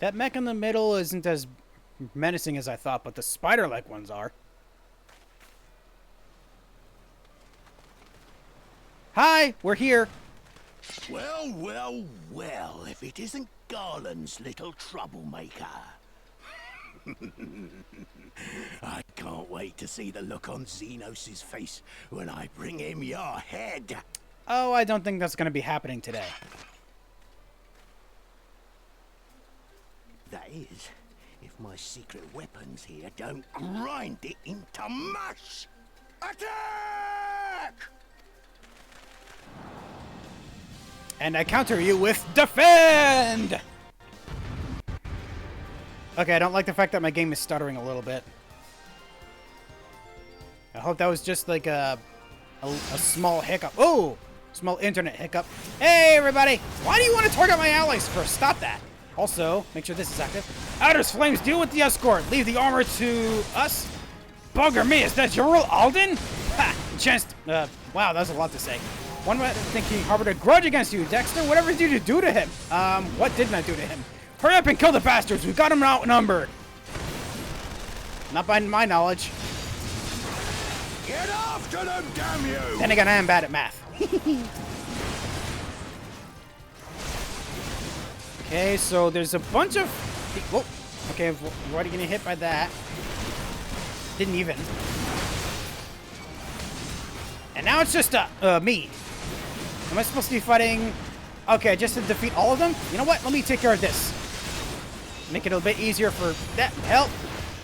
That mech in the middle isn't as menacing as I thought, but the spider-like ones are. Hi, we're here. Well, well, well, if it isn't Garland's little troublemaker. I can't wait to see the look on Xenos' face when I bring him your head. Oh, I don't think that's going to be happening today. That is, if my secret weapons here don't grind it into mush. Attack! And I counter you with defend! Okay, I don't like the fact that my game is stuttering a little bit. I hope that was just like a small hiccup. Oh! Small internet hiccup. Hey, everybody! Why do you want to target my allies first? Stop that! Also, make sure this is active. Outer's flames, deal with the escort. Leave the armor to us. Bugger me, is that General Alden? Ha! Chanced. Wow, that's a lot to say. One might think he harbored a grudge against you, Dexter. Whatever did you do to him? What didn't I do to him? Hurry up and kill the bastards. We've got them outnumbered. Not by my knowledge. Get after them, damn you! Then again, I am bad at math. Okay, so there's a bunch of... Whoa. Okay, I've already getting hit by that. Didn't even. And now it's just me. Am I supposed to be fighting... Okay, just to defeat all of them? You know what? Let me take care of this. Make it a bit easier for that help.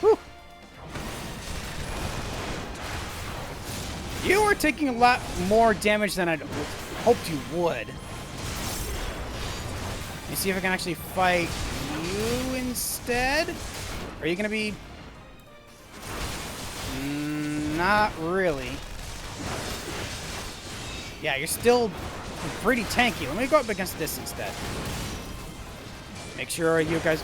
Whew. You are taking a lot more damage than I'd hoped you would. Let me see if I can actually fight you instead. Are you going to be... Not really. Yeah, you're still pretty tanky. Let me go up against this instead. Make sure you guys...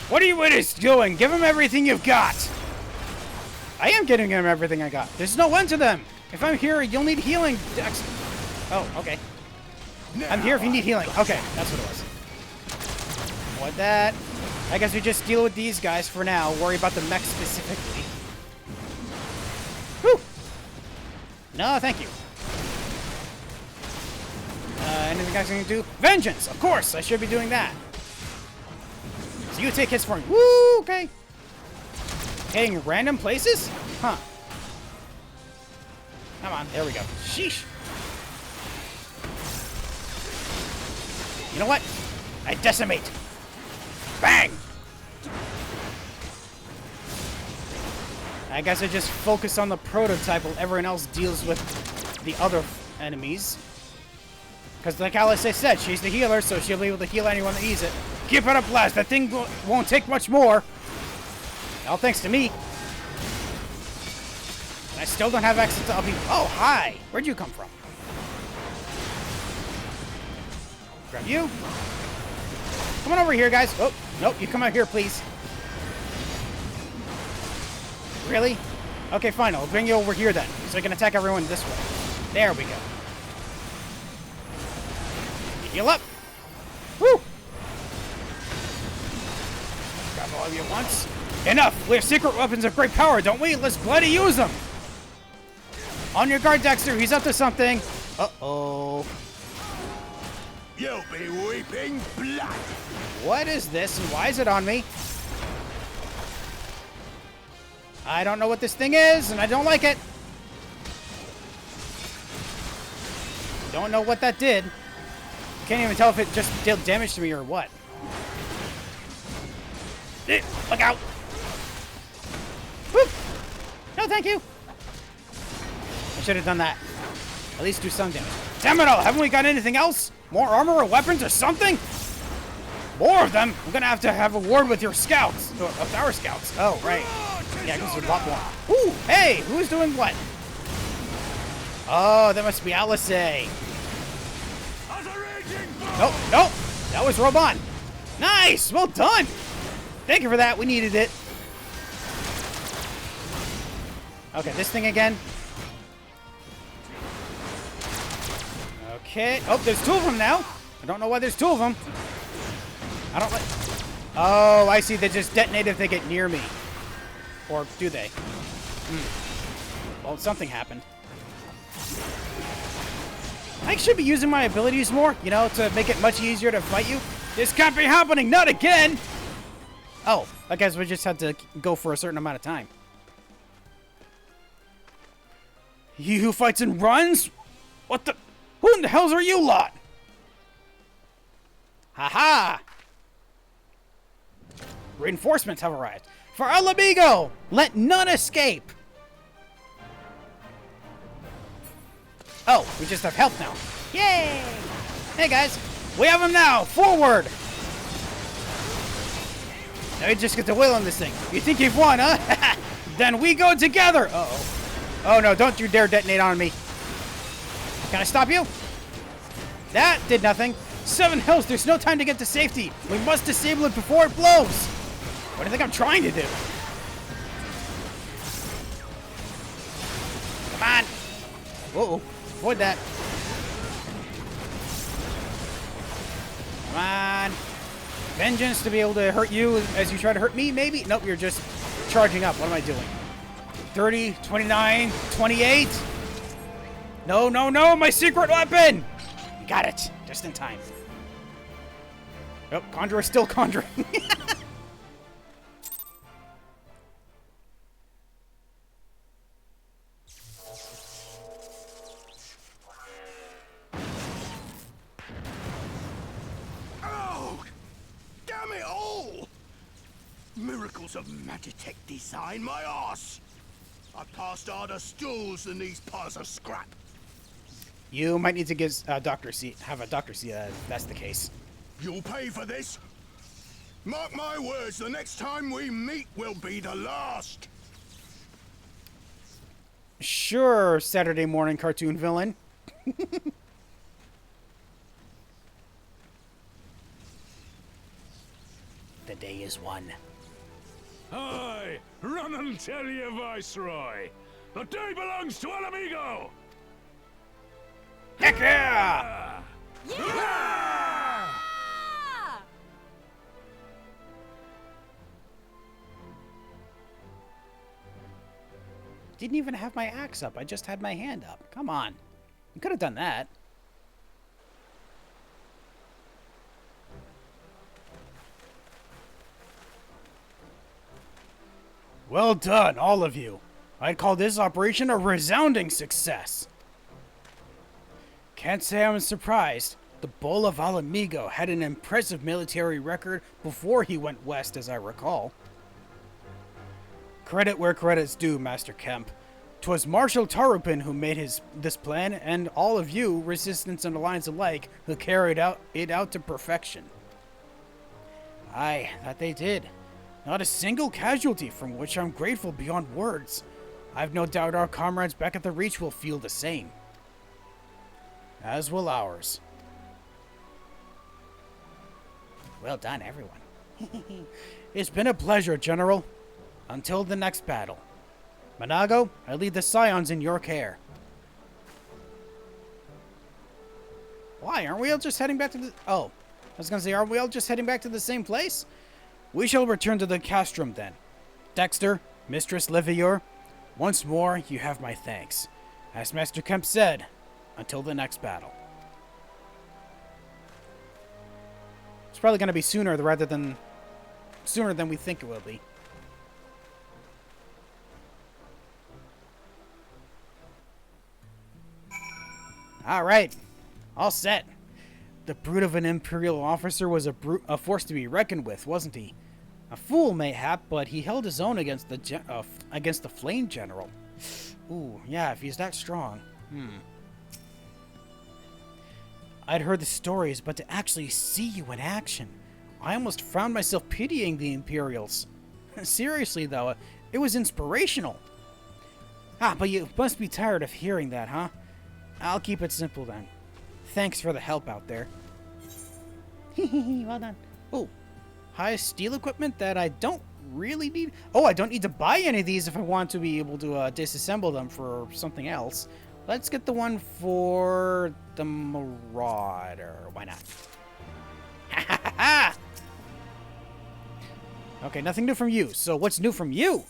What are you idiots doing? Give them everything you've got. I am getting them everything I got. There's no end to them. If I'm here, you'll need healing. Oh, okay. I'm here if you need healing. Okay, that's what it was. What that? I guess we just deal with these guys for now. Worry about the mech specifically. Whew. No, thank you. Anything else I can do? Vengeance! Of course! I should be doing that. So you take hits for me. Woo! Okay. Hitting random places? Huh. Come on. There we go. Sheesh. You know what? I decimate. Bang! I guess I just focus on the prototype while everyone else deals with the other enemies. Because like Alisaie said, she's the healer, so she'll be able to heal anyone that needs it. Keep it up, lads. That thing won't take much more. All thanks to me. And I still don't have access to other people. Oh, hi. Where'd you come from? Grab you. Come on over here, guys. Oh, nope. You come out here, please. Really? Okay, fine. I'll bring you over here then, so I can attack everyone this way. There we go. Heal up. Woo! Grab all of you at once. Enough! We have secret weapons of great power, don't we? Let's bloody use them! On your guard, Dexter. He's up to something. Uh-oh. You'll be weeping blood. What is this, and why is it on me? I don't know what this thing is, and I don't like it. Don't know what that did. Can't even tell if it just dealt damage to me or what. Look out! Whoop! No, thank you. I should have done that. At least do some damage. Damn it all! Haven't we got anything else? More armor or weapons or something? More of them? I'm gonna have a word with your scouts. With our scouts. Oh, right. Yeah, because there's a lot more. Ooh, hey! Who's doing what? Oh, that must be Alisaie. Nope, nope. That was Robon. Nice! Well done! Thank you for that. We needed it. Okay, this thing again. Okay. Oh, there's two of them now. I don't know why there's two of them. I don't like... Oh, I see. They just detonate if they get near me. Or do they? Well, something happened. I should be using my abilities more, you know, to make it much easier to fight you. This can't be happening! Not again! Oh, I guess we just had to go for a certain amount of time. He who fights and runs? What the... Who in the hells are you lot? Ha-ha! Reinforcements have arrived. For Ala Mhigan! Let none escape! Oh, we just have health now. Yay! Hey guys, we have him now! Forward! Now you just get to wheel on this thing. You think you've won, huh? Then we go together! Uh-oh. Oh no, don't you dare detonate on me. Can I stop you? That did nothing. 7 hills, there's no time to get to safety. We must disable it before it blows. What do you think I'm trying to do? Come on. Uh-oh. Avoid that. Come on. Vengeance to be able to hurt you as you try to hurt me, maybe? Nope, you're just charging up. What am I doing? 30, 29, 28. No, no, no, my secret weapon! You got it. Just in time. Oh, Conjurer's still conjuring. Oh! Damn it all! Miracles of Magitech design, my arse! I passed harder stools than these piles of scrap. You might need to get a doctor seat. Have a doctor seat. If that's the case. You'll pay for this. Mark my words, the next time we meet will be the last. Sure, Saturday morning cartoon villain. The day is won. Aye, run and tell your viceroy. The day belongs to Ala Mhigan. Heck yeah! Yeah! Didn't even have my axe up. I just had my hand up. Come on. You could have done that. Well done, all of you. I'd call this operation a resounding success. Can't say I'm surprised. The Bull of Ala Mhigan had an impressive military record before he went west, as I recall. Credit where credit's due, Master Kemp. 'Twas Marshal Tarupin who made this plan, and all of you, Resistance and Alliance alike, who carried it out to perfection. Aye, that they did. Not a single casualty, from which I'm grateful beyond words. I've no doubt our comrades back at the Reach will feel the same. As will ours. Well done, everyone. It's been a pleasure, General. Until the next battle. Manago, I leave the Scions in your care. Why? Aren't we all just heading back to the... Oh, I was going to say, aren't we all just heading back to the same place? We shall return to the castrum then. Dexter, Mistress Livior, once more, you have my thanks. As Master Kemp said, until the next battle. It's probably going to be sooner than we think it will be. Alright, all set. The brute of an Imperial officer was a force to be reckoned with, wasn't he? A fool, mayhap, but he held his own against the Flame General. Ooh, yeah, if he's that strong. I'd heard the stories, but to actually see you in action, I almost found myself pitying the Imperials. Seriously, though, it was inspirational. Ah, but you must be tired of hearing that, huh? I'll keep it simple then. Thanks for the help out there. Well done. Oh, high steel equipment that I don't really need. Oh, I don't need to buy any of these if I want to be able to disassemble them for something else. Let's get the one for the Marauder. Why not? Ha ha ha! Okay, nothing new from you. So what's new from you?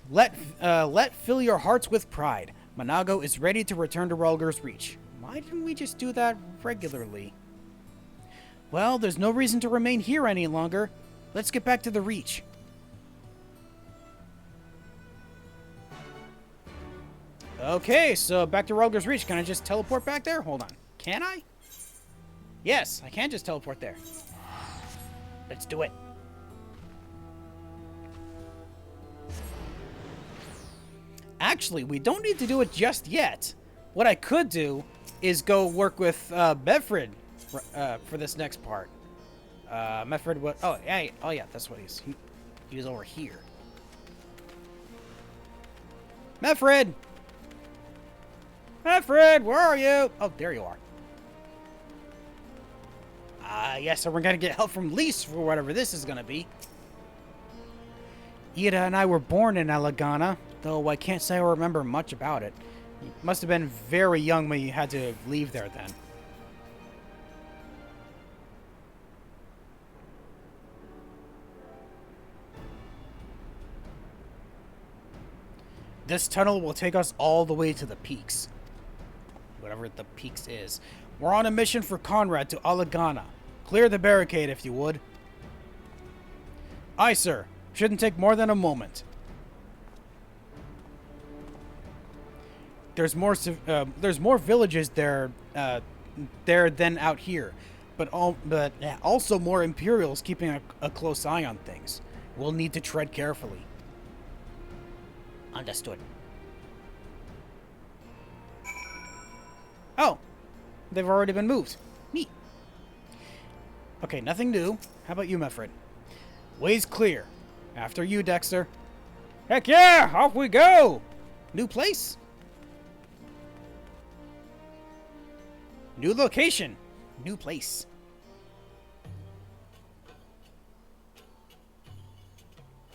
Let fill your hearts with pride. Manago is ready to return to Rhalgr's Reach. Why didn't we just do that regularly? Well, there's no reason to remain here any longer. Let's get back to the Reach. Okay, so back to Rhalgr's Reach. Can I just teleport back there? Hold on. Can I? Yes, I can just teleport there. Let's do it. Actually, we don't need to do it just yet. What I could do is go work with Medfred for this next part. Medfred, what? Oh, yeah, that's what he's over here. Medfred! Medfred, where are you? Oh, there you are. Yes, so we're gonna get help from Lyse for whatever this is gonna be. Ida and I were born in Alagana, though I can't say I remember much about it. You must have been very young when you had to leave there then. This tunnel will take us all the way to the peaks. Whatever the peaks is. We're on a mission for Conrad to Alagana. Clear the barricade, if you would. Aye, sir. Shouldn't take more than a moment. There's more villages there than out here, but also more Imperials keeping a close eye on things. We'll need to tread carefully. Understood. Oh, they've already been moved. Neat. Okay, nothing new. How about you, my friend? Way's clear. After you, Dexter. Heck yeah! Off we go! New place? New location. New place.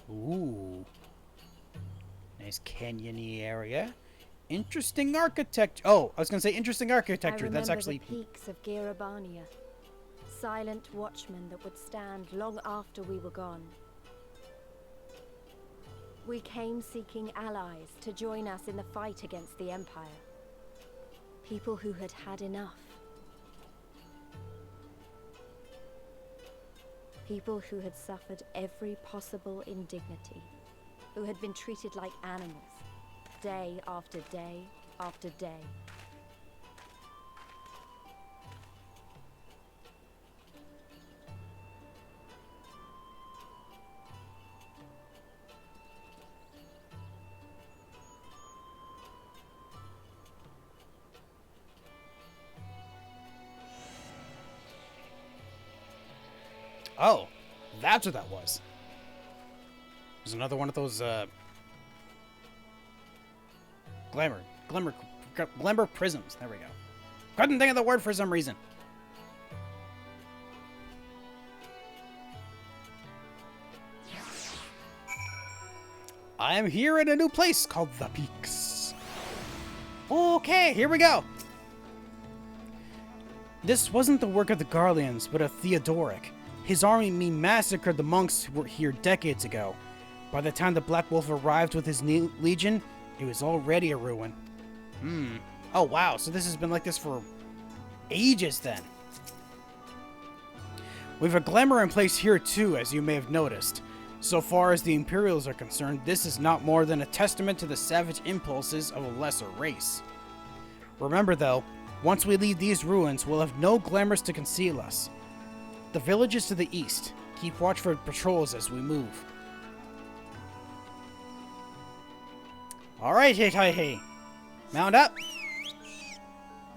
Ooh. Nice canyony area. Interesting architecture. Oh, I was going to say interesting architecture. That's actually... the peaks of Gyr Abania. Silent watchmen that would stand long after we were gone. We came seeking allies to join us in the fight against the Empire. People who had had enough. People who had suffered every possible indignity. Who had been treated like animals. Day after day after day. Oh, that's what that was. There's another one of those, Glimmer prisms. There we go. Couldn't think of the word for some reason. I am here in a new place called the Peaks. Okay, here we go. This wasn't the work of the Garleans, but of Theodoric. His army massacred the monks who were here decades ago. By the time the Black Wolf arrived with his legion, it was already a ruin. Oh, wow. So this has been like this for ages then. We have a glamour in place here too, as you may have noticed. So far as the Imperials are concerned, this is not more than a testament to the savage impulses of a lesser race. Remember though, once we leave these ruins, we'll have no glamours to conceal us. The village is to the east. Keep watch for patrols as we move. Alright, hey. Mount up.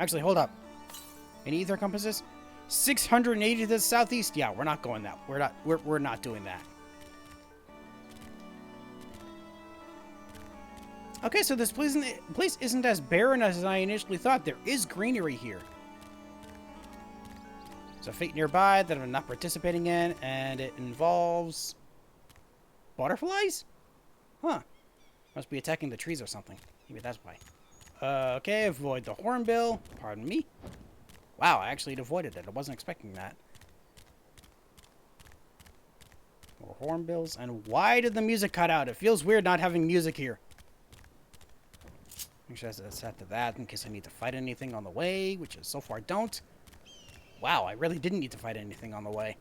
Actually, hold up. Any ether compasses? 680 to the southeast? Yeah, we're not going that. We're not doing that. Okay, so this place isn't as barren as I initially thought. There is greenery here. There's a fete nearby that I'm not participating in, and it involves butterflies? Huh. Must be attacking the trees or something. Maybe that's why. Okay, avoid the hornbill. Pardon me. Wow, I actually avoided it. I wasn't expecting that. More hornbills. And why did the music cut out? It feels weird not having music here. Make sure I set to that in case I need to fight anything on the way, which is so far don't. Wow, I really didn't need to fight anything on the way.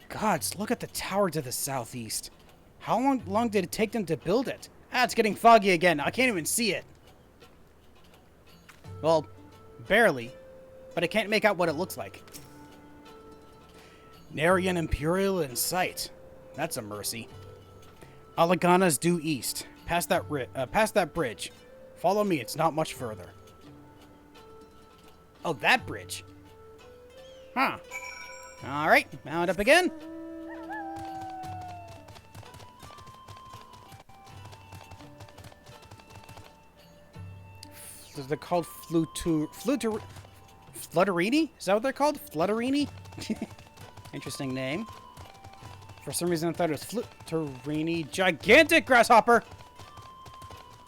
Gods, look at the tower to the southeast. How long did it take them to build it? Ah, it's getting foggy again. I can't even see it. Well, barely. But I can't make out what it looks like. Nary an Imperial in sight. That's a mercy. Ala Mhigan's due east. Past that bridge. Follow me, it's not much further. Oh, that bridge. Huh. Alright, mount up again. They're called Flutterini? Is that what they're called? Flutterini? Interesting name. For some reason I thought it was Flutterini. Gigantic grasshopper!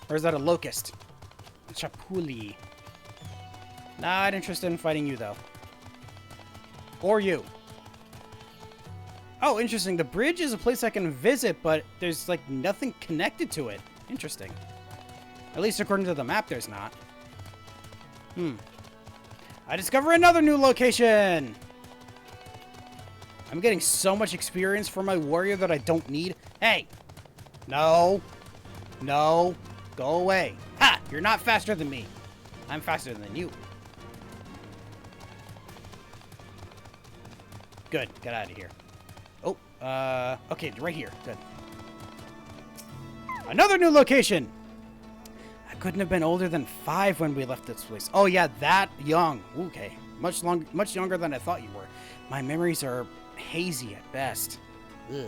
Or is that a locust? A chapuli. Not interested in fighting you, though. Or you. Oh, interesting. The bridge is a place I can visit, but there's, like, nothing connected to it. Interesting. At least according to the map, there's not. I discover another new location! I'm getting so much experience for my warrior that I don't need. Hey! No. No. Go away. Ha! You're not faster than me. I'm faster than you. Good. Get out of here. Oh, okay, right here. Good. Another new location! I couldn't have been older than 5 when we left this place. Oh yeah, that young. Okay. Much younger than I thought you were. My memories are hazy at best. Ugh.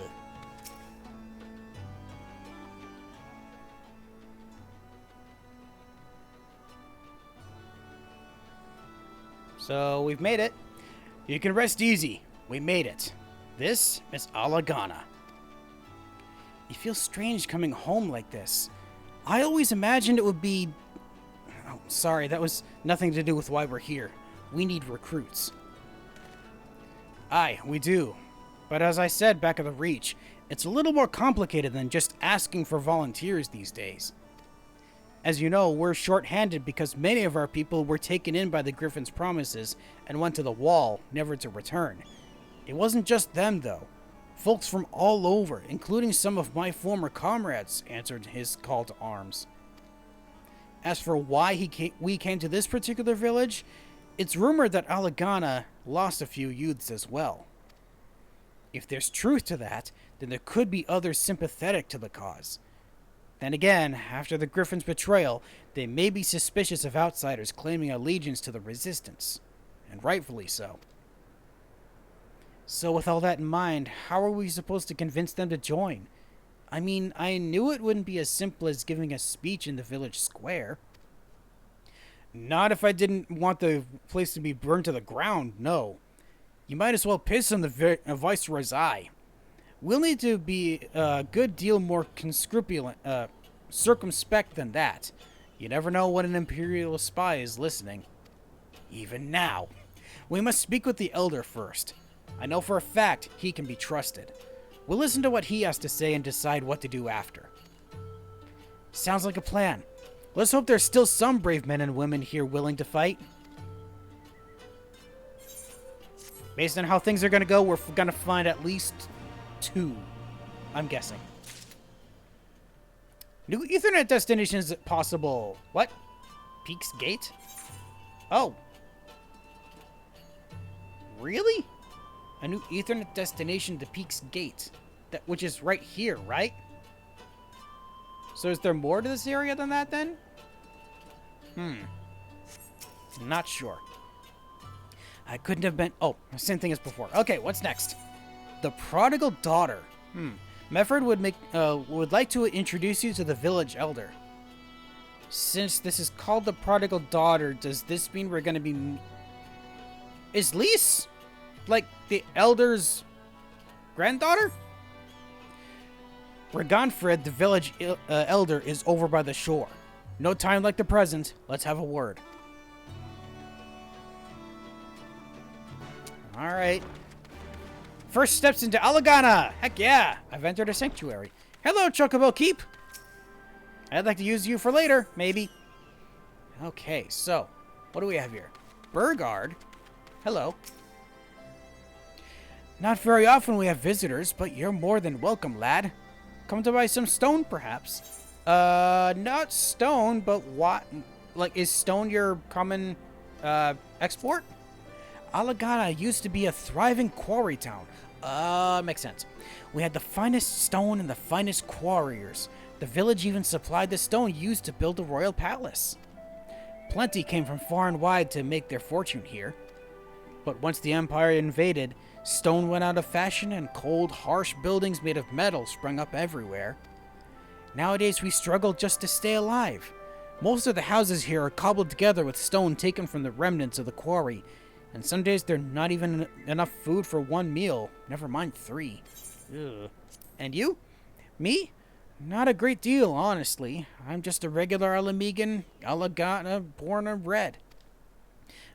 So, we've made it. You can rest easy. We made it. This is Ala Mhigan. It feels strange coming home like this. I always imagined it would be... Oh, sorry, that was nothing to do with why we're here. We need recruits. Aye, we do. But as I said back at the Reach, it's a little more complicated than just asking for volunteers these days. As you know, we're short-handed because many of our people were taken in by the Griffin's promises and went to the Wall, never to return. It wasn't just them, though. Folks from all over, including some of my former comrades, answered his call to arms. As for why we came to this particular village, it's rumored that Ala Mhigan lost a few youths as well. If there's truth to that, then there could be others sympathetic to the cause. Then again, after the Griffin's betrayal, they may be suspicious of outsiders claiming allegiance to the Resistance, and rightfully so. So with all that in mind, how are we supposed to convince them to join? I mean, I knew it wouldn't be as simple as giving a speech in the village square. Not if I didn't want the place to be burned to the ground, no. You might as well piss on the Viceroy's eye. We'll need to be a good deal more circumspect than that. You never know when an imperial spy is listening. Even now. We must speak with the Elder first. I know for a fact he can be trusted. We'll listen to what he has to say and decide what to do after. Sounds like a plan. Let's hope there's still some brave men and women here willing to fight. Based on how things are going to go, we're going to find at least 2, I'm guessing. New Ethernet destinations possible. What? Peak's Gate? Oh. Really? A new Ethernet destination to Peak's Gate. Which is right here, right? So is there more to this area than that, then? Not sure. I couldn't have been... Oh, same thing as before. Okay, what's next? The Prodigal Daughter. Mefford would like to introduce you to the village elder. Since this is called the Prodigal Daughter, does this mean we're going to be... Is Lyse like the elder's granddaughter? Ragnfrid, the village elder, is over by the shore. No time like the present. Let's have a word. Alright. First steps into Ala Mhigan! Heck yeah! I've entered a sanctuary. Hello, Chocobo Keep! I'd like to use you for later, maybe. Okay, so, what do we have here? Burgard? Hello. Not very often we have visitors, but you're more than welcome, lad. Come to buy some stone, perhaps? Not stone, but what? Like, is stone your common, export? Ala Mhigan used to be a thriving quarry town. Makes sense. We had the finest stone and the finest quarriers. The village even supplied the stone used to build the royal palace. Plenty came from far and wide to make their fortune here. But once the Empire invaded, stone went out of fashion and cold, harsh buildings made of metal sprung up everywhere. Nowadays we struggle just to stay alive. Most of the houses here are cobbled together with stone taken from the remnants of the quarry, and some days there's not even enough food for 1 meal, never mind 3. Ugh. And you? Me? Not a great deal, honestly. I'm just a regular Ala Mhigan, Ala Mhigan, born and bred.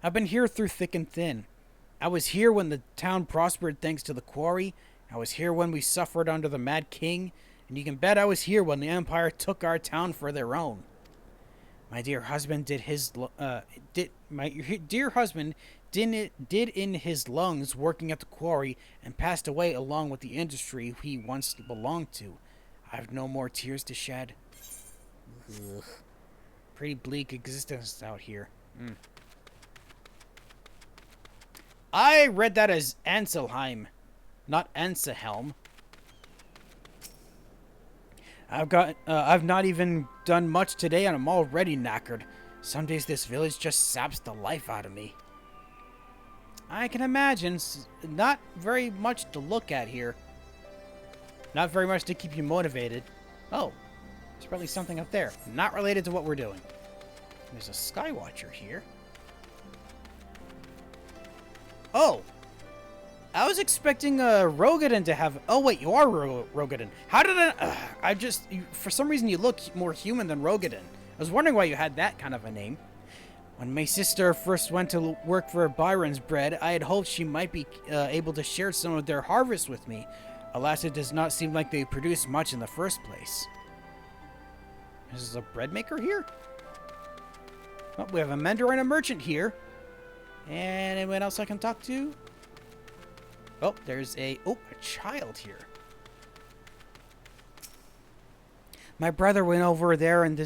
I've been here through thick and thin. I was here when the town prospered thanks to the quarry. I was here when we suffered under the Mad King. And you can bet I was here when the Empire took our town for their own. My dear husband did in his lungs working at the quarry and passed away along with the industry he once belonged to. I've no more tears to shed. Ugh. Pretty bleak existence out here. I read that as Anselheim, not Ansehelm. I've not even done much today and I'm already knackered. Some days this village just saps the life out of me. I can imagine. Not very much to look at here. Not very much to keep you motivated. Oh, there's probably something up there. Not related to what we're doing. There's a Skywatcher here. Oh! I was expecting Rogadin to have... Oh, wait, you are Rogadin. How did I just... for some reason, you look more human than Rogadin. I was wondering why you had that kind of a name. When my sister first went to work for Byron's Bread, I had hoped she might be able to share some of their harvest with me. Alas, it does not seem like they produce much in the first place. Is a bread maker here? Oh, we have a mender and a merchant here. And anyone else I can talk to? Oh, there's a child here. My brother went over there and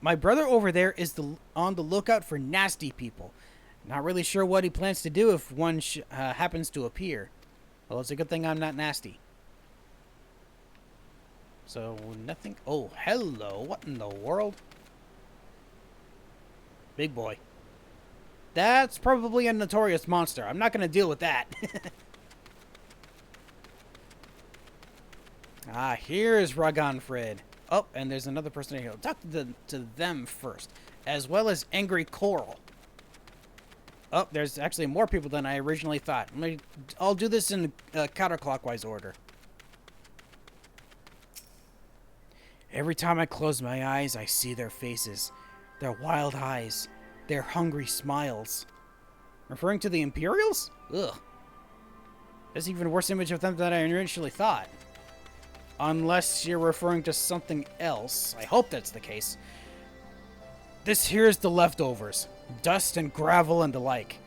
my brother over there is on the lookout for nasty people. Not really sure what he plans to do if one happens to appear. Well, it's a good thing I'm not nasty. So, nothing... Oh, hello. What in the world? Big boy. That's probably a notorious monster. I'm not going to deal with that. Ah, here's Raganfrid. Oh, and there's another person here. I'll talk to them first. As well as Angry Coral. Oh, there's actually more people than I originally thought. I'll do this in counterclockwise order. Every time I close my eyes, I see their faces. Their wild eyes. Their hungry smiles. Referring to the Imperials? Ugh. That's an even worse image of them than I initially thought. Unless you're referring to something else. I hope that's the case. This here's the leftovers. Dust and gravel and the like.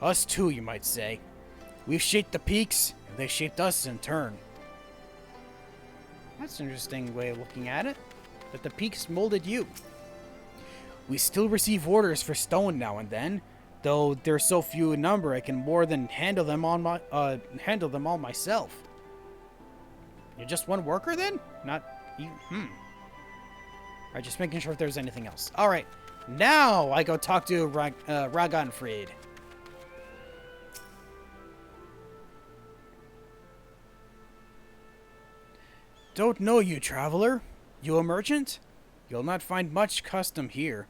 Us too, you might say. We've shaped the peaks, and they shaped us in turn. That's an interesting way of looking at it. That the peaks molded you. We still receive orders for stone now and then, though they're so few in number I can more than handle them all myself. You're just one worker then? Not you? Alright, just making sure if there's anything else. Alright, now I go talk to Raganfrid. Don't know you, traveler. You a merchant? You'll not find much custom here.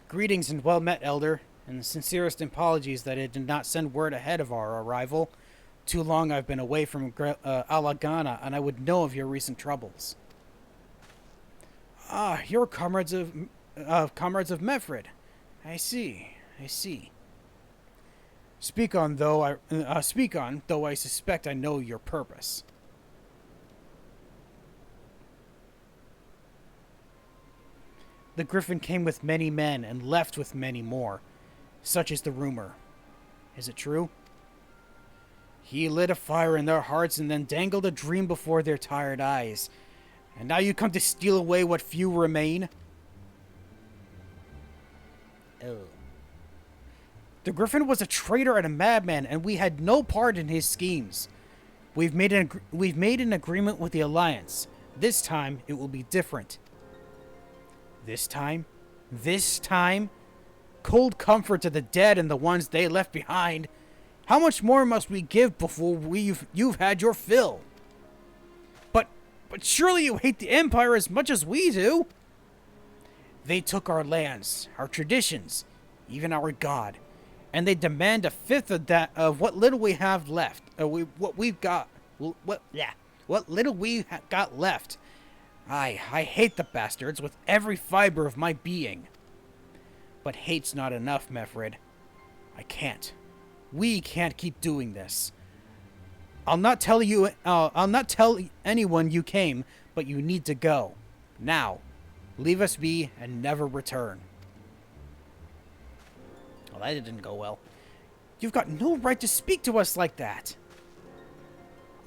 Greetings and well met, Elder, and the sincerest apologies that I did not send word ahead of our arrival. Too long I've been away from Ala Mhigan, and I would know of your recent troubles. Ah, you're comrades of Mefrid. I see. Speak on, though I suspect I know your purpose. The Griffin came with many men and left with many more. Such is the rumor. Is it true? He lit a fire in their hearts and then dangled a dream before their tired eyes. And now you come to steal away what few remain? Oh. The Griffin was a traitor and a madman, and we had no part in his schemes. We've made an agreement with the Alliance. This time, it will be different. This time? Cold comfort to the dead and the ones they left behind. How much more must we give before you've had your fill? But surely you hate the Empire as much as we do. They took our lands, our traditions, even our god, and they demand a fifth of that of what little we have left. What little we got left. I hate the bastards with every fiber of my being. But hate's not enough, Mefrid. I can't. We can't keep doing this. I'll not tell anyone you came, but you need to go. Now, leave us be and never return. Well, that didn't go well. You've got no right to speak to us like that.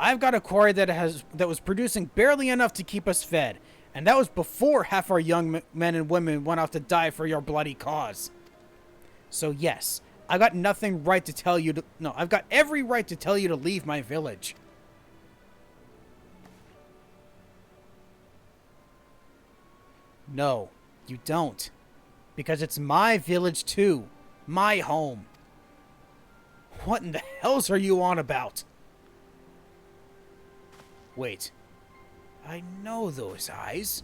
I've got a quarry that was producing barely enough to keep us fed, and that was before half our young men and women went off to die for your bloody cause. So yes, I've got nothing right to tell you to... No, I've got every right to tell you to leave my village. No, you don't. Because it's my village too. My home. What in the hells are you on about? Wait. I know those eyes.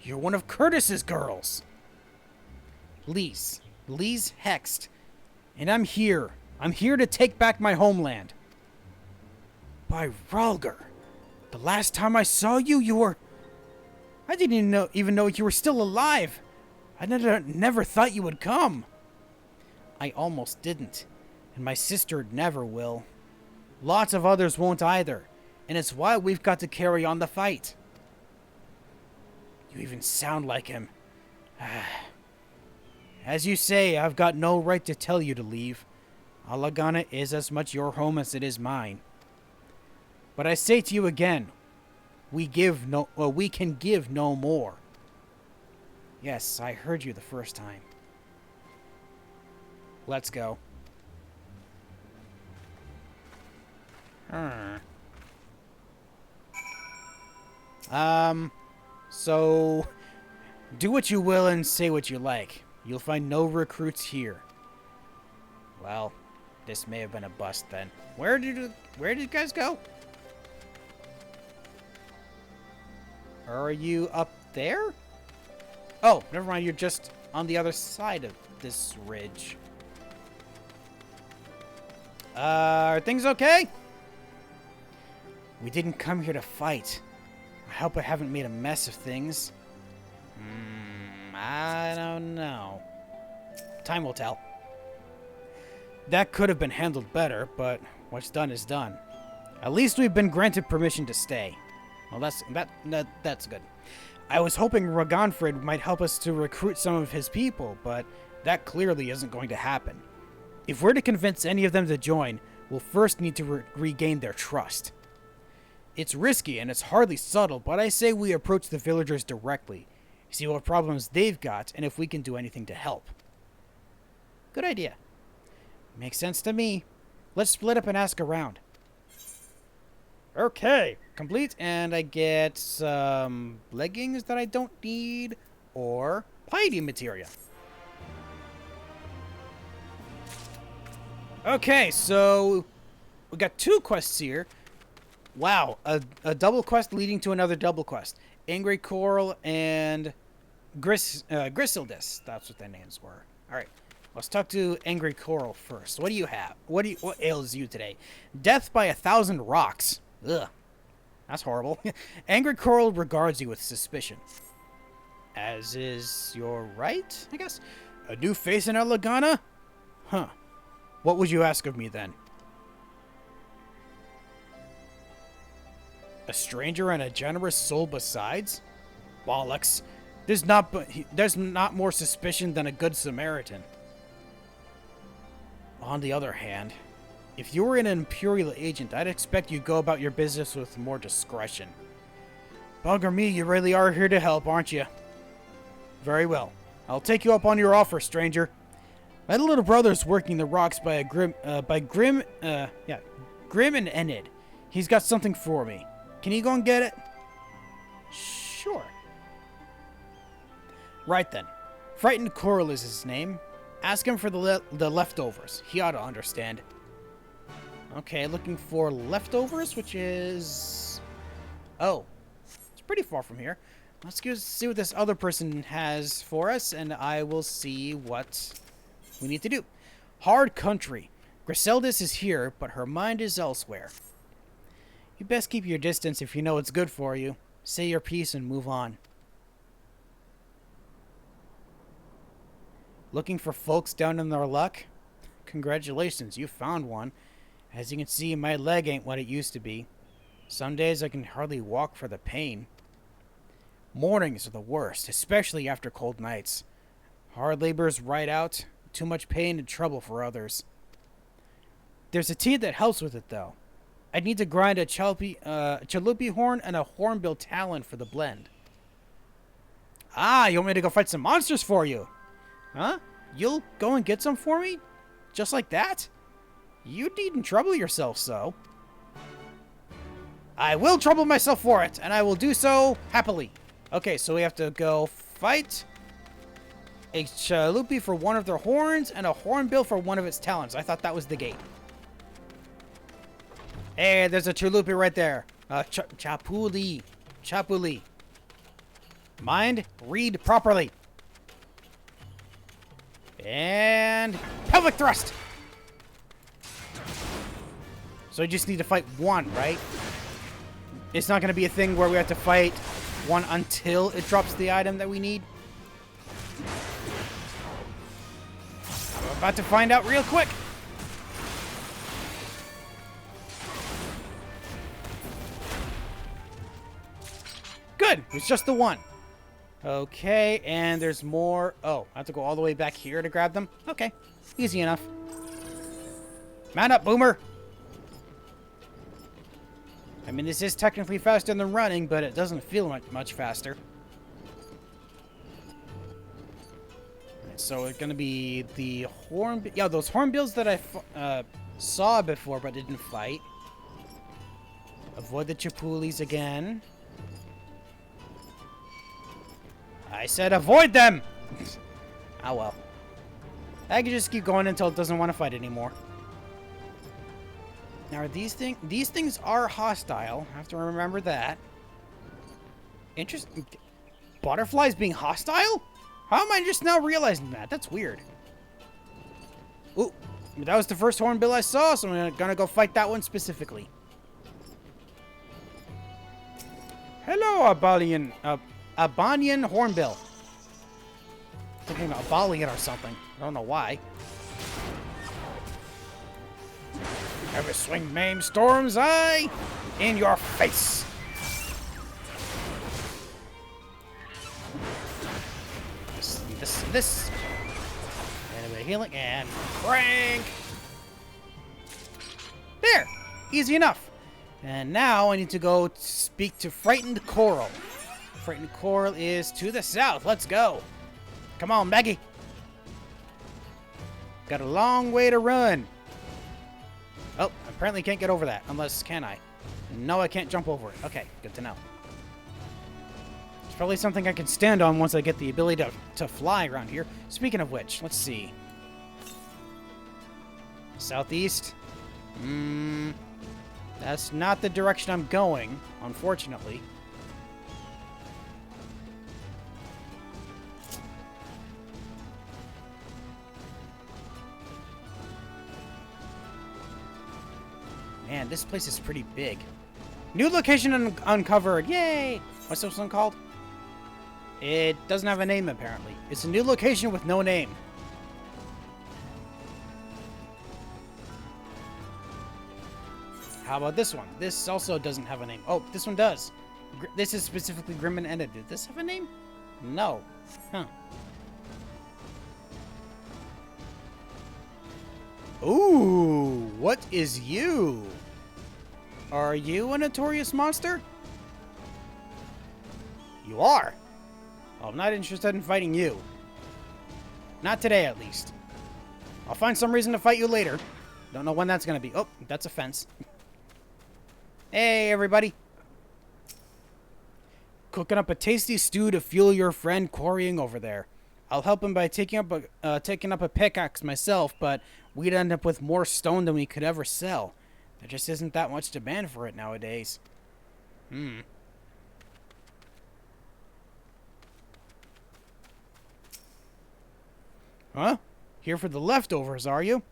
You're one of Curtis's girls. Lyse Hext. And I'm here. I'm here to take back my homeland. By Rhalgr. The last time I saw you, you were... I didn't even know you were still alive. I never thought you would come. I almost didn't. And my sister never will. Lots of others won't either. And it's why we've got to carry on the fight. You even sound like him. As you say, I've got no right to tell you to leave. Ala Mhigan is as much your home as it is mine. But I say to you again, we can give no more. Yes, I heard you the first time. Let's go. So, do what you will and say what you like. You'll find no recruits here. Well, this may have been a bust then. Where did you guys go? Are you up there? Oh, never mind. You're just on the other side of this ridge. Are things okay? We didn't come here to fight. I hope I haven't made a mess of things. I don't know. Time will tell. That could have been handled better, but what's done is done. At least we've been granted permission to stay. Well, that's good. I was hoping Ragnfrid might help us to recruit some of his people, but that clearly isn't going to happen. If we're to convince any of them to join, we'll first need to regain their trust. It's risky and it's hardly subtle, but I say we approach the villagers directly, see what problems they've got, and if we can do anything to help. Good idea. Makes sense to me. Let's split up and ask around. Okay, complete, and I get some leggings that I don't need, or piety materia. Okay, so we got 2 quests here. Wow, a double quest leading to another double quest. Angry Coral and Grysildis. That's what their names were. All right, let's talk to Angry Coral first. What do you have? What ails you today? Death by 1,000 rocks. Ugh, that's horrible. Angry Coral regards you with suspicion. As is your right, I guess. A new face in Ala Mhigan? Huh. What would you ask of me then? A stranger and a generous soul besides? Bollocks. There's not more suspicion than a good Samaritan. On the other hand, if you were an Imperial agent, I'd expect you'd go about your business with more discretion. Bugger me, you really are here to help, aren't you? Very well. I'll take you up on your offer, stranger. My little brother's working the rocks by Grim and Enid. He's got something for me. Can you go and get it? Sure. Right then. Frightened Coral is his name. Ask him for the leftovers. He ought to understand. Okay, looking for leftovers, which is... Oh. It's pretty far from here. Let's go see what this other person has for us, and I will see what we need to do. Hard country. Grysildis is here, but her mind is elsewhere. You best keep your distance if you know it's good for you. Say your piece and move on. Looking for folks down in their luck? Congratulations, you found one. As you can see, my leg ain't what it used to be. Some days I can hardly walk for the pain. Mornings are the worst, especially after cold nights. Hard labor's right out, too much pain and trouble for others. There's a tea that helps with it, though. I'd need to grind a chalupi horn and a hornbill talon for the blend. Ah, you want me to go fight some monsters for you? Huh? You'll go and get some for me? Just like that? You needn't trouble yourself so. I will trouble myself for it, and I will do so happily. Okay, so we have to go fight a chalupi for one of their horns and a hornbill for one of its talons. I thought that was the gate. Hey, there's a chalupi right there. Chapuli. Chapuli. Mind, read properly. And pelvic thrust. So we just need to fight one, right? It's not going to be a thing where we have to fight one until it drops the item that we need. We're about to find out real quick. Good. It's just the one. Okay, and there's more. Oh, I have to go all the way back here to grab them? Okay, easy enough. Mount up, Boomer! I mean, this is technically faster than running, but it doesn't feel much faster. Right, so it's gonna be the yeah, those hornbills that I saw before but didn't fight. Avoid the chapulis again. I said avoid them! Oh well. I can just keep going until it doesn't want to fight anymore. Now, are these things are hostile. I have to remember that. Interesting. Butterflies being hostile? How am I just now realizing that? That's weird. Ooh, that was the first hornbill I saw, so I'm gonna go fight that one specifically. Hello, Abanian hornbill. Thinking about Abalian or something. I don't know why. Ever swing maim storm's eye in your face. This. And a bit of healing and crank. There, easy enough. And now I need to go speak to Frightened Coral. Frightened Coral is to the south. Let's go. Come on, Maggie. Got a long way to run. Oh, apparently can't get over that. Unless, can I? No, I can't jump over it. Okay, good to know. It's probably something I can stand on once I get the ability to fly around here. Speaking of which, let's see. Southeast? That's not the direction I'm going, unfortunately. Man, this place is pretty big. New location uncovered. Yay! What's this one called? It doesn't have a name, apparently. It's a new location with no name. How about this one? This also doesn't have a name. Oh, this one does. This is specifically Grim and Ended. Did this have a name? No. Huh. Ooh, what is you? Are you a notorious monster? You are. Well, I'm not interested in fighting you. Not today, at least. I'll find some reason to fight you later. Don't know when that's gonna be. Oh, that's a fence. Hey, everybody. Cooking up a tasty stew to fuel your friend quarrying over there. I'll help him by taking up a pickaxe myself, but we'd end up with more stone than we could ever sell. There just isn't that much demand for it nowadays. Huh? Here for the leftovers, are you?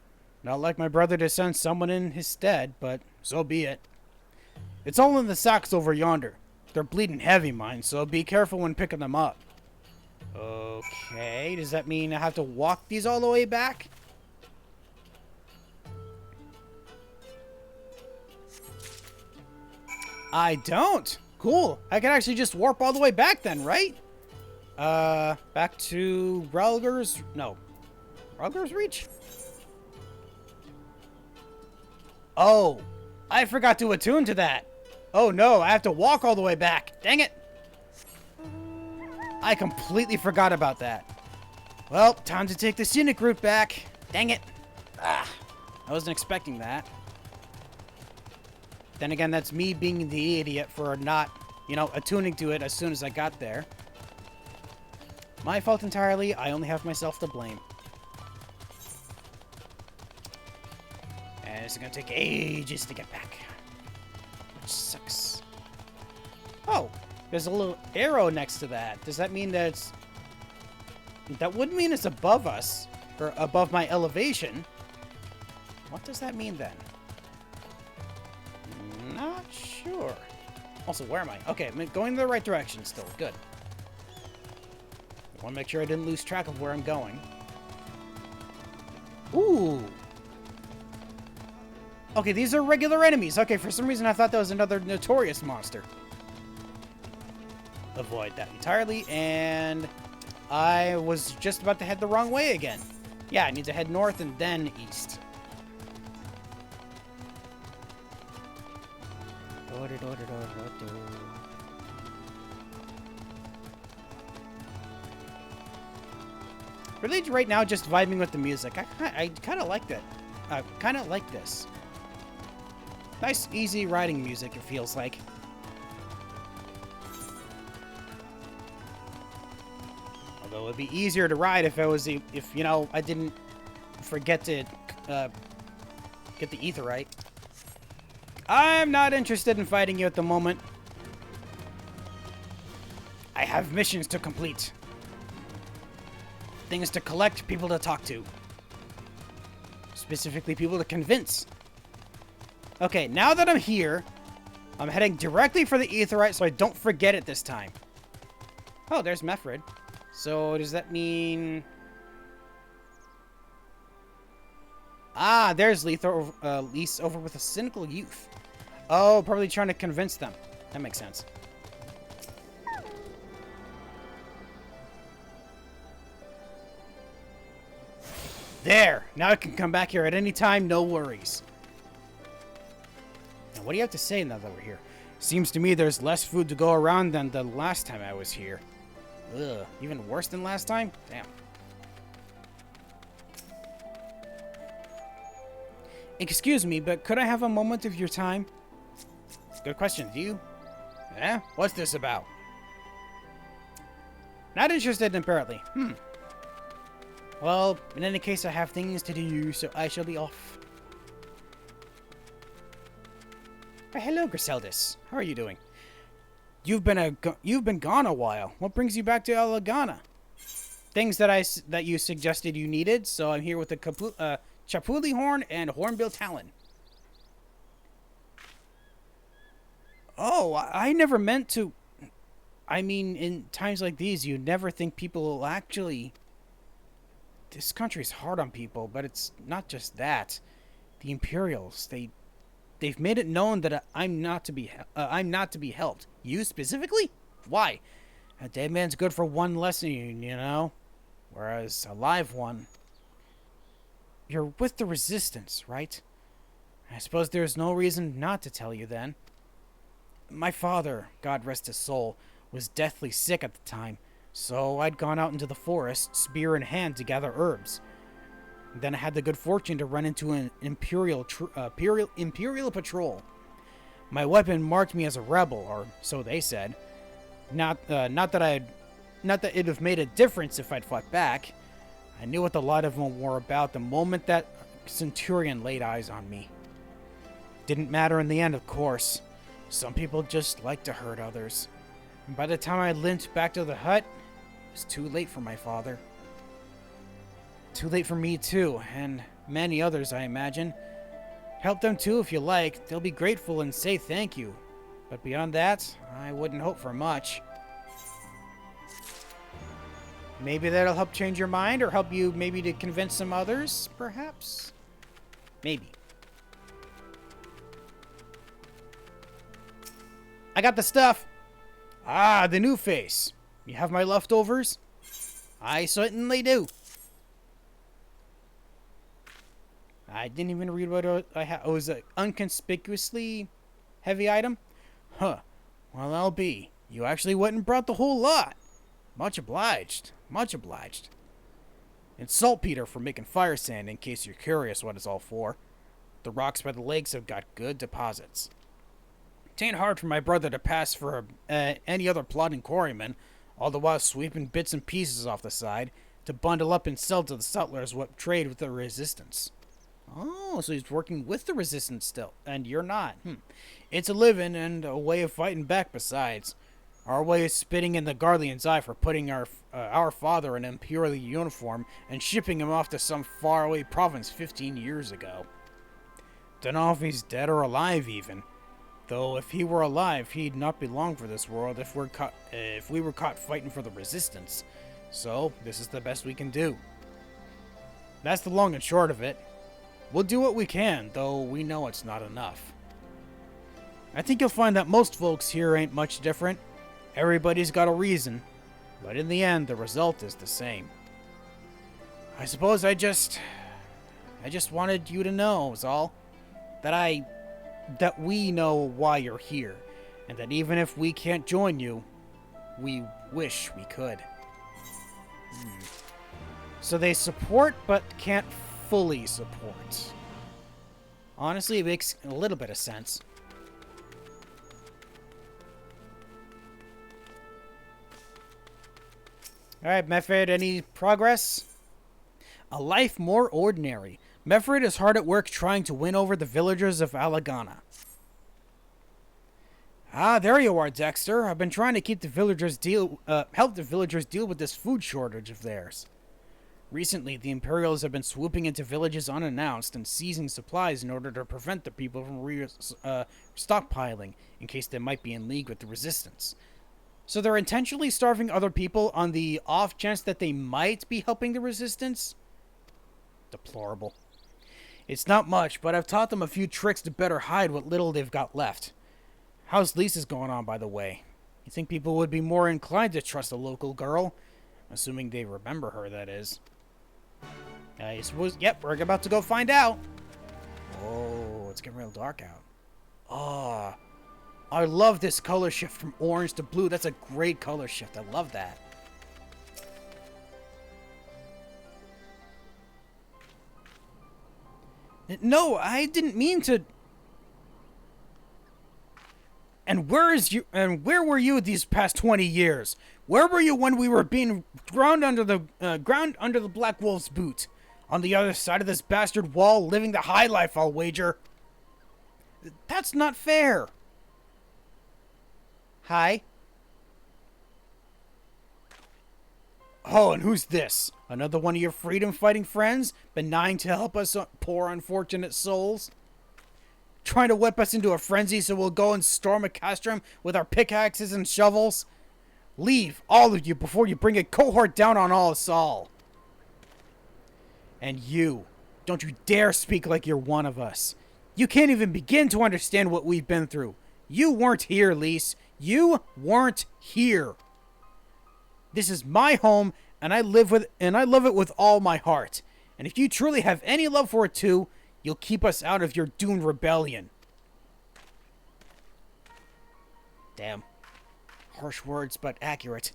Not like my brother to send someone in his stead, but so be it. It's all in the sacks over yonder. They're bleeding heavy, mind, so be careful when picking them up. Okay, does that mean I have to walk these all the way back? I don't. Cool. I can actually just warp all the way back then, right? Back to Rhalgr's... No. Rhalgr's Reach? Oh, I forgot to attune to that. Oh no, I have to walk all the way back. Dang it. I completely forgot about that. Well, time to take the scenic route back. Dang it. I wasn't expecting that. Then again, that's me being the idiot for not, you know, attuning to it as soon as I got there. My fault entirely. I only have myself to blame. And it's gonna take ages to get back. Which sucks. Oh, there's a little arrow next to that. Does that mean that it's... That would mean it's above us. Or above my elevation. What does that mean then? Not sure. Also, where am I? Okay, I'm going in the right direction still. Good. I want to make sure I didn't lose track of where I'm going. Ooh. Okay, these are regular enemies. Okay, for some reason I thought that was another notorious monster. Avoid that entirely, and I was just about to head the wrong way again. Yeah, I need to head north and then east. Really, right now, just vibing with the music. I kind of like that. I kind of like this. Nice, easy riding music, it feels like. Although it'd be easier to ride if you know, I didn't forget to get the aetheryte. I'm not interested in fighting you at the moment. I have missions to complete. Things to collect, people to talk to. Specifically, people to convince. Okay, now that I'm here, I'm heading directly for the aetheryte so I don't forget it this time. Oh, there's Mefred. So, does that mean... Ah, there's Lyse over with a cynical youth. Oh, probably trying to convince them. That makes sense. There! Now I can come back here at any time, no worries. Now, what do you have to say now that we're here? Seems to me there's less food to go around than the last time I was here. Ugh, even worse than last time? Damn. Excuse me, but could I have a moment of your time? Good question. Do you? Eh? What's this about? Not interested, apparently. Well, in any case, I have things to do, so I shall be off. Hello, Griseldis. How are you doing? You've been gone a while. What brings you back to Ala Mhigan? Things that you suggested you needed, so I'm here with the Chapuli Horn and Hornbill Talon. Oh, I never meant to... I mean, in times like these, you never think people will actually... This country's hard on people, but it's not just that. The Imperials, they've made it known that I'm not to be helped. You specifically? Why? A dead man's good for one lesson, you know? Whereas a live one... You're with the Resistance, right? I suppose there's no reason not to tell you then. My father, God rest his soul, was deathly sick at the time, so I'd gone out into the forest, spear in hand, to gather herbs. Then I had the good fortune to run into an Imperial patrol. My weapon marked me as a rebel, or so they said. Not that it'd have made a difference if I'd fought back. I knew what the lot of them were about the moment that Centurion laid eyes on me. Didn't matter in the end, of course. Some people just like to hurt others. And by the time I limped back to the hut, it was too late for my father. Too late for me too, and many others, I imagine. Help them too if you like. They'll be grateful and say thank you. But beyond that, I wouldn't hope for much. Maybe that'll help change your mind, or help you maybe to convince some others, perhaps? Maybe. I got the stuff. Ah, the new face. You have my leftovers? I certainly do. I didn't even read what I had. Oh, it was an inconspicuously heavy item? Huh. Well, LB, you actually went and brought the whole lot. Much obliged. Much obliged. And saltpeter for making fire sand, in case you're curious what it's all for. The rocks by the lakes have got good deposits. Tain't hard for my brother to pass for any other plodding quarryman, all the while sweeping bits and pieces off the side to bundle up and sell to the settlers what trade with the resistance. Oh, so he's working with the resistance still, and you're not. It's a living and a way of fighting back besides. Our way is spitting in the Guardian's eye for putting our father in an imperial uniform and shipping him off to some faraway province 15 years ago. Dunno if he's dead or alive even. Though if he were alive, he'd not be long for this world if we were caught fighting for the resistance. So, this is the best we can do. That's the long and short of it. We'll do what we can, though we know it's not enough. I think you'll find that most folks here ain't much different. Everybody's got a reason, but in the end, the result is the same. I suppose I just wanted you to know, is all. That we know why you're here, and that even if we can't join you, we wish we could. So they support, but can't fully support. Honestly, it makes a little bit of sense. Alright, Meffred, any progress? A life more ordinary. Meffred is hard at work trying to win over the villagers of Ala Mhigan. Ah, there you are, Dexter. I've been trying to keep the villagers help the villagers deal with this food shortage of theirs. Recently, the Imperials have been swooping into villages unannounced and seizing supplies in order to prevent the people from stockpiling in case they might be in league with the Resistance. So they're intentionally starving other people on the off chance that they might be helping the Resistance? Deplorable. It's not much, but I've taught them a few tricks to better hide what little they've got left. How's Lyse's going on, by the way? You think people would be more inclined to trust a local girl? Assuming they remember her, that is. I suppose, yep, we're about to go find out. Oh, it's getting real dark out. Oh, I love this color shift from orange to blue. That's a great color shift. I love that. No, I didn't mean to. And where were you these past 20 years? Where were you when we were being ground under the Black Wolf's boot? On the other side of this bastard wall, living the high life, I'll wager. That's not fair. Hi. Oh, and who's this? Another one of your freedom-fighting friends? Benign to help us poor unfortunate souls? Trying to whip us into a frenzy so we'll go and storm a castrum with our pickaxes and shovels? Leave, all of you, before you bring a cohort down on us all. And you, don't you dare speak like you're one of us. You can't even begin to understand what we've been through. You weren't here, Lyse. You weren't here. This is my home, and I love it with all my heart. And if you truly have any love for it too, you'll keep us out of your doomed rebellion. Damn. Harsh words, but accurate.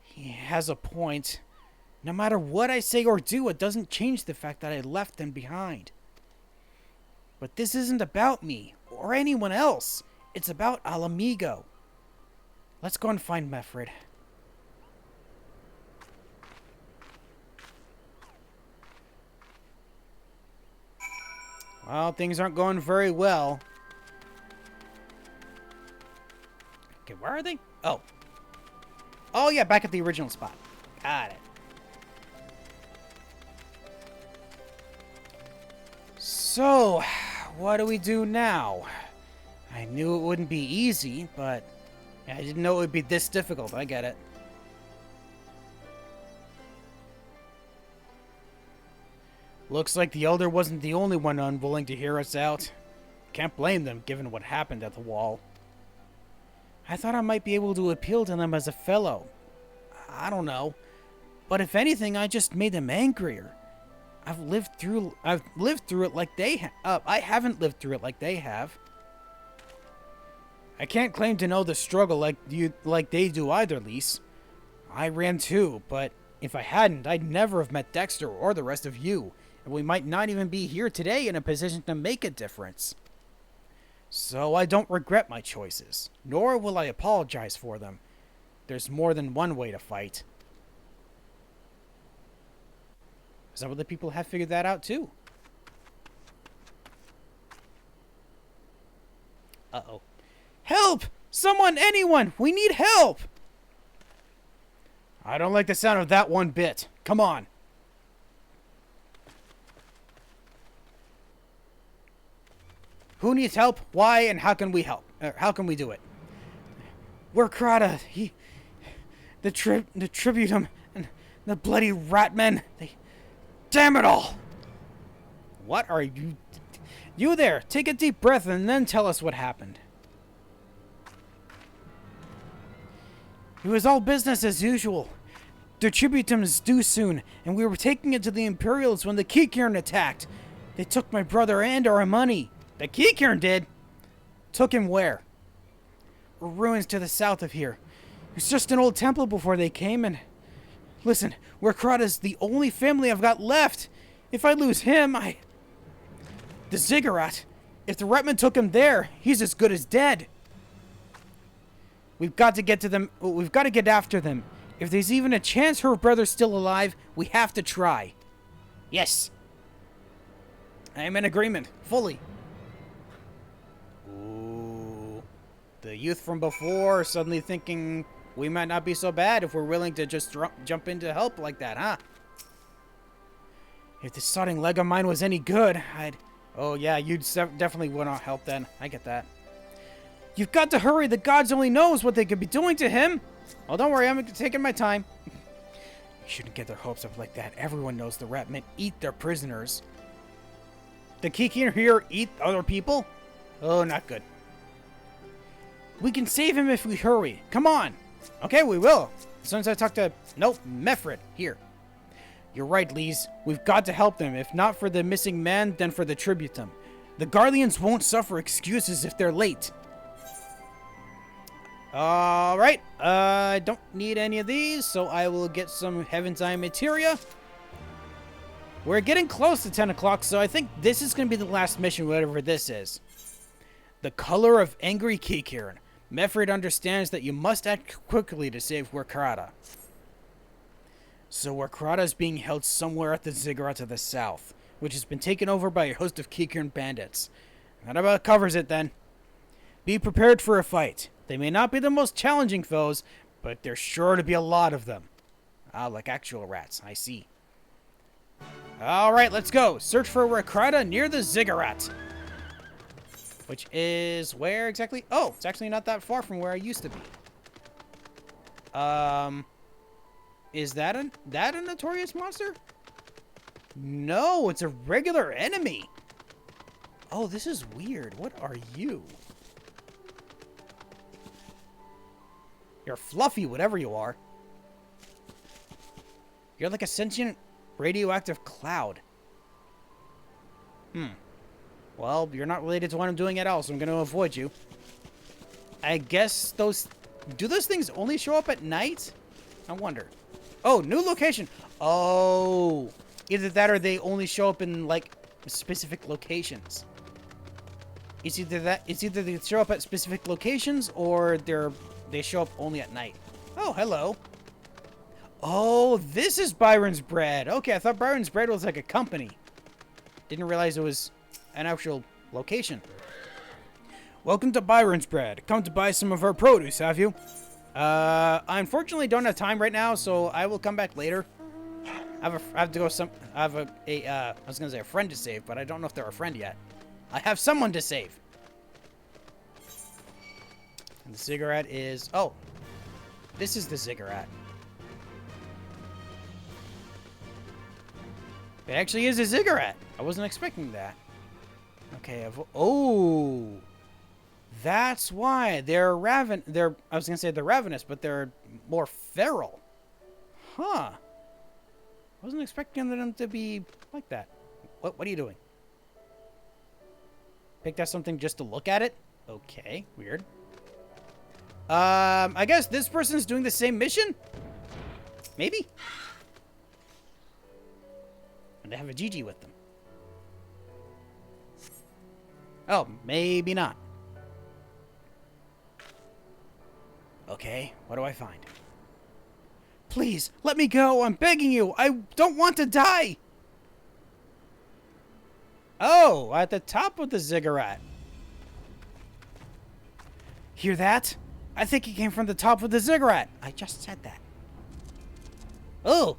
He has a point. No matter what I say or do, it doesn't change the fact that I left them behind. But this isn't about me, or anyone else. It's about Ala Mhigan. Let's go and find Meffred. Well, things aren't going very well. Okay, where are they? Oh. Oh, yeah, back at the original spot. Got it. So, what do we do now? I knew it wouldn't be easy, but I didn't know it would be this difficult. I get it. Looks like the Elder wasn't the only one unwilling to hear us out. Can't blame them, given what happened at the wall. I thought I might be able to appeal to them as a fellow. I don't know. But if anything, I just made them angrier. I've lived through it like they have. I haven't lived through it like they have. I can't claim to know the struggle like they do either, Lyse. I ran too, but if I hadn't, I'd never have met Dexter or the rest of you, and we might not even be here today in a position to make a difference. So I don't regret my choices, nor will I apologize for them. There's more than one way to fight. Some of the people have figured that out too. Uh-oh. Help! Someone, anyone! We need help! I don't like the sound of that one bit. Come on. Who needs help? Why? And how can we help? How can we do it? We're Krata. The Tributum and the bloody ratmen. Damn it all! What are you... You there, take a deep breath and then tell us what happened. It was all business as usual. The Tributum is due soon, and we were taking it to the Imperials when the Keycairn attacked. They took my brother and our money. The Keycairn did? Took him where? Ruins to the south of here. It was just an old temple before they came, and... Listen, Krata's the only family I've got left. If I lose him, The Ziggurat. If the Retman took him there, he's as good as dead. We've got to get to them. We've got to get after them. If there's even a chance her brother's still alive, we have to try. Yes. I am in agreement. Fully. Ooh. The youth from before suddenly thinking... We might not be so bad if we're willing to just jump in to help like that, huh? If the sodding leg of mine was any good, I'd... Oh, yeah, you'd definitely want to help then. I get that. You've got to hurry. The gods only knows what they could be doing to him. Oh, don't worry. I'm taking my time. You shouldn't get their hopes up like that. Everyone knows the Ratmen eat their prisoners. The Keycairn here eat other people? Oh, not good. We can save him if we hurry. Come on. Okay, we will. As soon as I talk to... Nope, Mefred. Here. You're right, Lyse. We've got to help them. If not for the missing man, then for the Tributum. The Guardians won't suffer excuses if they're late. Alright. I don't need any of these, so I will get some Heaven's Eye materia. We're getting close to 10 o'clock, so I think this is going to be the last mission, whatever this is. The Color of Angry Keycairn. Mefred understands that you must act quickly to save Krata. So Krata is being held somewhere at the Ziggurat to the south, which has been taken over by a host of Keycairn bandits. That about covers it then. Be prepared for a fight. They may not be the most challenging foes, but there's sure to be a lot of them. Ah, like actual rats, I see. Alright, let's go. Search for Krata near the Ziggurat. Which is where exactly? Oh, it's actually not that far from where I used to be. Is that a notorious monster? No, it's a regular enemy. Oh, this is weird. What are you? You're fluffy, whatever you are. You're like a sentient radioactive cloud. Well, you're not related to what I'm doing at all, so I'm going to avoid you. I guess those... Do those things only show up at night? I wonder. Oh, new location. Oh. Either that or they only show up in, like, specific locations. It's either they show up at specific locations or they show up only at night. Oh, hello. Oh, this is Byron's Bread. Okay, I thought Byron's Bread was like a company. Didn't realize it was an actual location. Welcome to Byron's Bread. Come to buy some of our produce, have you? I unfortunately don't have time right now, so I will come back later. I have I was gonna say a friend to save, but I don't know if they're a friend yet. I have someone to save. And the Ziggurat is... Oh. This is the Ziggurat. It actually is a Ziggurat. I wasn't expecting that. Okay, oh. That's why they're I was gonna say they're ravenous, but they're more feral. Huh. Wasn't expecting them to be like that. What are you doing? Picked up something just to look at it? Okay, weird. I guess this person's doing the same mission? Maybe? And they have a GG with them. Oh, maybe not. Okay, what do I find? Please, let me go. I'm begging you. I don't want to die. Oh, at the top of the ziggurat. Hear that? I think he came from the top of the ziggurat. I just said that. Oh,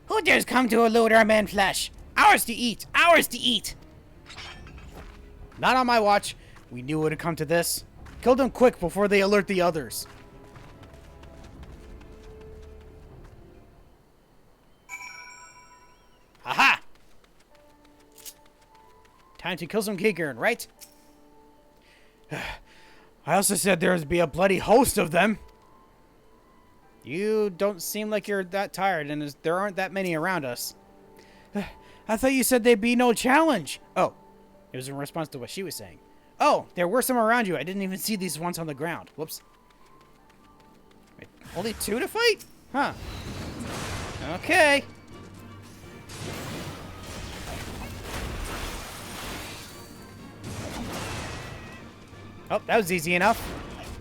who dares come to elude our men flesh? Ours to eat. Ours to eat. Not on my watch. We knew it would come to this. Kill them quick before they alert the others. Aha! Time to kill some Gyr, right? I also said there would be a bloody host of them. You don't seem like you're that tired, and there aren't that many around us. I thought you said there'd be no challenge. Oh, it was in response to what she was saying. Oh, there were some around you. I didn't even see these ones on the ground. Whoops. Wait, only 2 to fight? Huh. Okay. Oh, that was easy enough.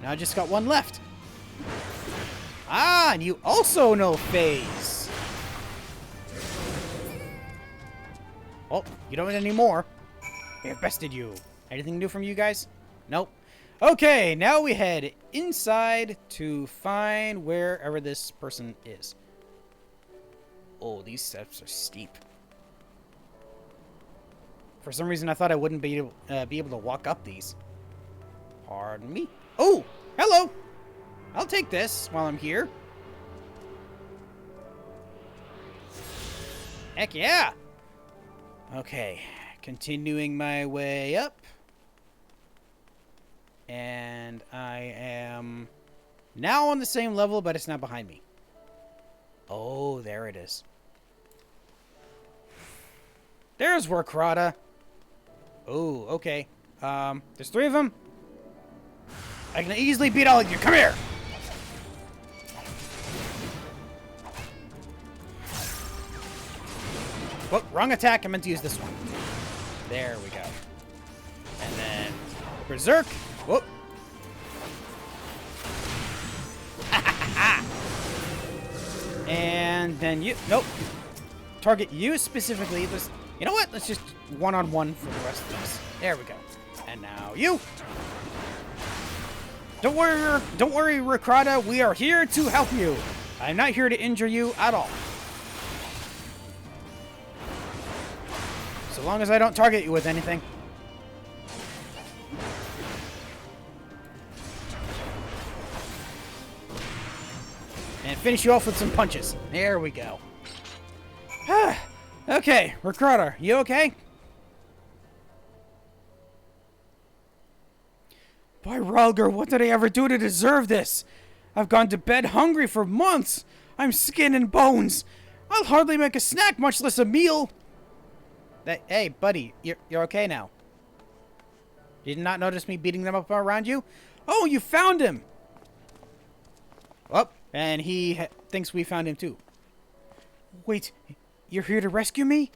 Now I just got 1 left. Ah, and you also know phase. Oh, you don't need any more. We have bested you. Anything new from you guys? Nope. Okay, now we head inside to find wherever this person is. Oh, these steps are steep. For some reason, I thought I wouldn't be able to walk up these. Pardon me. Oh, hello. I'll take this while I'm here. Heck yeah. Okay, continuing my way up. And I am now on the same level, but it's not behind me. Oh, there it is. There's Warkrata. Oh, okay. There's 3 of them. I can easily beat all of you. Come here. Whoop, wrong attack. I meant to use this one. There we go. And then Berserk. Whoop. And then you. Nope. Target you specifically. You know what? Let's just one-on-one for the rest of this. There we go. And now you. Don't worry, Warkrata. We are here to help you. I'm not here to injure you at all. So long as I don't target you with anything. And finish you off with some punches. There we go. Okay, Warkrata, you okay? By Rhalgr, what did I ever do to deserve this? I've gone to bed hungry for months. I'm skin and bones. I'll hardly make a snack, much less a meal. Hey, buddy, you're okay now. Did you not notice me beating them up around you? Oh, you found him. Oh, and he thinks we found him too. Wait, you're here to rescue me?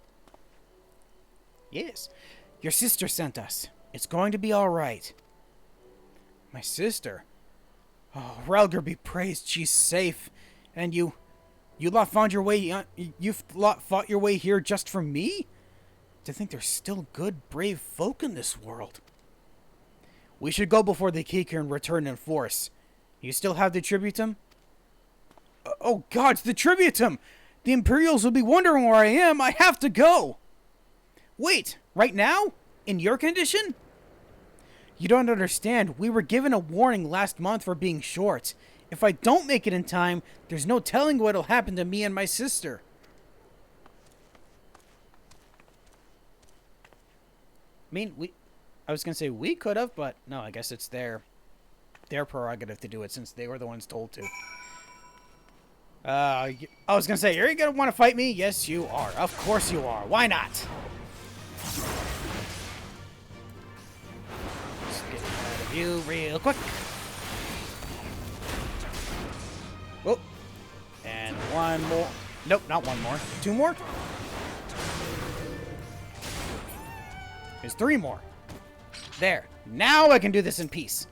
Yes. Your sister sent us. It's going to be all right. My sister? Oh, Rhalgr be praised, she's safe. And you lot found your way, you lot fought your way here just for me? To think there's still good, brave folk in this world. We should go before the Gyr return in force. You still have the tributum? Oh gods, the tributum! The Imperials will be wondering where I am. I have to go! Wait, right now? In your condition? You don't understand. We were given a warning last month for being short. If I don't make it in time, there's no telling what'll happen to me and my sister. I mean, I was gonna say we could have, but no, I guess it's their prerogative to do it since they were the ones told to. I was gonna say, are you gonna want to fight me? Yes, you are. Of course you are. Why not? Just get out of you real quick. Whoa. And one more. Nope, not one more. Two more? There's three more. There. Now I can do this in peace.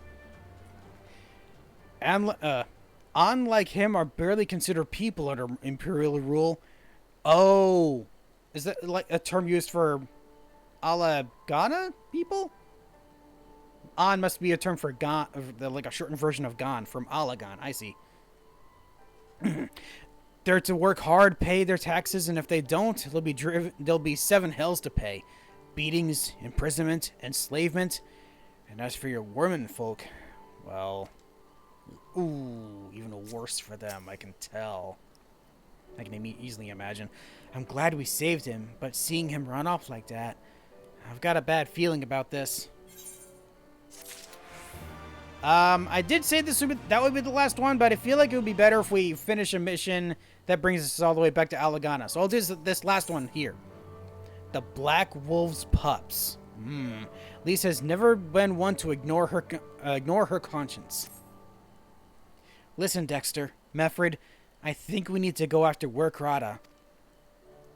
And, unlike him, are barely considered people under imperial rule. Oh. Is that like a term used for Ala Mhigan people? An must be a term for Gan, like a shortened version of Gan, from Ala Mhigan. I see. They're to work hard, pay their taxes, and if they don't, there'll be 7 hells to pay. Beatings, imprisonment, enslavement. And as for your womenfolk, well, ooh, even worse for them, I can tell. I can easily imagine. I'm glad we saved him, but seeing him run off like that, I've got a bad feeling about this. I did say that would be the last one, but I feel like it would be better if we finish a mission that brings us all the way back to Ala Mhigan. So I'll do this last one here. The Black Wolf's Pups. Lyse has never been one to ignore her conscience. Listen, Dexter, Meffred, I think we need to go after Werkrada.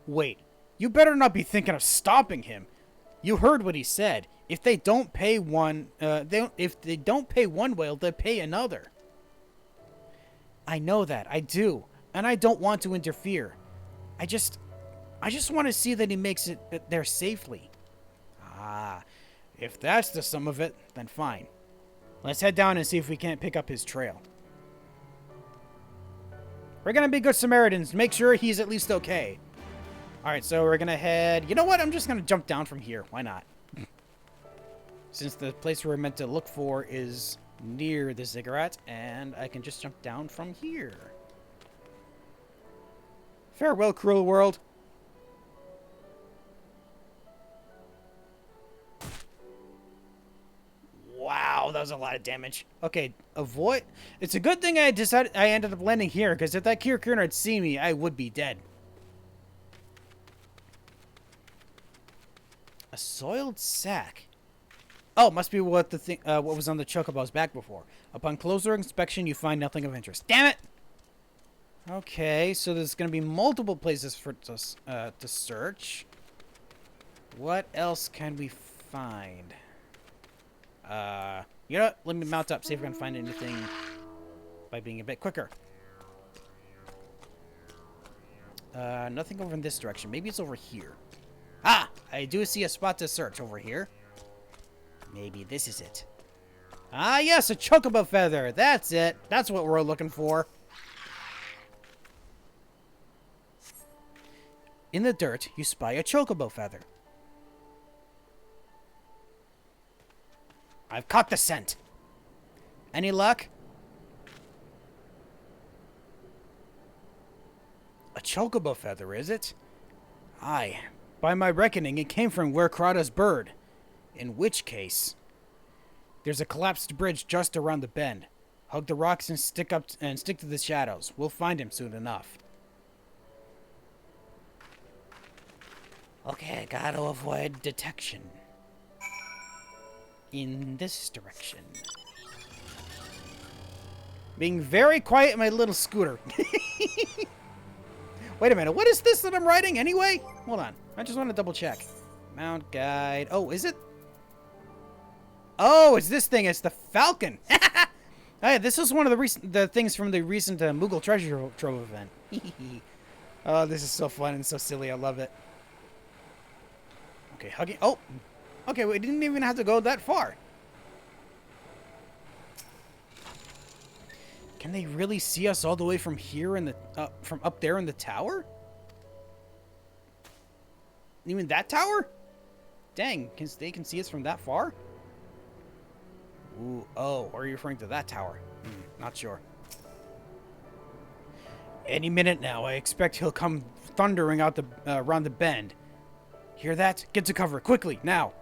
Wait, you better not be thinking of stopping him. You heard what he said. If they don't pay one, if they don't pay one whale, they'll pay another. I know that, I do, and I don't want to interfere. I just want to see that he makes it there safely. Ah, if that's the sum of it, then fine. Let's head down and see if we can't pick up his trail. We're gonna be good Samaritans, make sure he's at least okay. Alright, so we're gonna head... You know what? I'm just gonna jump down from here. Why not? Since the place we're meant to look for is near the ziggurat, and I can just jump down from here. Farewell, cruel world. Wow, that was a lot of damage. Okay, avoid... It's a good thing I ended up landing here, because if that Kyr had seen me, I would be dead. A soiled sack. Oh, must be what what was on the chocobo's back before. Upon closer inspection, you find nothing of interest. Damn it! Okay, so there's going to be multiple places for to search. What else can we find? You know what? Let me mount up, see if I can find anything by being a bit quicker. Nothing over in this direction. Maybe it's over here. Ah! I do see a spot to search over here. Maybe this is it. Ah, yes, a chocobo feather. That's it. That's what we're looking for. In the dirt, you spy a chocobo feather. I've caught the scent. Any luck? A chocobo feather, is it? Aye. By my reckoning, it came from Werkrada's bird. In which case, there's a collapsed bridge just around the bend. Hug the rocks and stick to the shadows. We'll find him soon enough. Okay, gotta avoid detection. In this direction. Being very quiet in my little scooter. Wait a minute, what is this that I'm riding anyway? Hold on, I just want to double check. Mount guide. Oh, is it? Oh, it's this thing. It's the Falcon. Hey, this is one of the things from the recent Moogle Treasure Trove event. Oh, this is so fun and so silly. I love it. Okay, hugging. Oh, okay. We didn't even have to go that far. Can they really see us all the way from here in the from up there in the tower? You mean that tower? Dang, they can see us from that far? Ooh, oh, are you referring to that tower? Not sure. Any minute now, I expect he'll come thundering out the around the bend. Hear that? Get to cover, quickly, now.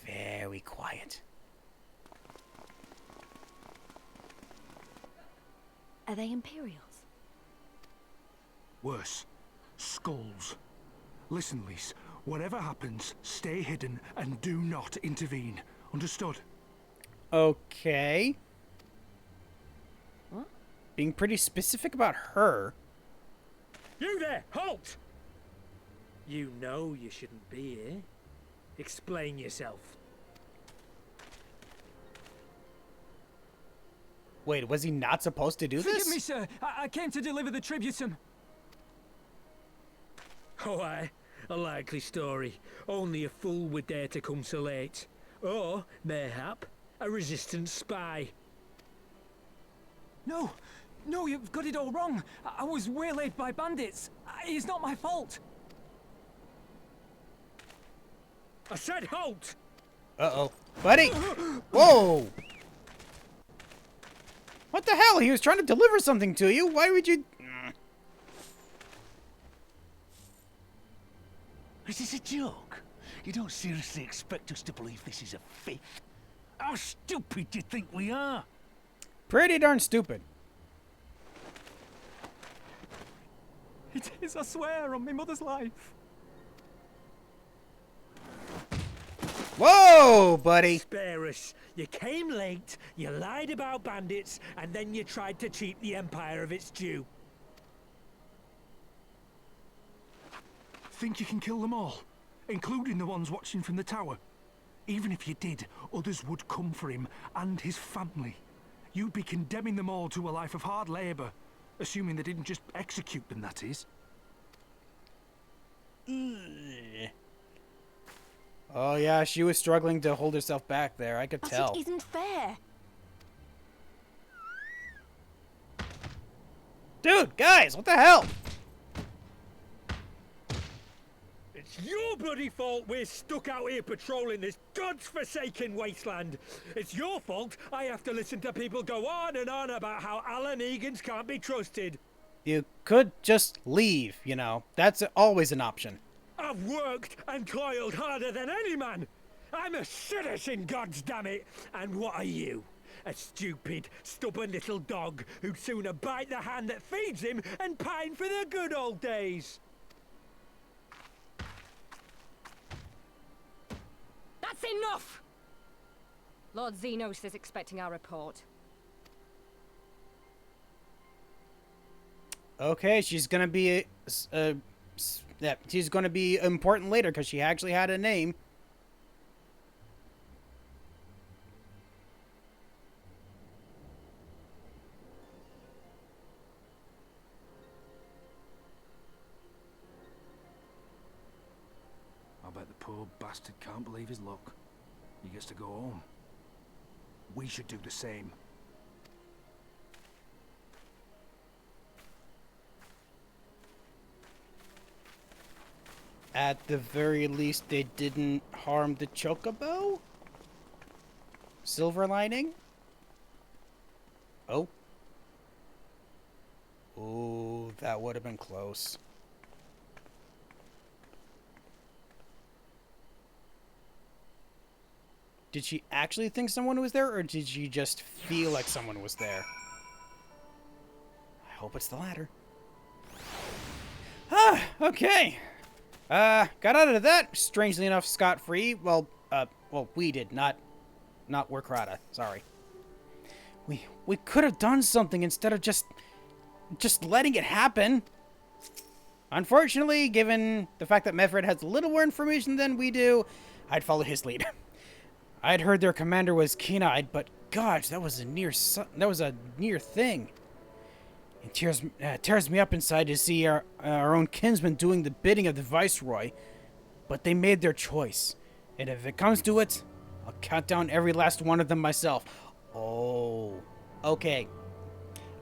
very quiet. Are they Imperials? Worse. Skulls. Listen, Lyse. Whatever happens, stay hidden and do not intervene. Understood? Okay. What? Being pretty specific about her. You there! Halt! You know you shouldn't be here. Explain yourself. Wait, was he not supposed to do this? Forgive me, sir. I came to deliver the tributum. Oh, aye. A likely story. Only a fool would dare to come so late. Or, mayhap, a resistance spy. No, you've got it all wrong. I was waylaid by bandits. It's not my fault. I said halt! Uh-oh. Buddy! Whoa! What the hell? He was trying to deliver something to you. Why would you... Is this a joke? You don't seriously expect us to believe this is a fake? How stupid do you think we are? Pretty darn stupid. It is, I swear, on my mother's life. Whoa, buddy. Spare us. You came late, you lied about bandits, and then you tried to cheat the Empire of its due. Think you can kill them all? Including the ones watching from the tower? Even if you did, others would come for him and his family. You'd be condemning them all to a life of hard labor. Assuming they didn't just execute them, that is. Oh yeah, she was struggling to hold herself back there. I could tell. It isn't fair. Dude, guys, what the hell? It's your bloody fault we're stuck out here patrolling this godforsaken wasteland. It's your fault I have to listen to people go on and on about how Ala Mhigans can't be trusted. You could just leave, you know. That's always an option. I've worked and toiled harder than any man. I'm a citizen, goddammit. And what are you? A stupid, stubborn little dog who'd sooner bite the hand that feeds him and pine for the good old days. That's enough! Lord Xenos is expecting our report. Okay, she's gonna be yeah, she's gonna be important later because she actually had a name. I bet the poor bastard can't believe his luck. He gets to go home. We should do the same. At the very least, they didn't harm the chocobo? Silver lining? Oh. Oh, that would have been close. Did she actually think someone was there, or did she just feel like someone was there? I hope it's the latter. Ah, okay. Got out of that, strangely enough, scot-free. Well, we did, not Warkrata, sorry. We could have done something instead of just letting it happen. Unfortunately, given the fact that Mevred has a little more information than we do, I'd follow his lead. I'd heard their commander was keen-eyed, but gosh, that was a near thing. It tears me up inside to see our own kinsmen doing the bidding of the Viceroy. But they made their choice. And if it comes to it, I'll count down every last one of them myself. Oh, okay.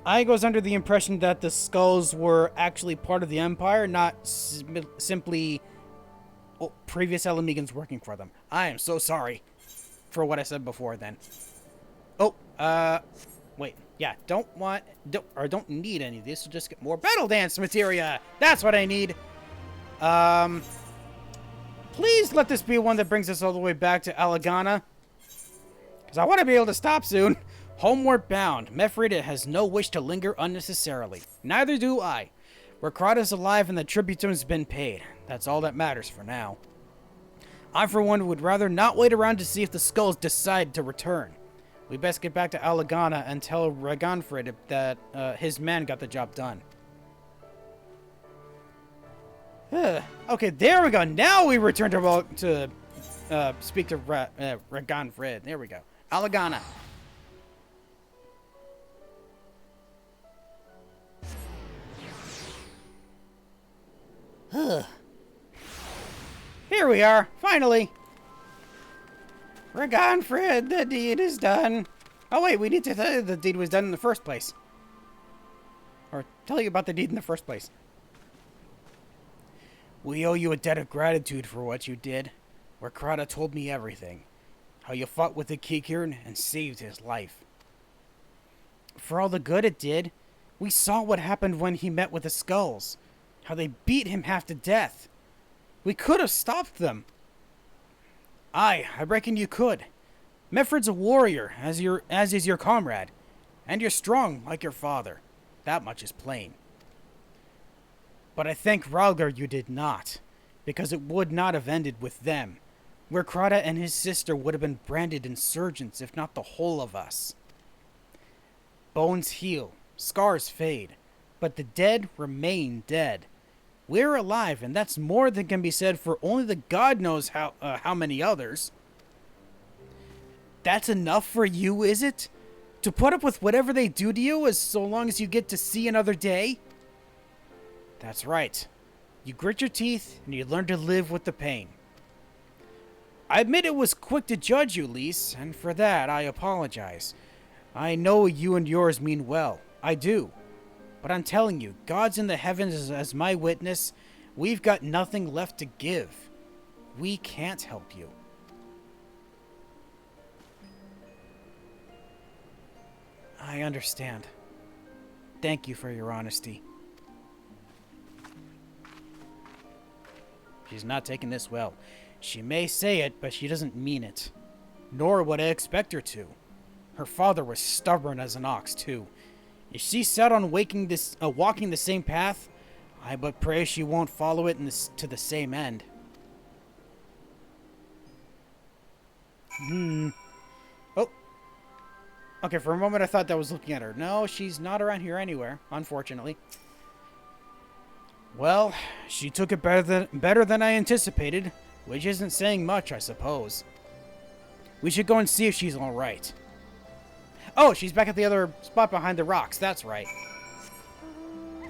I was under the impression that the skulls were actually part of the Empire, not simply previous Ala Mhigans working for them. I am so sorry for what I said before then. Oh, wait. Yeah, don't need any of this, so just get more battle dance materia. That's what I need. Please let this be one that brings us all the way back to Alagana. Because I want to be able to stop soon. Homeward bound. Mefrida has no wish to linger unnecessarily. Neither do I. Rakrada's alive and the tribute's been paid. That's all that matters for now. I, for one, would rather not wait around to see if the skulls decide to return. We best get back to Alagana and tell Ragnfrid that his man got the job done. Okay, there we go. Now we return to speak to Ragnfrid. There we go. Alagana. Here we are, finally. Ragnfrid, the deed is done. Oh wait, we need to tell you the deed was done in the first place. Or tell you about the deed in the first place. We owe you a debt of gratitude for what you did. Rakrada told me everything. How you fought with the Kikirn and saved his life. For all the good it did, we saw what happened when he met with the skulls. How they beat him half to death. We could have stopped them. I reckon you could. Mefrid's a warrior, as is your comrade. And you're strong, like your father. That much is plain. But I thank Rhalgr you did not, because it would not have ended with them. Rakrada and his sister would have been branded insurgents, if not the whole of us. Bones heal, scars fade, but the dead remain dead. We're alive, and that's more than can be said for only the God knows how many others. That's enough for you, is it? To put up with whatever they do to you as so long as you get to see another day? That's right. You grit your teeth, and you learn to live with the pain. I admit it was quick to judge you, Lyse, and for that I apologize. I know you and yours mean well. I do. But I'm telling you, God's in the heavens as my witness, we've got nothing left to give. We can't help you. I understand. Thank you for your honesty. She's not taking this well. She may say it, but she doesn't mean it. Nor would I expect her to. Her father was stubborn as an ox, too. If she's set on walking the same path, I but pray she won't follow it to the same end. Oh. Okay, for a moment I thought that was looking at her. No, she's not around here anywhere, unfortunately. Well, she took it better than I anticipated, which isn't saying much, I suppose. We should go and see if she's all right. Oh, she's back at the other spot behind the rocks. That's right.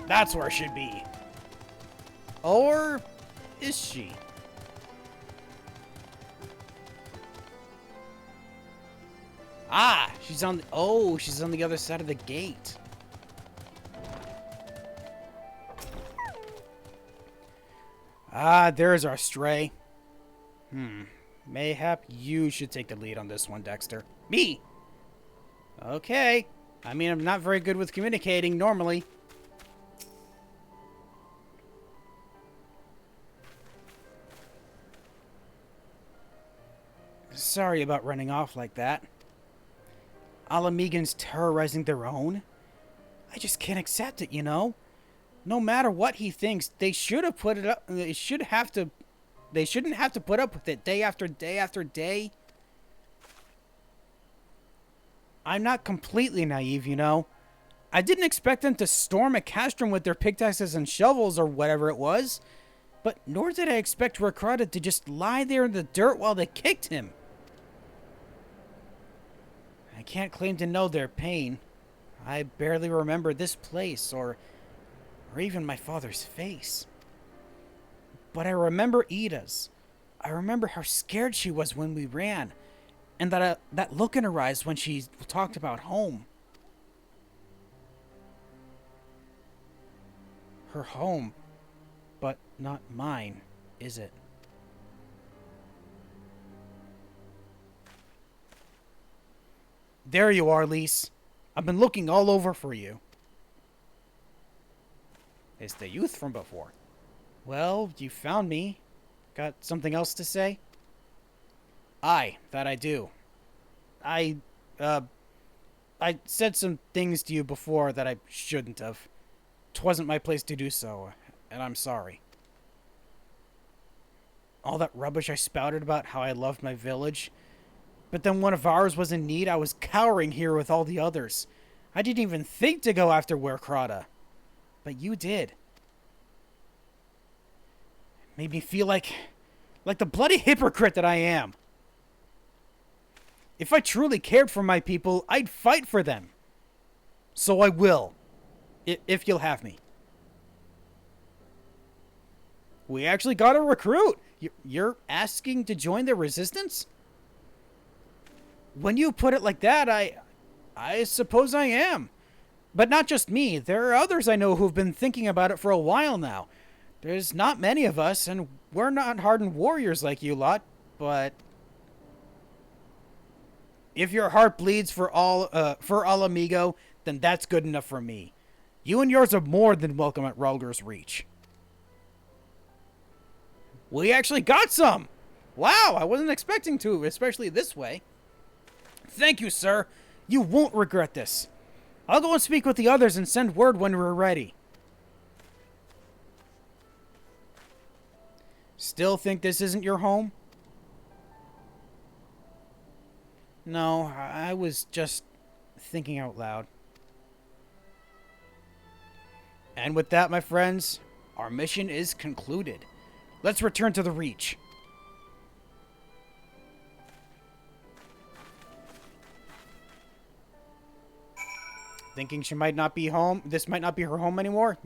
That's where she'd be. Or is she? Ah, she's on the other side of the gate. Ah, there's our stray. Mayhap you should take the lead on this one, Dexter. Me! Okay. I mean, I'm not very good with communicating normally. Sorry about running off like that. Ala Mhigan's terrorizing their own? I just can't accept it, you know? No matter what he thinks, they should have put it up. They shouldn't have to put up with it day after day after day. I'm not completely naive, you know. I didn't expect them to storm a castrum with their pickaxes and shovels or whatever it was. But nor did I expect Rakrada to just lie there in the dirt while they kicked him. I can't claim to know their pain. I barely remember this place or even my father's face. But I remember Ida's. I remember how scared she was when we ran. And that look in her eyes when she talked about home. Her home, but not mine, is it? There you are, Lyse. I've been looking all over for you. It's the youth from before. Well, you found me. Got something else to say? Aye, that I do. I said some things to you before that I shouldn't have. 'Twasn't my place to do so, and I'm sorry. All that rubbish I spouted about how I loved my village, but then one of ours was in need, I was cowering here with all the others. I didn't even think to go after Werkrada. But you did. It made me feel like the bloody hypocrite that I am. If I truly cared for my people, I'd fight for them. So I will. If you'll have me. We actually got a recruit. You're asking to join the resistance? When you put it like that, I suppose I am. But not just me. There are others I know who've been thinking about it for a while now. There's not many of us, and we're not hardened warriors like you lot, but if your heart bleeds for Ala Mhigan, then that's good enough for me. You and yours are more than welcome at Rhalgr's Reach. We actually got some! Wow, I wasn't expecting to, especially this way. Thank you, sir. You won't regret this. I'll go and speak with the others and send word when we're ready. Still think this isn't your home? No, I was just thinking out loud. And with that, my friends, our mission is concluded. Let's return to the Reach. Thinking she might not be home? This might not be her home anymore?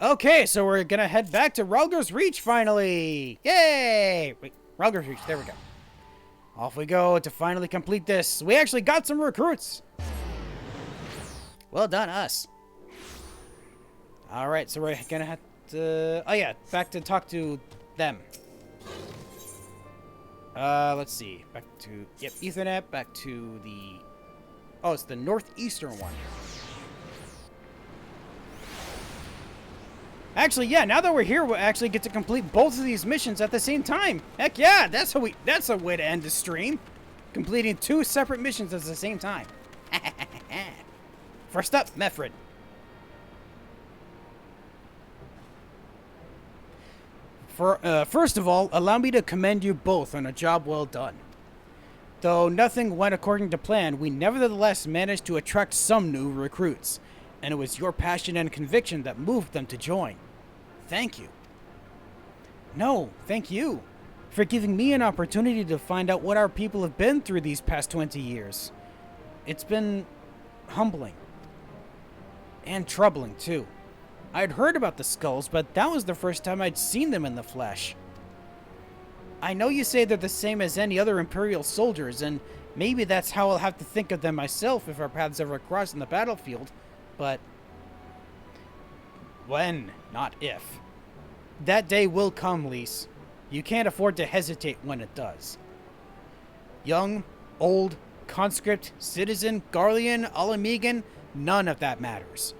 Okay, so we're gonna head back to Rhalgr's Reach finally! Yay! Wait, Rhalgr's Reach, there we go. Off we go to finally complete this. We actually got some recruits! Well done, us. Alright, so we're gonna have to... Oh yeah, back to talk to them. Let's see. Back to... Yep, Ethernet. Back to the... Oh, it's the northeastern one. Actually, yeah, now that we're here, we'll actually get to complete both of these missions at the same time. Heck yeah, that's a way to end the stream. Completing 2 separate missions at the same time. First up, Mefred. First of all, allow me to commend you both on a job well done. Though nothing went according to plan, we nevertheless managed to attract some new recruits, and it was your passion and conviction that moved them to join. Thank you. No, thank you for giving me an opportunity to find out what our people have been through these past 20 years. It's been humbling. And troubling, too. I'd heard about the skulls, but that was the first time I'd seen them in the flesh. I know you say they're the same as any other Imperial soldiers, and maybe that's how I'll have to think of them myself if our paths ever cross in the battlefield, but when, not if. That day will come, Lyse. You can't afford to hesitate when it does. Young, old, conscript, citizen, Garlean, Ala Mhigan, none of that matters.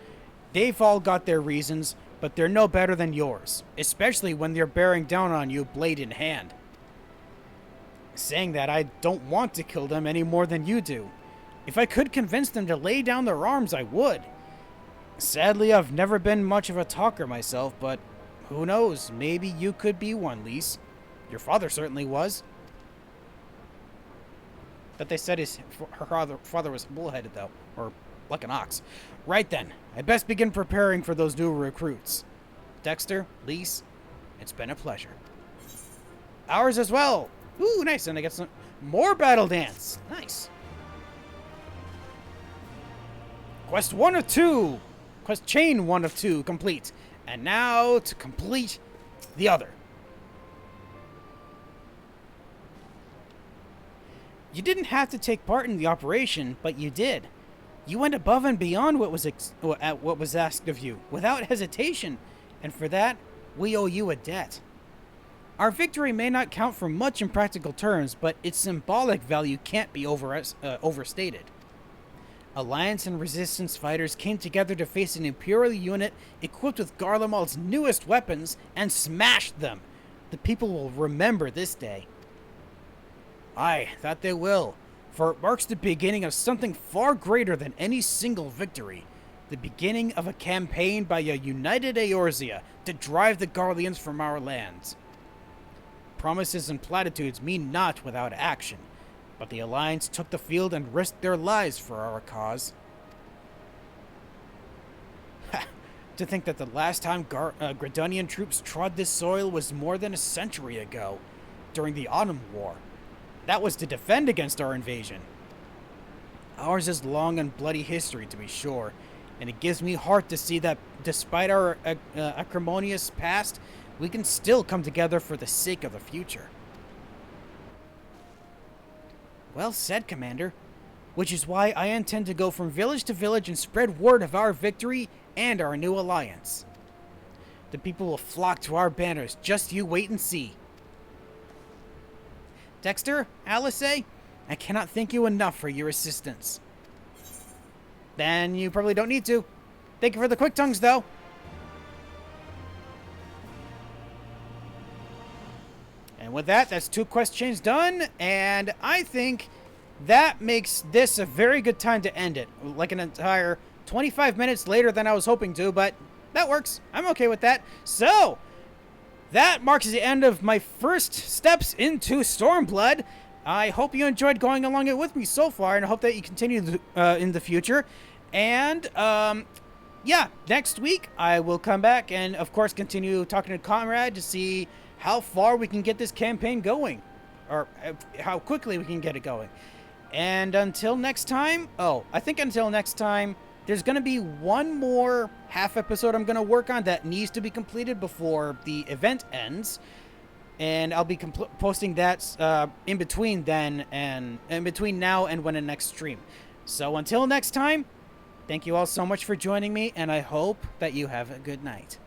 They've all got their reasons, but they're no better than yours, especially when they're bearing down on you blade in hand. Saying that, I don't want to kill them any more than you do. If I could convince them to lay down their arms, I would. Sadly, I've never been much of a talker myself, but who knows, maybe you could be one, Lyse. Your father certainly was. But they said her father was bullheaded, though, or like an ox. Right then, I'd best begin preparing for those new recruits. Dexter, Lyse, it's been a pleasure. Ours as well. Ooh, nice, and I get some more battle dance. Nice. Quest 1 of 2. Quest chain 1 of 2 complete. And now to complete the other. You didn't have to take part in the operation, but you did. You went above and beyond what was asked of you, without hesitation, and for that, we owe you a debt. Our victory may not count for much in practical terms, but its symbolic value can't be overstated. Alliance and Resistance fighters came together to face an Imperial unit equipped with Garlemald's newest weapons and smashed them. The people will remember this day. Aye, that they will, for it marks the beginning of something far greater than any single victory. The beginning of a campaign by a united Eorzea to drive the Garleans from our lands. Promises and platitudes mean naught without action, but the Alliance took the field and risked their lives for our cause. Ha! To think that the last time Gridonian troops trod this soil was more than a century ago, during the Autumn War. That was to defend against our invasion. Ours is long and bloody history, to be sure, and it gives me heart to see that despite our acrimonious past, we can still come together for the sake of the future. Well said, Commander. Which is why I intend to go from village to village and spread word of our victory and our new alliance. The people will flock to our banners, just you wait and see. Dexter, Alisaie, I cannot thank you enough for your assistance. Then you probably don't need to. Thank you for the quick tongues, though. And with that, that's 2 quest chains done, and I think that makes this a very good time to end it. Like an entire 25 minutes later than I was hoping to, but that works. I'm okay with that. So, that marks the end of my first steps into Stormblood. I hope you enjoyed going along it with me so far, and I hope that you continue in the future. And, yeah, next week I will come back and, of course, continue talking to Conrad to see how far we can get this campaign going, or how quickly we can get it going. And until next time, until next time, there's going to be one more half episode I'm going to work on that needs to be completed before the event ends. And I'll be posting that in between now and when the next stream. So until next time, thank you all so much for joining me, and I hope that you have a good night.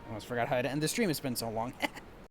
I almost forgot how to end the stream. It's been so long.